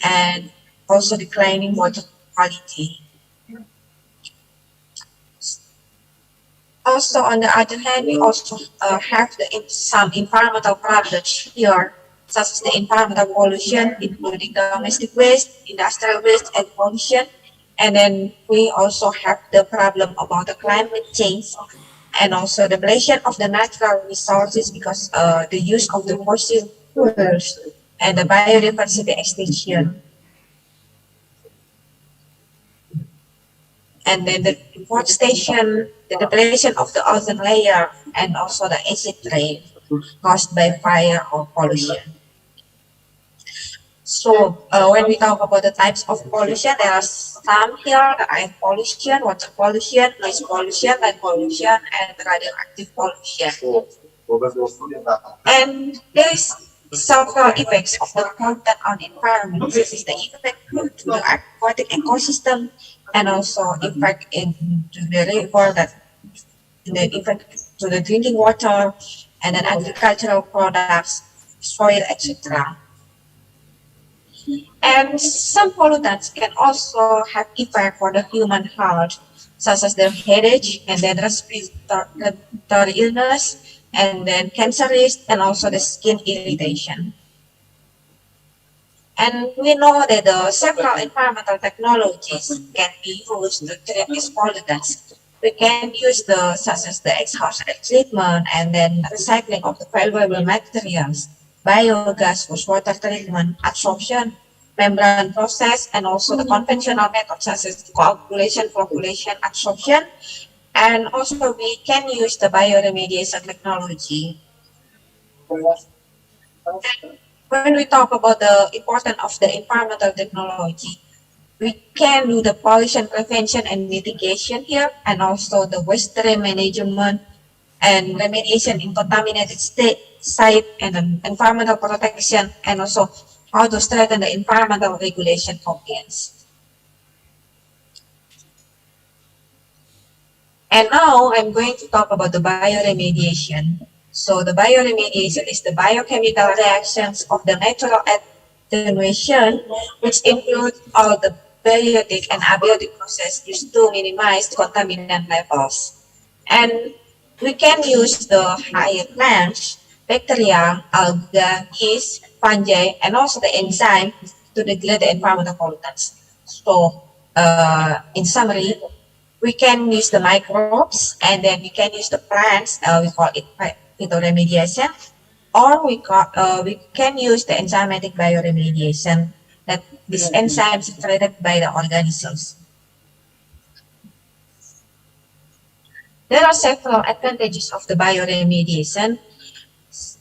[SPEAKER 9] and also declining water quality. Also, on the other hand, we also have some environmental problems here, such as the environmental pollution, including domestic waste, industrial waste, and pollution. And then we also have the problem about the climate change and also depletion of the natural resources because the use of the fossil fuels and the biodiversity extinction. And then the deforestation, the depletion of the ozone layer, and also the acid rain caused by fire or pollution. So when we talk about the types of pollution, there are some here: the air pollution, water pollution, noise pollution, land pollution, and radioactive pollution. And there is several effects of the content on the environment. This is the effect to the aquatic ecosystem, and also effect into the river, that the effect to the drinking water, and then agricultural products, soil, etc. And some pollutants can also have effect for the human health, such as the headache, and then respiratory illness, and then cancer risk, and also the skin irritation. And we know that the several environmental technologies can be used to treat these pollutants. We can use the such as the exhaust treatment and then recycling of the valuable materials, biogas, wastewater treatment, absorption, membrane process, and also the conventional methods such as coagulation, flocculation, absorption. And also we can use the bioremediation technology. When we talk about the importance of the environmental technology, we can do the pollution prevention and mitigation here, and also the waste stream management and remediation in contaminated site, and environmental protection, and also how to strengthen the environmental regulation compliance. And now I'm going to talk about the bioremediation. So the bioremediation is the biochemical reactions of the natural attenuation, which include all the biotic and abiotic process used to minimize contaminant levels. And we can use the higher plants, bacteria, algae, yeast, fungi, and also the enzyme to degrade the environmental pollutants. So in summary, we can use the microbes, and then we can use the plants, we call it phytoremediation, or we can use the enzymatic bioremediation, that these enzymes are created by the organisms. There are several advantages of the bioremediation.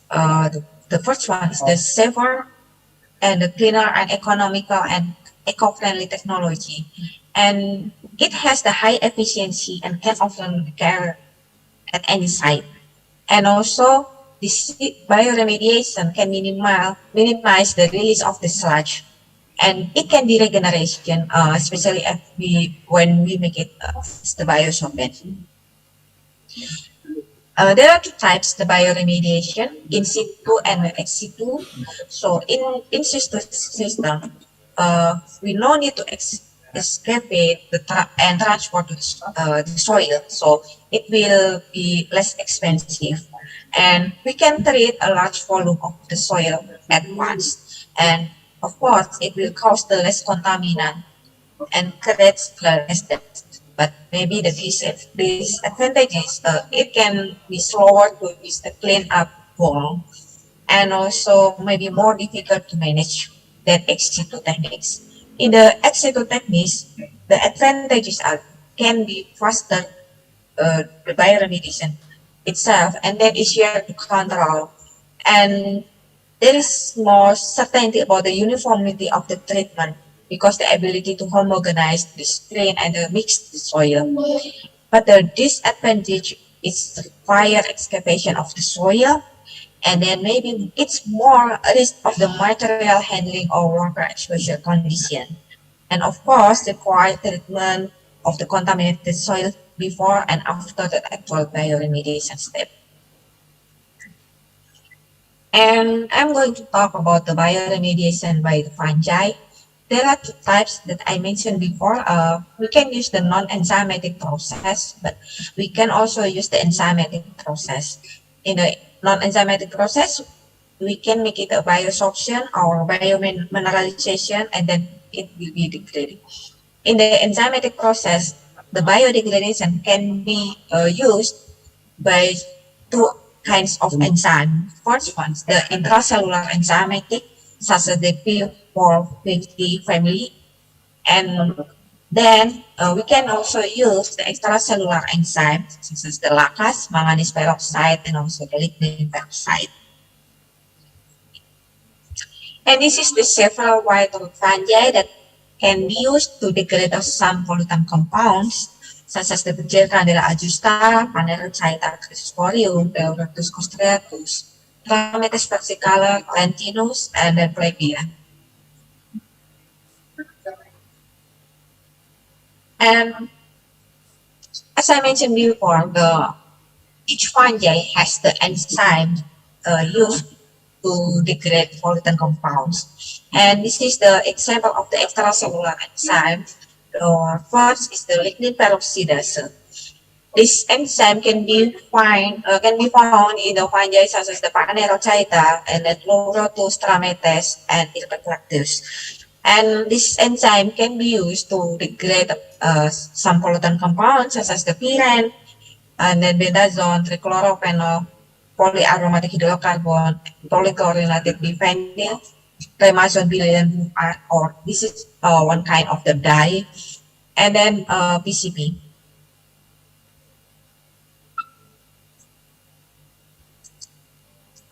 [SPEAKER 9] The first one is the safer and the cleaner and economical and eco-friendly technology. And it has the high efficiency and can often occur at any site. And also this bioremediation can minimize the release of the sludge, and it can be regeneration, especially if when we make it as the biosolvent. There are two types, the bioremediation, in situ and ex situ. So in situ system, we no need to excavate and transport the soil, so it will be less expensive. And we can treat a large volume of the soil at once. And of course, it will cause the less contaminant and creates less dust. But maybe the disadvantages, it can be slower to use the clean up wall, and also maybe more difficult to manage than ex situ techniques. In the ex situ techniques, the advantages are can be faster, the bioremediation itself, and then easier to control. And there is more certainty about the uniformity of the treatment because the ability to homogenize the strain and mix the soil. But the disadvantage is require excavation of the soil, and then maybe it's more risk of the material handling or water exposure condition. And of course, the quiet treatment of the contaminated soil before and after the actual bioremediation step. And I'm going to talk about the bioremediation by the fungi. There are two types that I mentioned before. We can use the non-enzymatic process, but we can also use the enzymatic process. In the non-enzymatic process, we can make it a biosorption or biomineralization, and then it will be degraded. In the enzymatic process, the biodegradation can be used by two kinds of enzyme. First one, the intracellular enzymatic, such as the P450 family, and then we can also use the extracellular enzymes, such as the lacase, manganese peroxide, and also the lignin peroxide. And this is the several variety of fungi that can be used to degrade some pollutant compounds, such as the Bacillus candela ajusta, Panerochaeta crisporium, Deodatus costriatus, Trametes versicolor, Lentinus, and then Plebia. And as I mentioned before, each fungi has the enzyme used to degrade pollutant compounds. And this is the example of the extracellular enzyme. The first is the lignin peroxidase. This enzyme can be found in the fungi such as the Panerochaeta and the Chlorotus, Trametes, and Irpeclactus. And this enzyme can be used to degrade some pollutant compounds such as the pyrene, and then benzone, trichlorophenol, polyaromatic hydrocarbon, polychlorinated biphenyl, clemazone, benzene, or this is one kind of the dye, and then PCP.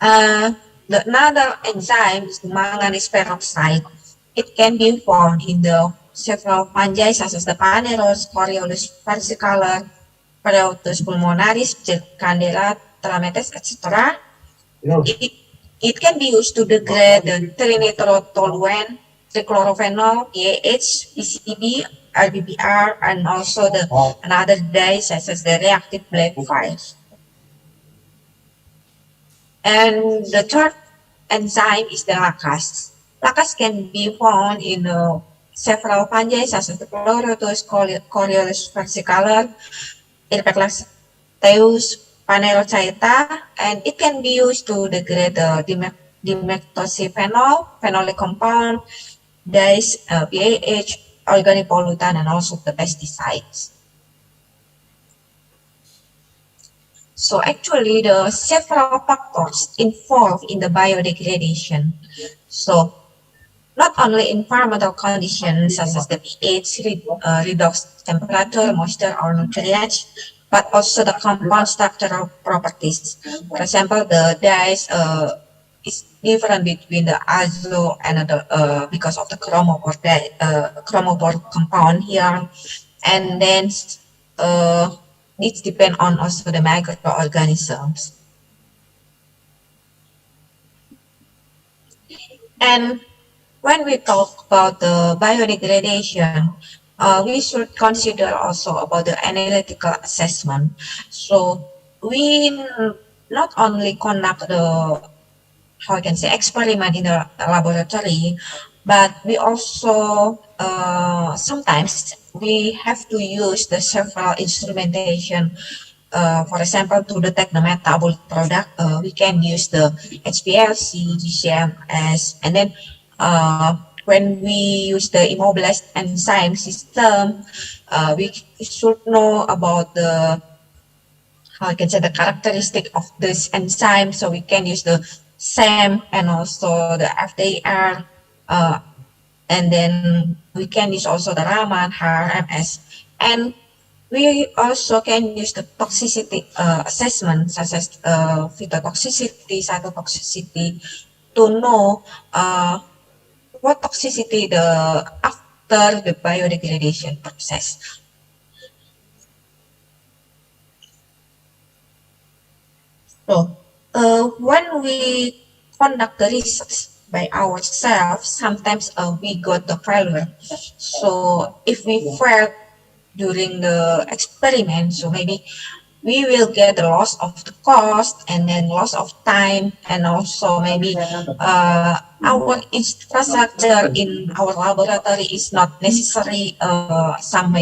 [SPEAKER 9] Another enzyme is the manganese peroxide. It can be found in the several fungi such as the Paneros, Coriolus versicolor, Pereutus pulmonaris, Candela, Trametes, etc. It can be used to degrade the trinitrotoluene, trichlorophenol, PAH, PCB, RBBR, and also the another dyes such as the reactive black 5. And the third enzyme is the lacase. Lacase can be found in several fungi such as the Chlorotus, Coriolus versicolor, Irpeclacteus, Panerochaeta, and it can be used to degrade the dimetoxyphenol, phenolic compound, dyes, PAH, organic pollutant, and also the pesticides. So actually, the several factors involved in the biodegradation. So not only environmental conditions such as the pH, redox temperature, moisture, or nutrients, but also the compound structural properties. For example, the dyes is different between the azo and the because of the chromophore compound here, and then it depends on also the microorganisms. And when we talk about the biodegradation, we should consider also about the analytical assessment. So we not only conduct the, how I can say, experiment in the laboratory, but we also sometimes we have to use the several instrumentation. For example, to detect the metabolic product, we can use the HPLC, GCMS, and then when we use the immobilized enzyme system, we should know about the, how I can say, the characteristic of this enzyme. So we can use the SAM and also the FDR, and then we can use also the Raman, HRMS, and we also can use the toxicity assessment, such as phytotoxicity, cytotoxicity, to know what toxicity the after the biodegradation process. So when we conduct the research by ourselves, sometimes we got the failure. So if we fail during the experiment, so maybe we will get the loss of the cost and then loss of time, and also maybe our infrastructure in our laboratory is not necessary. Some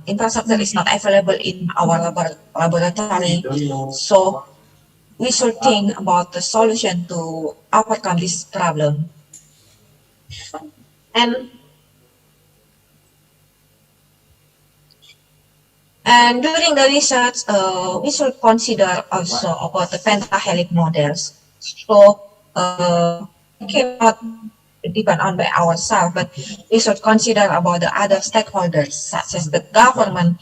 [SPEAKER 9] infrastructure is not available in our laboratory. So we should think about the solution to overcome this problem. And And during the research, we should consider also about the pentahelix models. So we cannot depend on by ourselves, but we should consider about the other stakeholders, such as the government,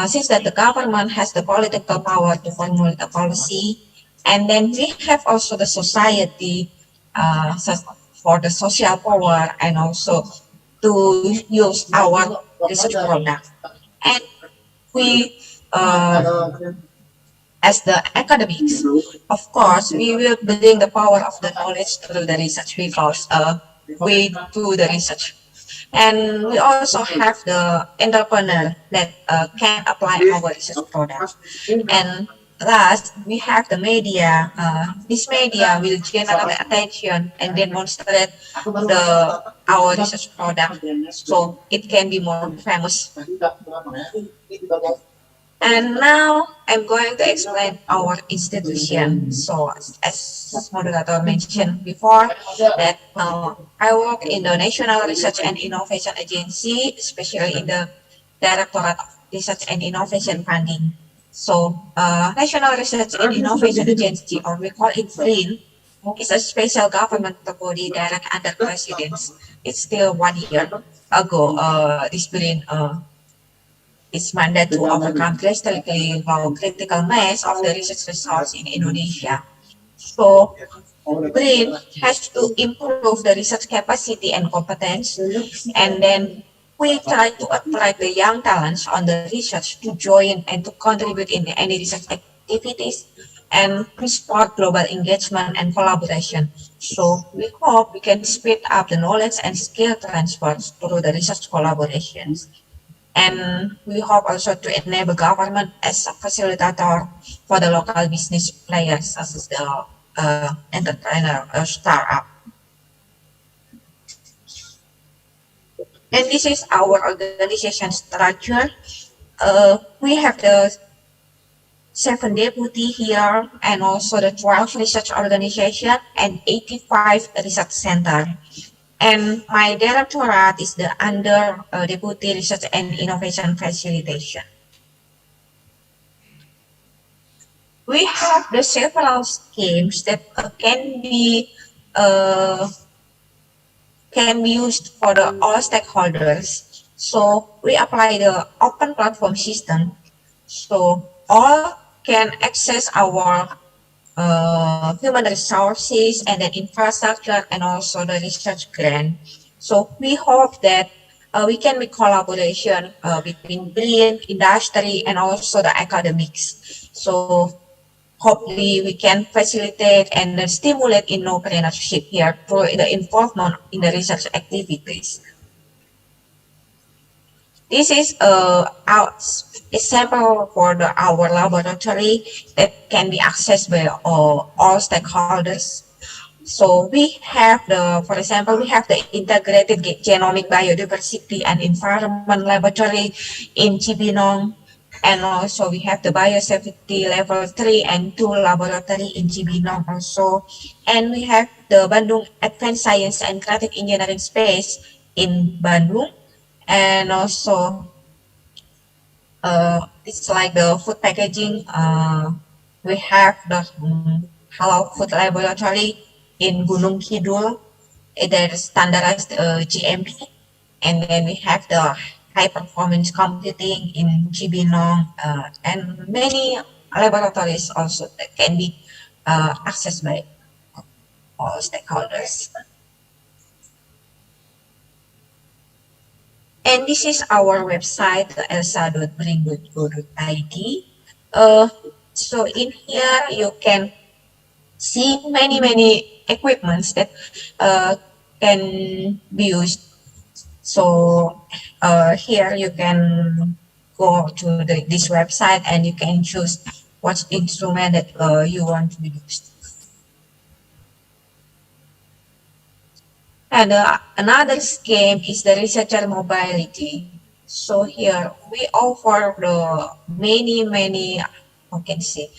[SPEAKER 9] since that the government has the political power to formulate a policy, and then we have also the society for the social power and also to use our research product. And we as the academics, of course, we will bring the power of the knowledge through the research because we do the research. And we also have the entrepreneur that can apply our research product. And last, we have the media. This media will generate attention and demonstrate our research product, so it can be more famous. And now I'm going to explain our institution. So as moderator mentioned before, that I work in the National Research and Innovation Agency, especially in the Directorate of Research and Innovation Funding. So National Research and Innovation Agency, or we call it NRIN, is a special governmental body direct under presidents. It's still 1 year ago, this NRIN its mandate to overcome drastically low critical mass of the research results in Indonesia. So, BRIN has to improve the research capacity and competence, and then we try to attract the young talents on the research to join and to contribute in any research activities and to support global engagement and collaboration. So we hope we can speed up the knowledge and skill transfers through the research collaborations. And we hope also to enable government as a facilitator for the local business players, such as the entrepreneur or startup. And this is our organization structure. We have the 7 deputy here, and also the 12 research organization and 85 research center. And my directorate is the under Deputy Research and Innovation Facilitation. We have the several schemes that uh, can be used for the all stakeholders. So we apply the open platform system, so all can access our human resources and then infrastructure and also the research grant. So we hope that we can make collaboration between BRIN, industry, and also the academics. So hopefully we can facilitate and stimulate entrepreneurship here through the involvement in the research activities. This is a sample for our laboratory that can be accessed by all stakeholders. So we have for example, we have the integrated genomic biodiversity and environment laboratory in Cibinong, and also we have the biosafety level 3 and 2 laboratory in Cibinong also, and we have the Bandung Advanced Science and Creative Engineering space in Bandung, and also it's like the food packaging. We have the Halal Food Laboratory in Gunung Kidul. There is standardized GMP, and then we have the high performance computing in Cibinong, and many laboratories also that can be accessed by all stakeholders. And this is our website, elsa.bring.go.id. So in here you can see many equipments that can be used. So here you can go to this website and you can choose what instrument that you want to use. And another scheme is the researcher mobility. So here we offer the many, how can I say,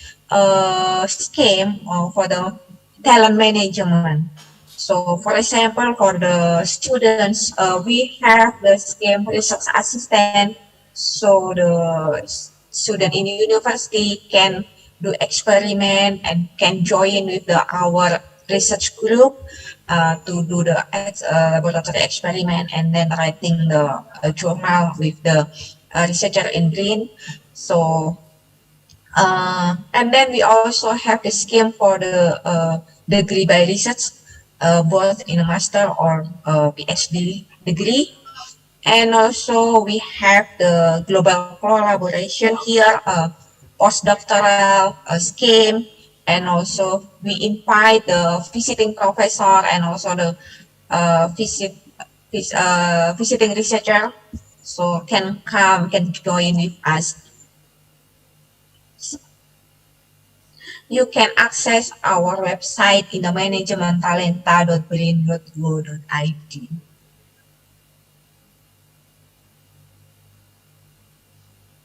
[SPEAKER 9] scheme for the talent management. So for example, for the students, we have the scheme research assistant. So the student in university can do experiment and can join with our research group to do the laboratory experiment and then writing the journal with the researcher in green. So and then we also have the scheme for the degree by research, both in a master or PhD degree. And also we have the global collaboration here, postdoctoral scheme, and also we invite the visiting professor and also the visiting researcher, so can join with us. You can access our website in the managementtalenta.brin.go.id.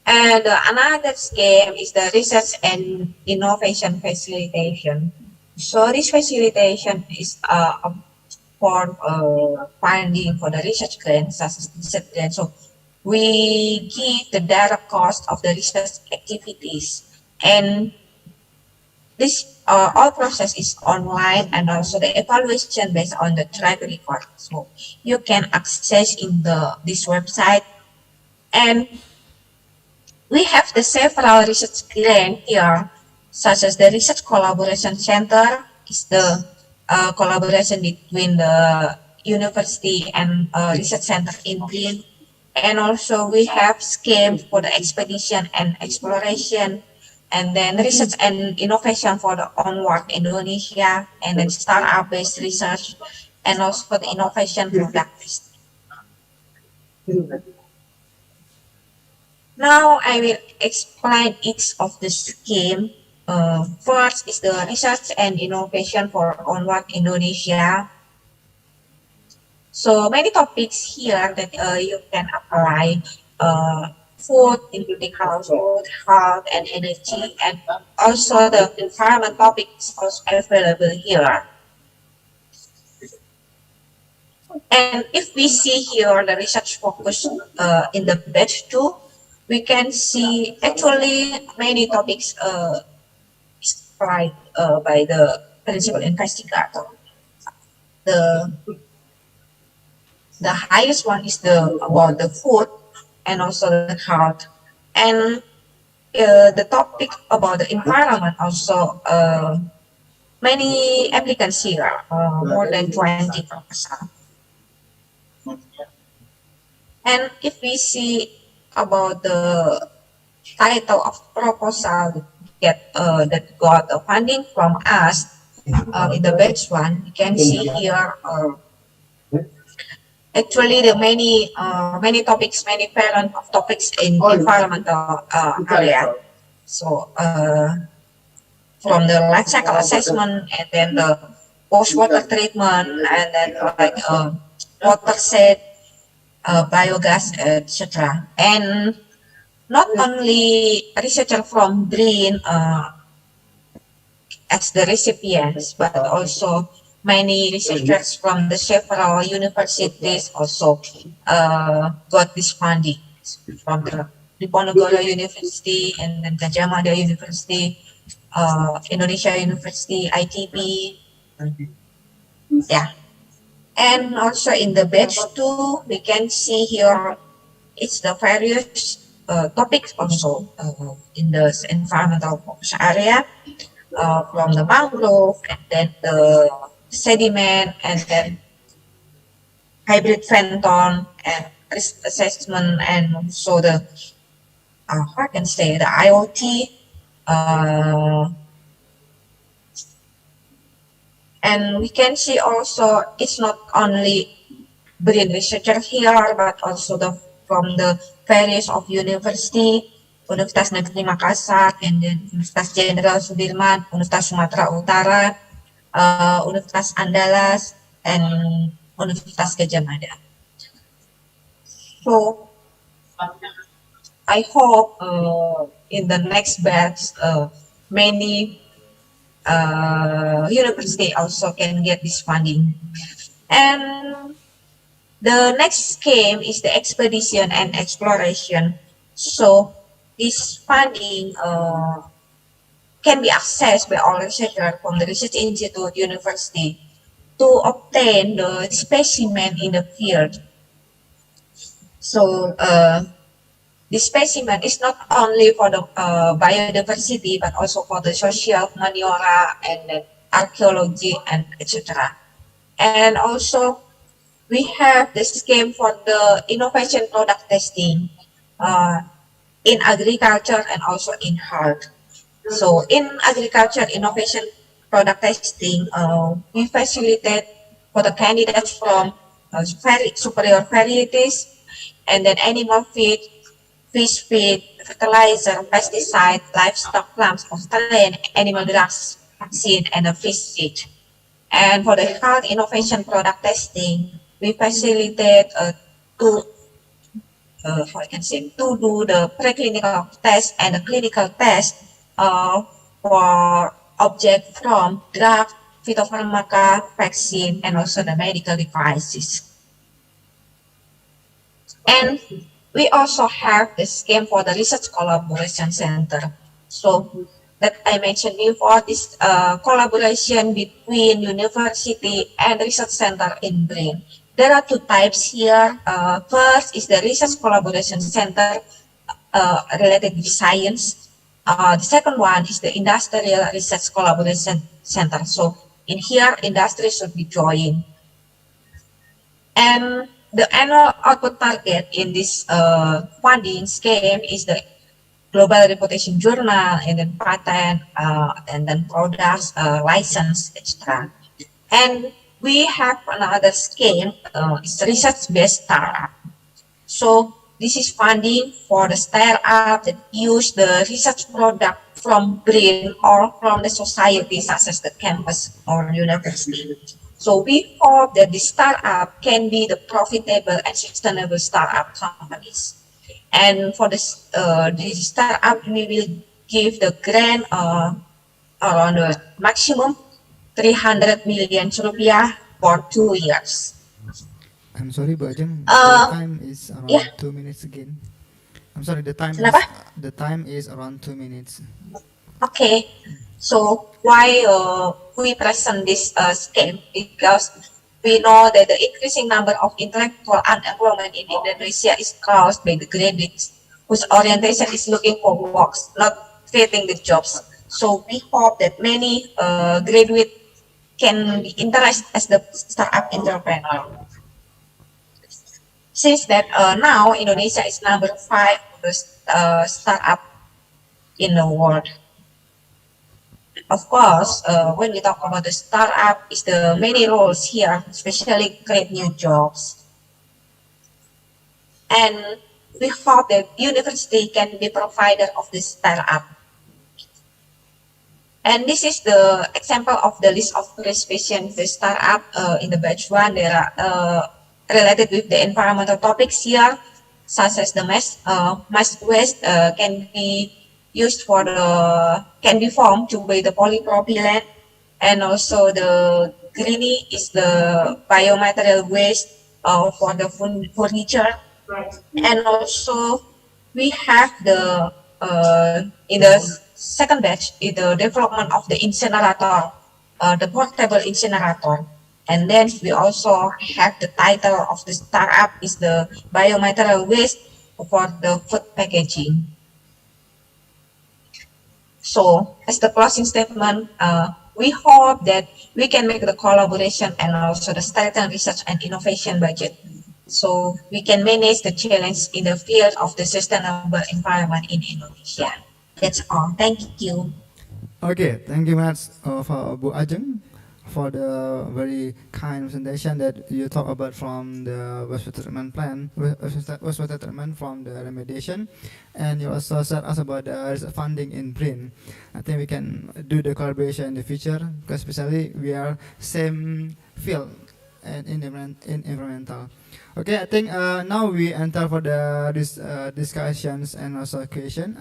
[SPEAKER 9] And another scheme is the research and innovation facilitation. So this facilitation is for funding for the research grants, such as research grants. So we give the direct cost of the research activities, and this all process is online, and also the evaluation based on the track record. So you can access in this website, and we have the several research grants here, such as the Research Collaboration Center is the collaboration between the university and research center in Green. And also we have scheme for the expedition and exploration, and then research and innovation for the onward Indonesia, and then startup-based research, and also for the innovation product. Now I will explain each of the scheme. First is the research and innovation for onward Indonesia. So many topics here that you can apply. Food, including household, health, and energy, and also the environment topics also available here. And if we see here the research focus in the batch 2, we can see actually many topics described by the principal investigator. The highest one is about the food and also the health, and the topic about the environment also many applicants here, more than 20 proposals. And if we see about the title of proposal, that got funding from us in the batch one, you can see here actually the many topics, many parent of topics in environmental area. So from the life cycle assessment and then the post water treatment and then like water set, biogas, etc. And not only researcher from Green as the recipients, but also many researchers from the several universities also got this funding from the Diponegoro University and then Gajah Mada University, Indonesia University, ITB, yeah. And also in the batch two, we can see here it's the various topics also in the environmental focus area from the mangrove and then the sediment and then hybrid plankton and risk assessment and also the how I can say the IoT and we can see also it's not only brain researcher here but also from the various of university, Universitas Negeri Makassar, and then Universitas Jenderal Sudirman, Universitas Sumatera Utara, Universitas Andalas, and Universitas Gajah Mada. So I hope in the next batch many university also can get this funding. And the next scheme is the expedition and exploration. So this funding can be accessed by all researchers from the research institute, university, to obtain the specimen in the field. So the specimen is not only for the biodiversity, but also for the social, humaniora, and then archaeology, and etc. And also we have the scheme for the innovation product testing in agriculture and also in health. So in agriculture innovation product testing, we facilitate for the candidates from superior varieties and then animal feed, fish feed, fertilizer, pesticide, livestock plants, Australian animal drugs, vaccine, and a fish feed. And for the health innovation product testing, we facilitate to how I can say to do the preclinical test and the clinical test for object from drug, phytopharmaca, vaccine, and also the medical devices. And we also have the scheme for the research collaboration center. So that I mentioned before, this collaboration between university and research center in Brain. There are two types here. First is the research collaboration center related with science. The second one is the industrial research collaboration center. So in here, industry should be joined. And the annual output target in this funding scheme is the global reputation journal and then patent and then products, license, etc. And we have another scheme, it's research-based startup. So this is funding for the startup that use the research product from brain or from the society such as the campus or university. So we hope that the startup can be the profitable and sustainable startup companies. And for this startup, we will give the grant around the maximum 300 million rupiah for 2 years.
[SPEAKER 5] I'm sorry, Bu Ajeng, the time is around
[SPEAKER 9] yeah.
[SPEAKER 5] 2 minutes again. I'm sorry, the time is around 2 minutes.
[SPEAKER 9] Okay, so why we present this scheme? Because we know that the increasing number of intellectual unemployment in Indonesia is caused by the graduates whose orientation is looking for works, not creating the jobs. So we hope that many graduates can be interested as the startup entrepreneur. Since that now Indonesia is number 5 of the startup in the world. Of course, when we talk about the startup, is the many roles here, especially create new jobs. And we hope that university can be provider of this startup. And this is the example of the list of participation the startup in the batch one. There are related with the environmental topics here, such as the mass waste can be used for the can be formed to by the polypropylene, and also the greeny is the biomaterial waste for the furniture, and also we have the in the second batch in the development of the incinerator, the portable incinerator. And then we also have the title of the startup is the biomaterial waste for the food packaging. So as the closing statement, we hope that we can make the collaboration and also the strengthen research and innovation budget, so we can manage the challenge in the field of the sustainable environment in Indonesia. That's all. Thank you.
[SPEAKER 5] Okay, thank you much for Bu Ajeng for the very kind presentation that you talk about from the wastewater treatment plan, wastewater treatment from the remediation, and you also said us about the funding in BRIN. I think we can do the collaboration in the future because especially we are same field and in environmental. Okay, I think now we enter for the discussions and also question.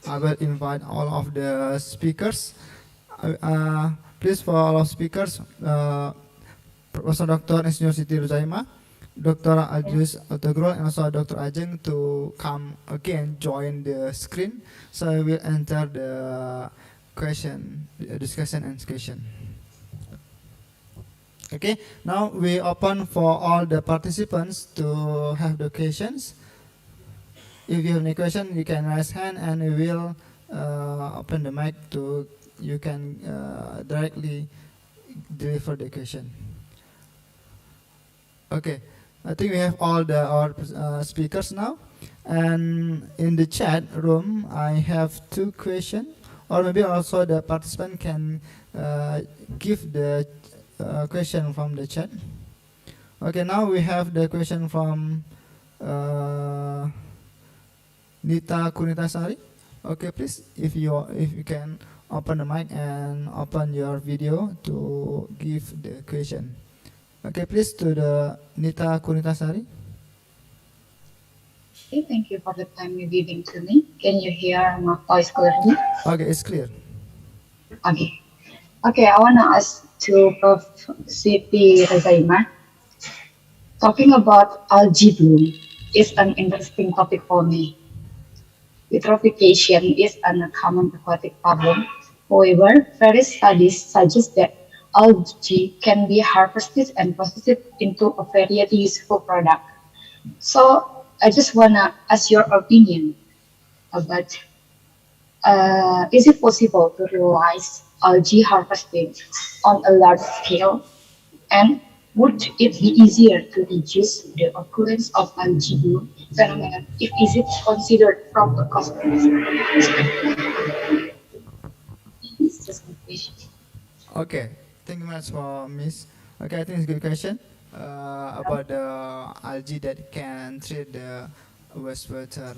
[SPEAKER 5] I will invite all of the speakers. Please for all of speakers, Professor Dr. Insinyur Siti Ruzaima, Dr. Adjus Otogrol, and also Dr. Ajeng to come again, join the screen. So we will enter the question, discussion and question. Okay, now we open for all the participants to have the questions. If you have any question, you can raise hand and we will open the mic to you can directly deliver the question. Okay, I think we have all our speakers now, and in the chat room I have 2 questions, or maybe also the participant can give the question from the chat. Okay, now we have the question from Nita Kunitasari. Okay, please, if you can open the mic and open your video to give the question. Okay, please to the Nita Kunitasari.
[SPEAKER 10] Okay, thank you for the time you're giving to me. Can you hear my voice clearly?
[SPEAKER 5] Okay, it's clear.
[SPEAKER 10] Okay. Okay, I want to ask to Prof. Siti Razaima. Talking about algae bloom is an interesting topic for me. Eutrophication is a common aquatic problem. However, various studies suggest that algae can be harvested and processed into a very useful product. So I just want to ask your opinion about is it possible to realize algae harvesting on a large scale, and would it be easier to reduce the occurrence of algae bloom phenomenon if is it considered from a cost perspective? This is just my question.
[SPEAKER 5] Okay, thank you much for Miss. Okay, I think it's a good question about the algae that can treat the wastewater.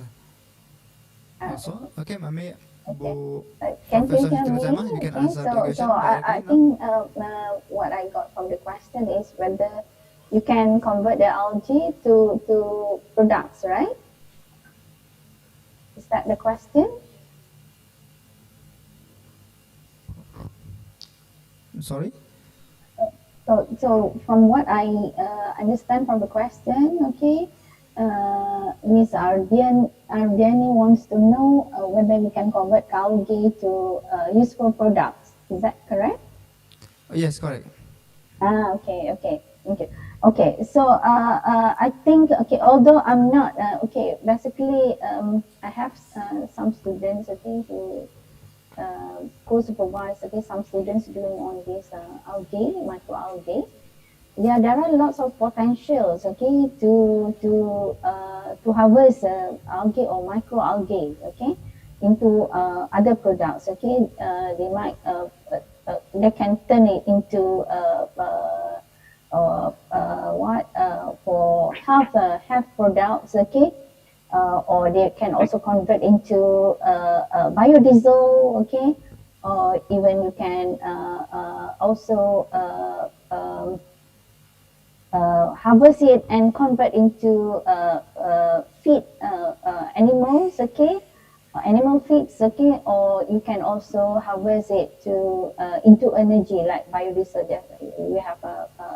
[SPEAKER 5] Also, okay, Mami, Bu
[SPEAKER 7] Can you
[SPEAKER 5] Professor
[SPEAKER 7] hear
[SPEAKER 5] Siti
[SPEAKER 7] me?
[SPEAKER 5] Ruzaima, you can answer the question.
[SPEAKER 7] So I think what I got from the question is whether you can convert the algae to products, right? Is that the question?
[SPEAKER 5] Sorry?
[SPEAKER 7] So from what I understand from the question, okay, Ms. Ardiani wants to know whether we can convert algae to useful products. Is that correct?
[SPEAKER 5] Yes, correct.
[SPEAKER 7] Okay, thank you. Okay, so I think, okay, although I'm not, okay, basically I have some students, okay, who co-supervise, okay, some students doing on this algae, microalgae. Yeah, there are lots of potentials, okay, to harvest algae or microalgae, okay. into other products. Okay, they might they can turn it into for health products. Okay, or they can also convert into biodiesel. Okay, or even you can also harvest it and convert into feed animals. Okay, animal feeds. Okay, or you can also harvest it to into energy like biodiesel that we have.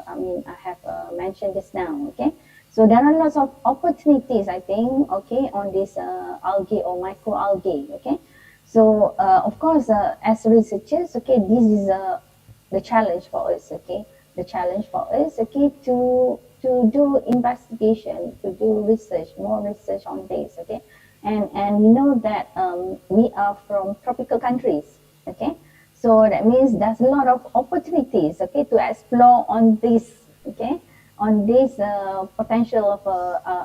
[SPEAKER 7] I have mentioned this now. Okay, so there are lots of opportunities, I think. Okay, on this algae or microalgae. Okay, so of course, as researchers, okay, this is the challenge for us. Okay, the challenge for us, okay, to do investigation, to do research, more research on this. Okay, and we know that we are from tropical countries. Okay, so that means there's a lot of opportunities. Okay, to explore on this. Okay, on this potential of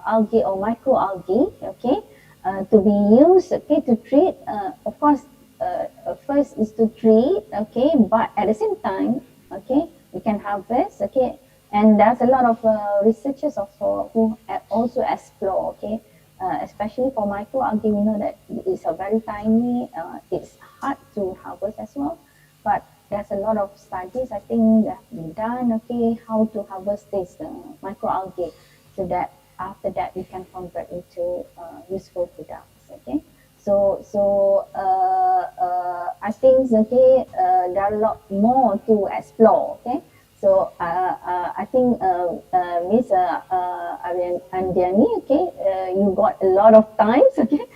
[SPEAKER 7] algae or microalgae. Okay, to be used. Okay, to treat. Of course, first is to treat. Okay, but at the same time, okay, we can harvest. Okay, and there's a lot of researchers also who also explore. Okay, especially for microalgae, we know that it's a very tiny. It's hard to harvest as well, but there's a lot of studies, I think, that have been done. Okay, how to harvest this microalgae, so that after that we can convert into useful products. Okay, so I think, okay, there are a lot more to explore. Okay, so I think Miss Andiani, okay, you got a lot of times. Okay,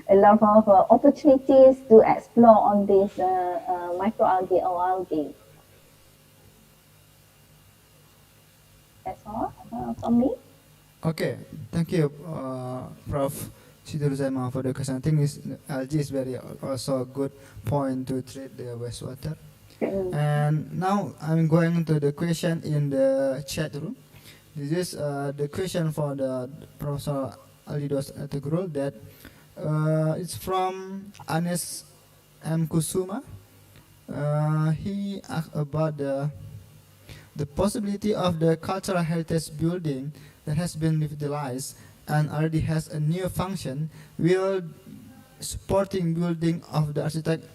[SPEAKER 7] a lot of opportunities to explore on this microalgae or algae. That's all from me.
[SPEAKER 5] Okay, thank you, Prof. Siduruzema, for the question. I think algae is very also a good point to treat the wastewater. And now I'm going to the question in the chat room. This is the question for the Professor Alidos Tegrul, that it's from Anes M. Kusuma. He asked about the possibility of the cultural heritage building that has been revitalized and already has a new function. Will supporting building of the architect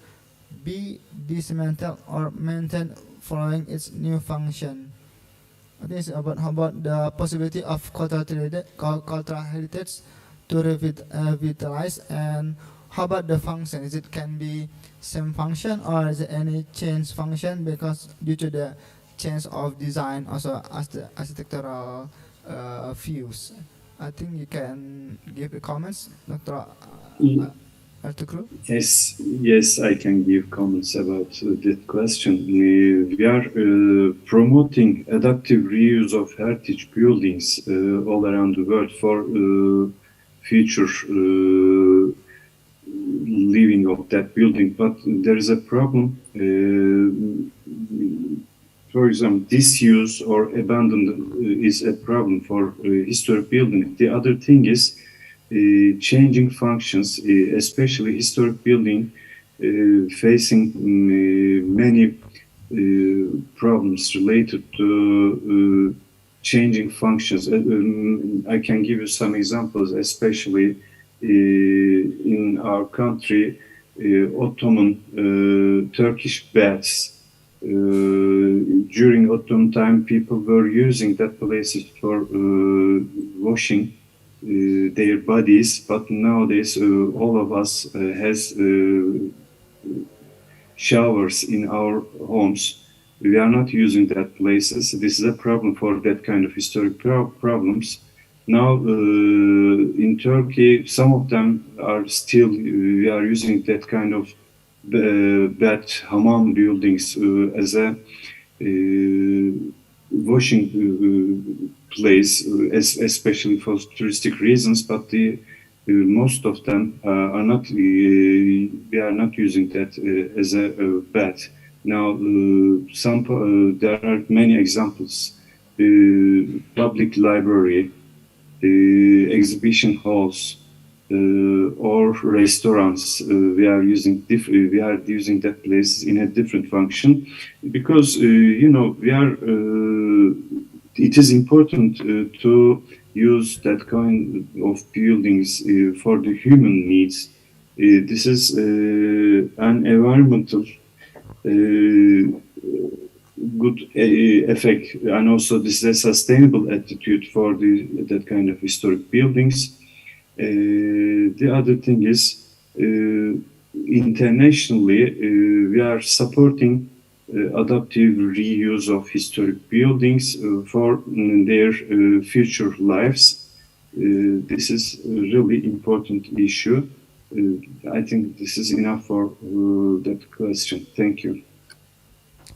[SPEAKER 5] be dismantled or maintained following its new function? I think it's about the possibility of cultural heritage to revitalize, and how about the function? Is it can be same function, or is it any change function because due to the change of design also as the architectural views? I think you can give the comments, Dr. Artukru.
[SPEAKER 8] Yes, I can give comments about that question. We are promoting adaptive reuse of heritage buildings all around the world for future living of that building, but there is a problem. For example, disuse or abandoned is a problem for historic building. The other thing is changing functions, especially historic building facing many problems related to changing functions. I can give you some examples, especially in our country, Ottoman Turkish baths. During Ottoman time, people were using that places for washing their bodies, but nowadays all of us has showers in our homes. We are not using that places. This is a problem for that kind of historic problems. Now in Turkey, some of them are still, we are using that kind of bad hammam buildings as a washing place, especially for touristic reasons, but most of them are not. We are not using that as a bath. Now, there are many examples. Public library, exhibition halls, or restaurants. We are using that place in a different function because we are. It is important to use that kind of buildings for the human needs. This is an environmental good effect, and also this is a sustainable attitude for that kind of historic buildings. The other thing is, internationally, we are supporting adaptive reuse of historic buildings for their future lives. This is a really important issue. I think this is enough for that question. Thank you.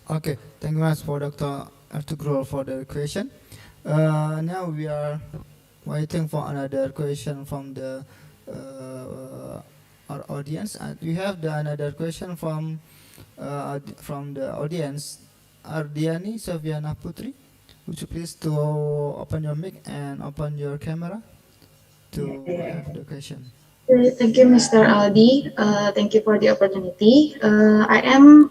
[SPEAKER 5] Okay, thank you much for Dr. Artugro for the question. Now we are waiting for another question from the our audience. We have another question from the audience. Ardiani Sofiana Putri, would you please to open your mic and open your camera to have the question?
[SPEAKER 10] Thank you, Mr. Aldi. Thank you for the opportunity. I am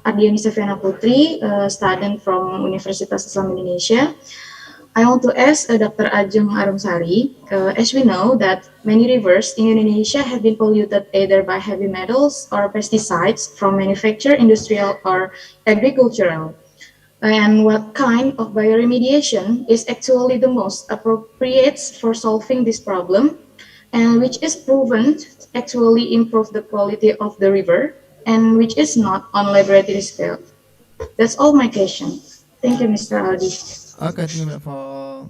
[SPEAKER 10] Ardiani Sofiana Putri, student from Universitas Islam Indonesia. I want to ask Dr. Ajeng Arumsari, as we know that many rivers in Indonesia have been polluted either by heavy metals or pesticides from manufacture, industrial, or agricultural. And what kind of bioremediation is actually the most appropriate for solving this problem, and which is proven to actually improve the quality of the river, and which is not on laboratory scale? That's all my question. Thank you, Mr. Aldi.
[SPEAKER 5] Okay, thank you for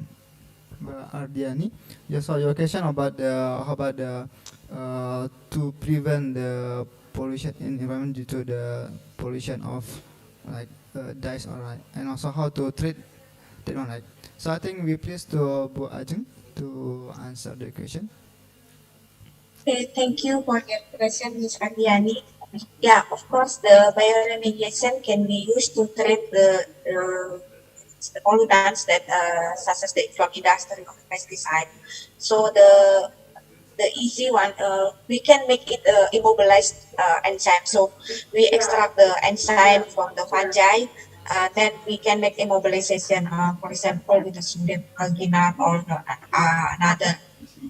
[SPEAKER 5] Ardiani. Just for your question about the to prevent the pollution in environment due to the pollution of like dyes, alright, and also how to treat one, right. So I think we please to Bu Ajeng to answer the question.
[SPEAKER 9] Okay, thank you for your question, Ms. Ardiani. Yeah, of course, the bioremediation can be used to treat the pollutants that such as the from industry or pesticide. So the easy one, we can make it immobilized enzyme. So we extract the enzyme from the fungi, then we can make immobilization, for example, with the sodium alginate or another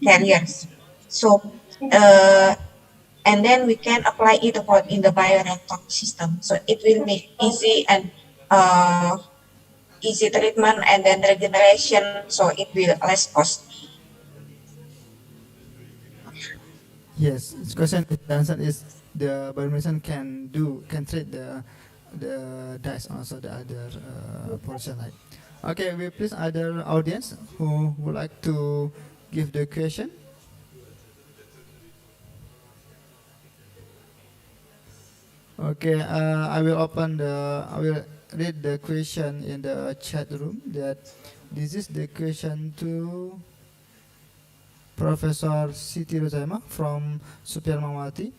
[SPEAKER 9] carriers. So, and then we can apply it upon in the bioreactor system. So it will be easy and easy treatment and then regeneration. So it will less cost.
[SPEAKER 5] Yes, this question is the answer is the biomedicine can treat the dyes and also the other pollution, right. Okay, we please other audience who would like to give the question. Okay, I will read the question in the chat room. That this is the question to Professor Siti Rozaima from Supiar Mawati.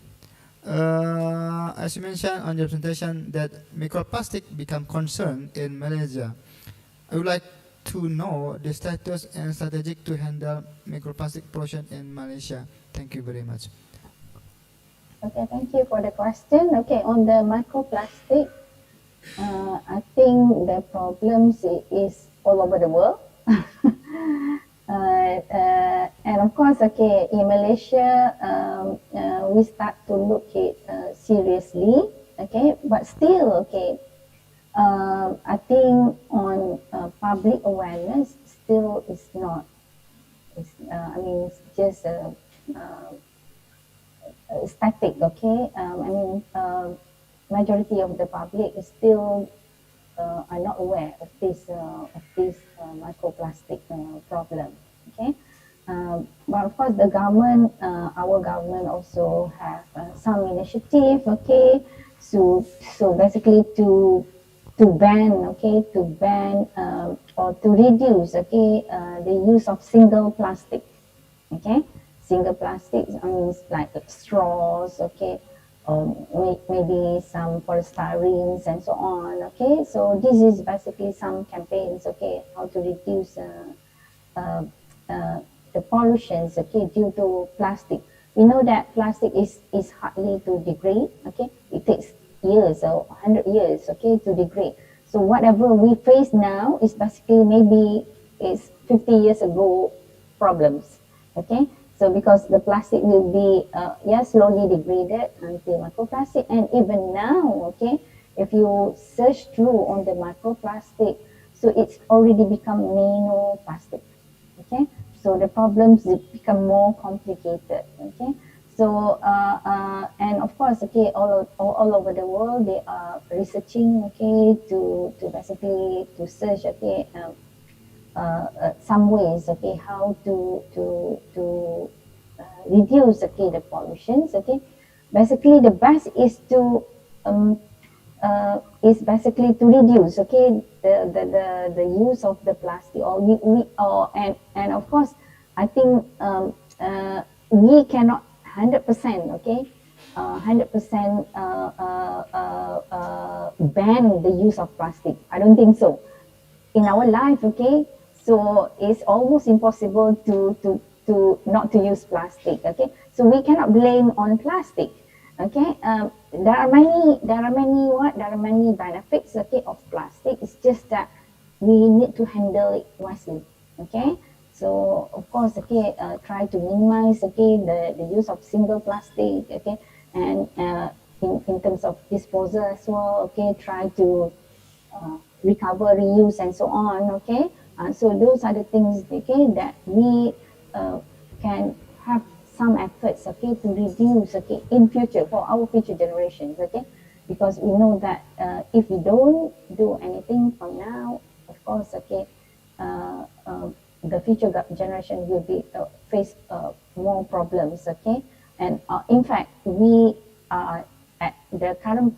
[SPEAKER 5] As you mentioned on your presentation that microplastic become concern in Malaysia. I would like to know the status and strategic to handle microplastic pollution in Malaysia. Thank you very much.
[SPEAKER 7] Okay, thank you for the question. Okay, on the microplastic, I think the problems is all over the world. And of course, okay, in Malaysia, we start to look it seriously, okay, but still, okay, I think on public awareness still is not, I mean, it's just static, okay. I mean, majority of the public is still are not aware of this microplastic problem, okay. But of course, the government, our government also have some initiative, okay. So basically to ban, okay, to ban or to reduce, okay, the use of single plastic, okay. Single plastics, I mean, like straws, okay, maybe some polystyrenes and so on, okay. So this is basically some campaigns, okay, how to reduce the pollutions, okay, due to plastic. We know that plastic is hardly to degrade, okay. It takes years or 100 years, okay, to degrade. So whatever we face now is basically maybe is 50 years ago problems, okay. So because the plastic will be slowly degraded until microplastic, and even now, okay, if you search through on the microplastic, so it's already become nanoplastic, okay. So the problems become more complicated, okay. So and of course, okay, all over the world they are researching, okay, to basically to search, okay, some ways, okay, how to reduce, okay, the pollutions, okay. Basically, the best is basically to reduce, okay, the use of the plastic, or we or and of course, I think we cannot 100%, okay, 100% ban the use of plastic. I don't think so in our life, okay. So it's almost impossible to not to use plastic, okay. So we cannot blame on plastic, okay. There are many benefits, okay, of plastic. It's just that we need to handle it wisely, okay. So of course, okay, try to minimize, okay, the use of single plastic, okay, and in terms of disposal as well, okay, try to recover, reuse, and so on, okay. So those are the things, okay, that we can have some efforts, okay, to reduce, okay, in future for our future generations, okay, because we know that if we don't do anything from now, of course, okay, the future generation will be face more problems, okay. And in fact, we are at the current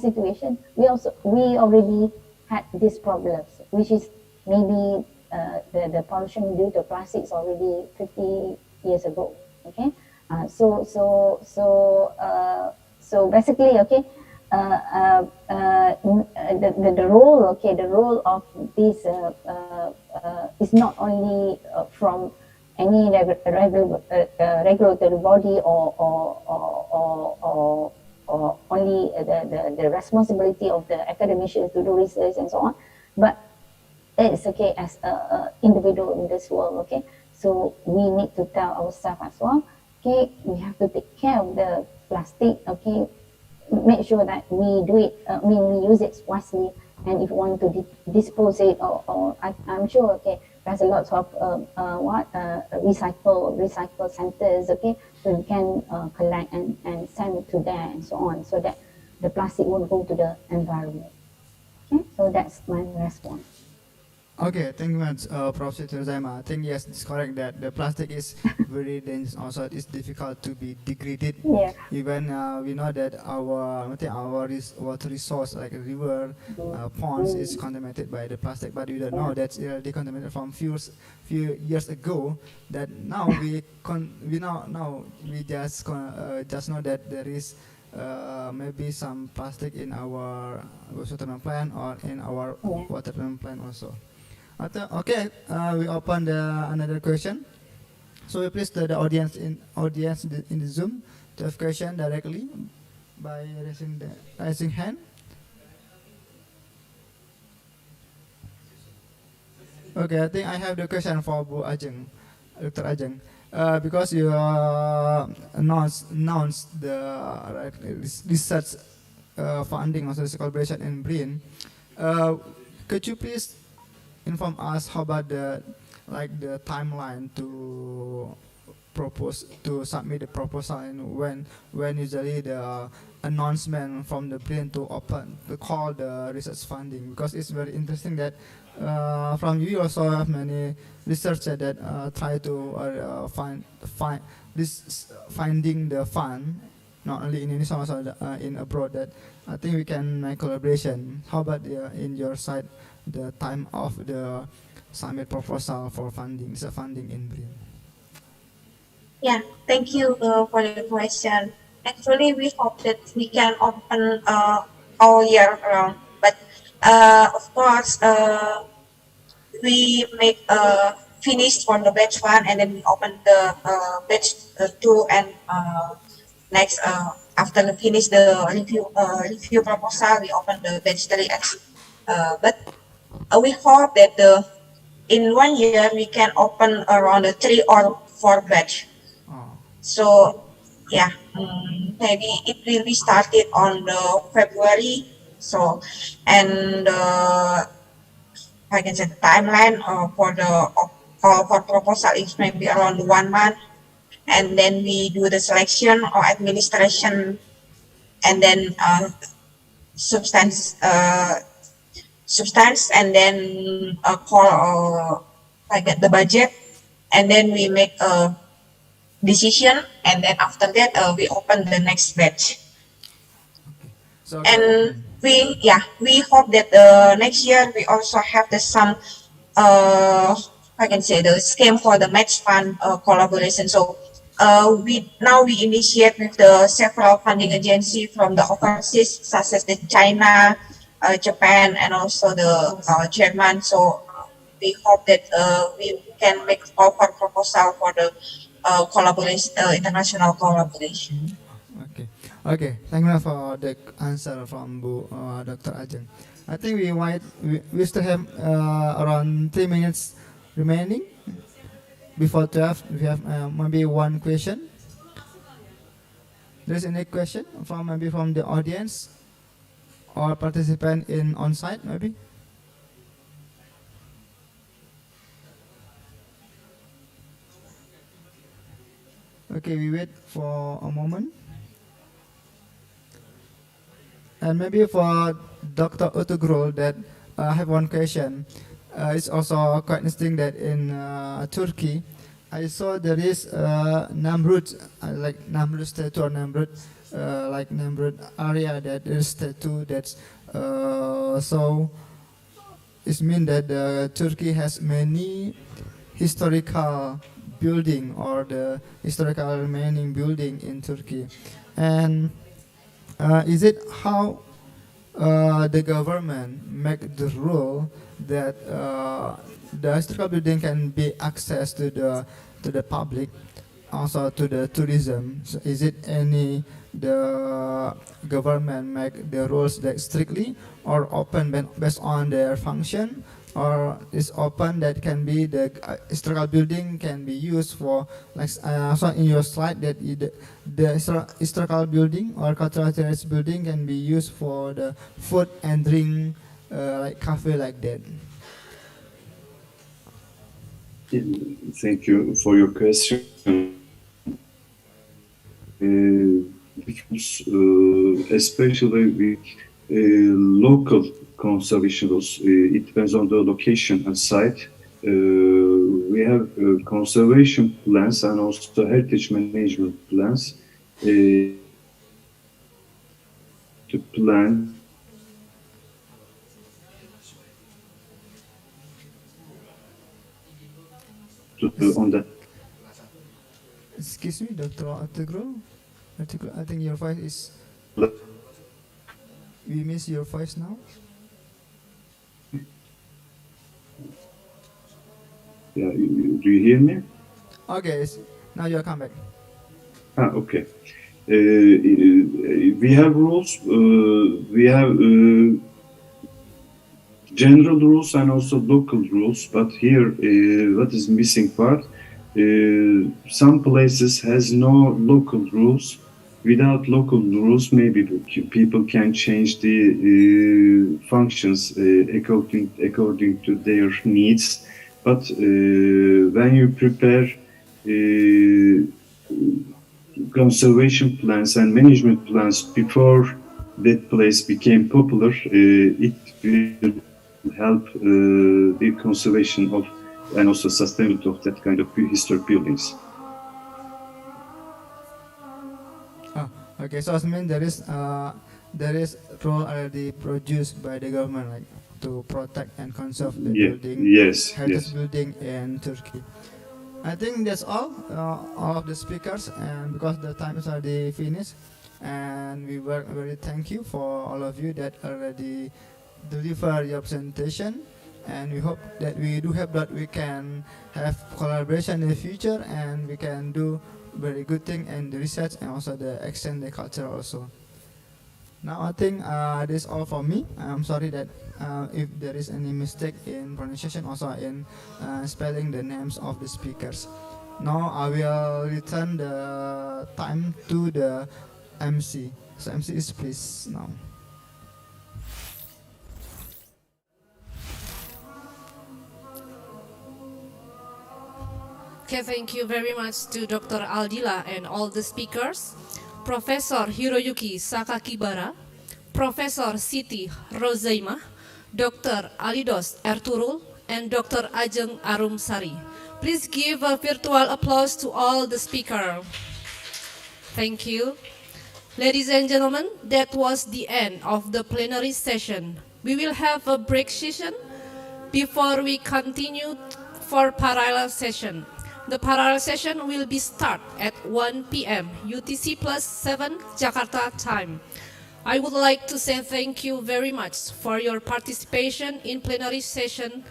[SPEAKER 7] situation, we already had these problems, which is maybe the pollution due to plastics already 50 years ago, okay. So basically, okay, the role, okay, the role of this is not only from any regulatory body or only the responsibility of the academicians to do research and so on, but it's okay as a individual in this world, okay. So we need to tell ourselves as well, okay, we have to take care of the plastic, okay, make sure that we do it, we use it wisely, and if you want to dispose it, or I'm sure, okay, there's a lot of recycle centers, okay, so you can collect and send it to there and so on, so that the plastic won't go to the environment. Okay, so that's my response.
[SPEAKER 5] Okay, thank you much, Professor Zaima. I think yes, it's correct that the plastic is very dangerous. Also, it's difficult to be degraded.
[SPEAKER 7] Yeah.
[SPEAKER 5] Even we know that our water resource like a river, ponds is contaminated by the plastic, but we don't know that's decontaminated from few years ago. That now we just know that there is maybe some plastic in our water treatment plant or in our water treatment plant also. Okay, we open another question. So we please the audience in the Zoom to have question directly by raising hand. Okay, I think I have the question for Bu Ajeng, Dr. Ajeng. Because you announced the research funding also this collaboration in BRIN. Could you please inform us how about the timeline to submit the proposal, and when usually the announcement from the BRIN to call the research funding, because it's very interesting that from you also have many researchers that try to finding the fund not only in Indonesia also in abroad, that I think we can make collaboration. How about in your side the time of the submit proposal for funding in BRIN?
[SPEAKER 9] Yeah, thank you for the question. Actually, we hope that we can open all year round, but of course, we make finished for the batch 1, and then we open the batch 2, and next after we finish the review proposal, we open the batch 3. But we hope that in 1 year we can open around 3 or 4 batch.
[SPEAKER 5] Oh,
[SPEAKER 9] So yeah, maybe it will be started on the February. So, and I can say the timeline for proposal is maybe around 1 month, and then we do the selection or administration, and then substance substance, and then call I get the budget, and then we make a decision, and then after that we open the next batch.
[SPEAKER 5] so
[SPEAKER 9] And we hope that next year we also have some I can say the scheme for the match fund collaboration. So we initiate with the several funding agency from the overseas, such as the China, Japan, and also the German. So we hope that we can make offer proposal for the collaboration, international collaboration.
[SPEAKER 5] okay, okay. Thank you for the answer from Dr. Ajeng. I think we still have around 3 minutes remaining before 12. We have maybe one question. There's any question from maybe from the audience or participant in on site maybe? Okay, we wait for a moment. And maybe for Dr. Utugrul, that I have one question. It's also quite interesting that in Turkey, I saw there is Namrud, like Namrud statue or Namrud, like Namrud area that is statue that's so it means that Turkey has many historical building or the historical remaining building in Turkey, and is it how the government make the rule that the historical building can be accessed to the public, also to the tourism? So is it any the government make the rules that strictly or open based on their function, or is open that can be the historical building can be used for like so in your slide that the historical building or cultural heritage building can be used for the food and drink like cafe like that.
[SPEAKER 8] Thank you for your question. Because especially with local conservation rules, it depends on the location and site. We have conservation plans and also heritage management plans to plan on that.
[SPEAKER 5] Excuse me, Dr. Artigro. I think your voice is. We miss your voice now.
[SPEAKER 8] Yeah, do you hear me?
[SPEAKER 5] Okay, now you come back.
[SPEAKER 8] Okay. We have rules. We have general rules and also local rules. But here, what is missing part? Some places has no local rules. Without local rules, maybe people can change the functions according to their needs. But when you prepare conservation plans and management plans before that place became popular, it will help the conservation of and also sustainability of that kind of historic buildings.
[SPEAKER 5] Okay, so it means there is rule already produced by the government, like to protect and conserve the building, heritage building in Turkey. I think that's all of the speakers, and because the time is already finished, and we were very thank you for all of you that already deliver your presentation, and we hope that we can have collaboration in the future, and we can do very good thing in the research and also the exchange the culture also. Now I think this is all for me. I'm sorry that if there is any mistake in pronunciation, also in spelling the names of the speakers. Now I will return the time to the MC. So MC is please now.
[SPEAKER 1] Okay, thank you very much to Dr. Aldila and all the speakers. Professor Hiroyuki Sakakibara, Professor Siti Rozaima, Dr. Alidos Erturul, and Dr. Ajeng Arumsari. Please give a virtual applause to all the speakers. Thank you. Ladies and gentlemen, that was the end of the plenary session. We will have a break session before we continue for parallel session. The parallel session will be start at 1 p.m. UTC plus 7 Jakarta time. I would like to say thank you very much for your participation in plenary session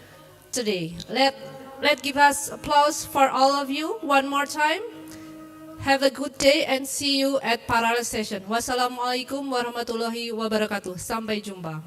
[SPEAKER 1] today. Let's give us applause for all of you one more time. Have a good day and see you at parallel session. Wassalamualaikum warahmatullahi wabarakatuh. Sampai jumpa.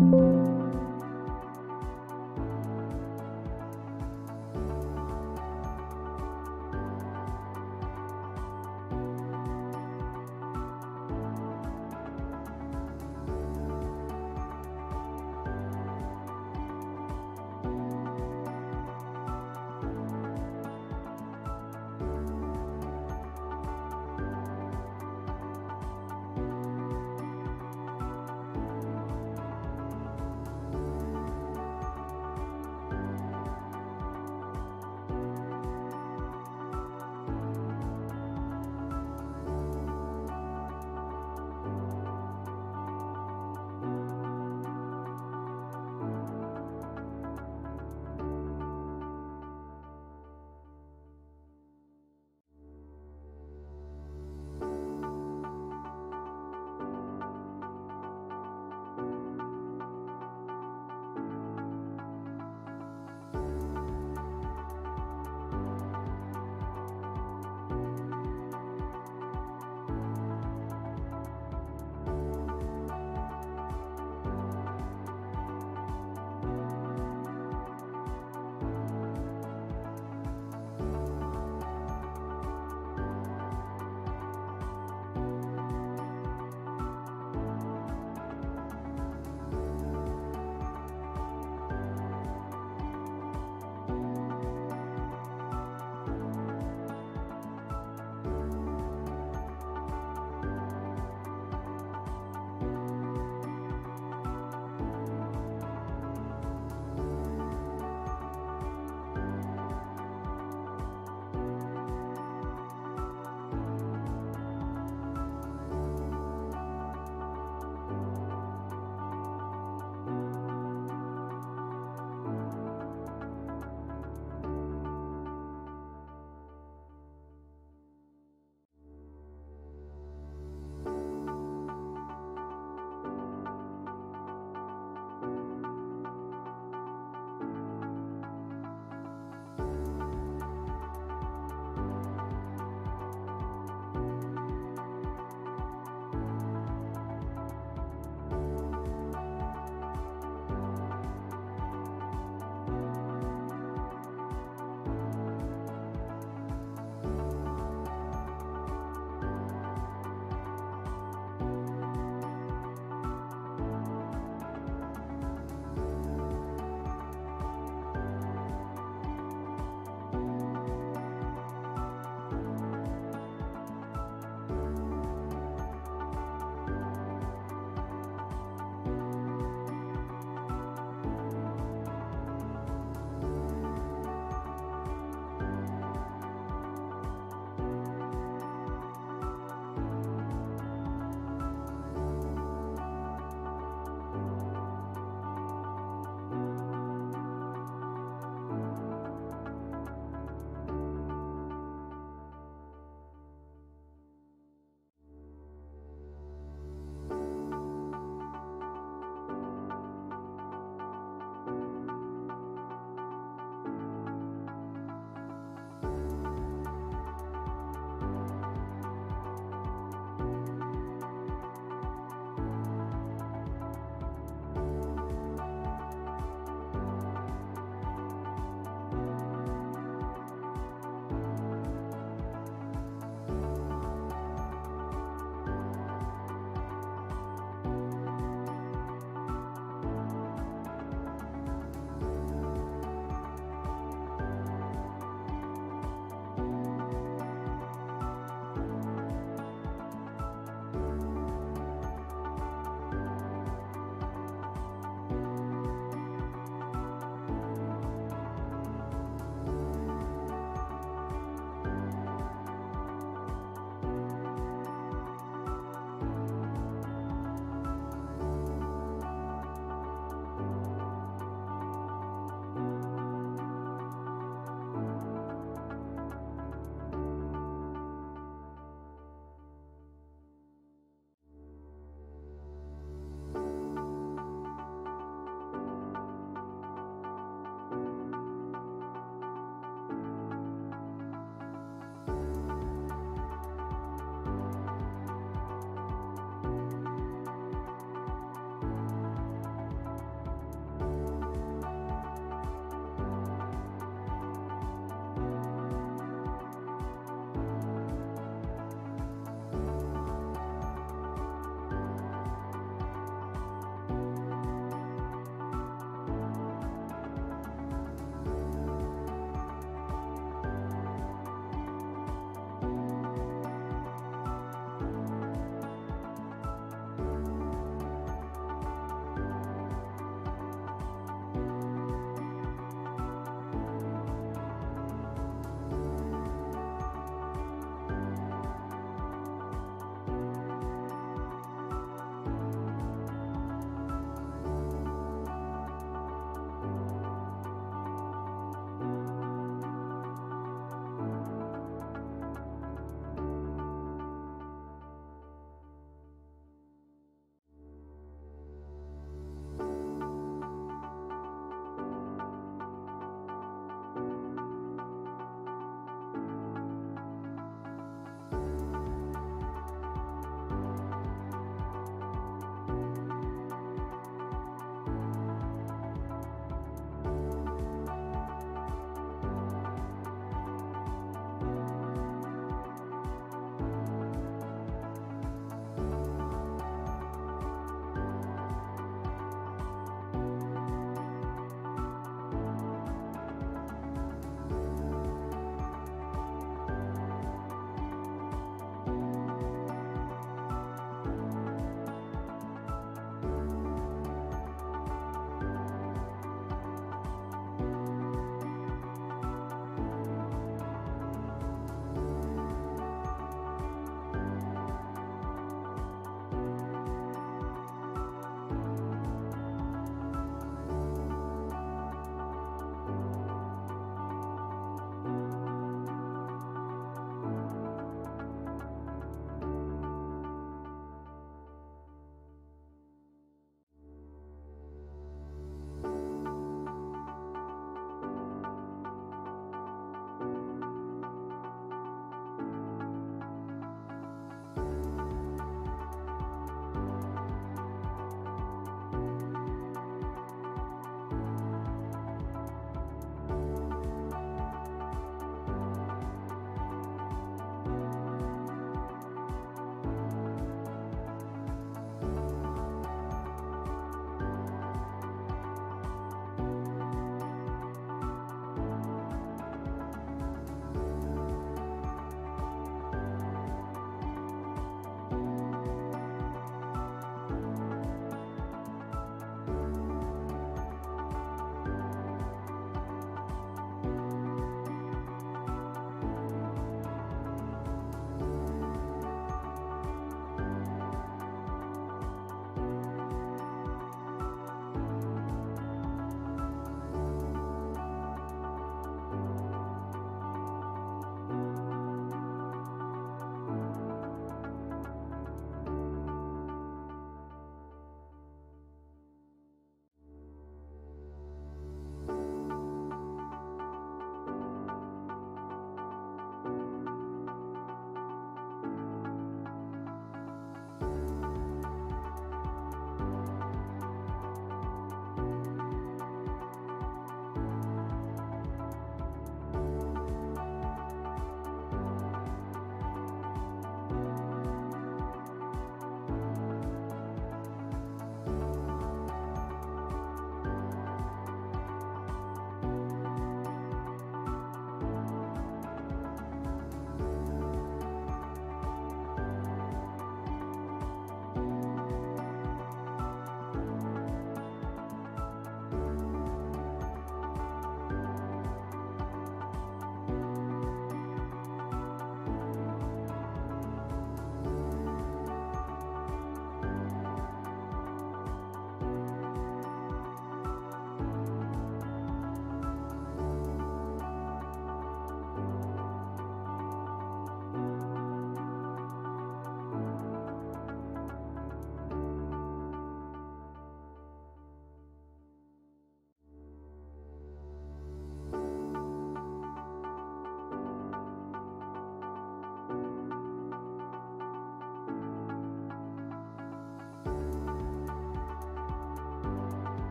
[SPEAKER 11] you.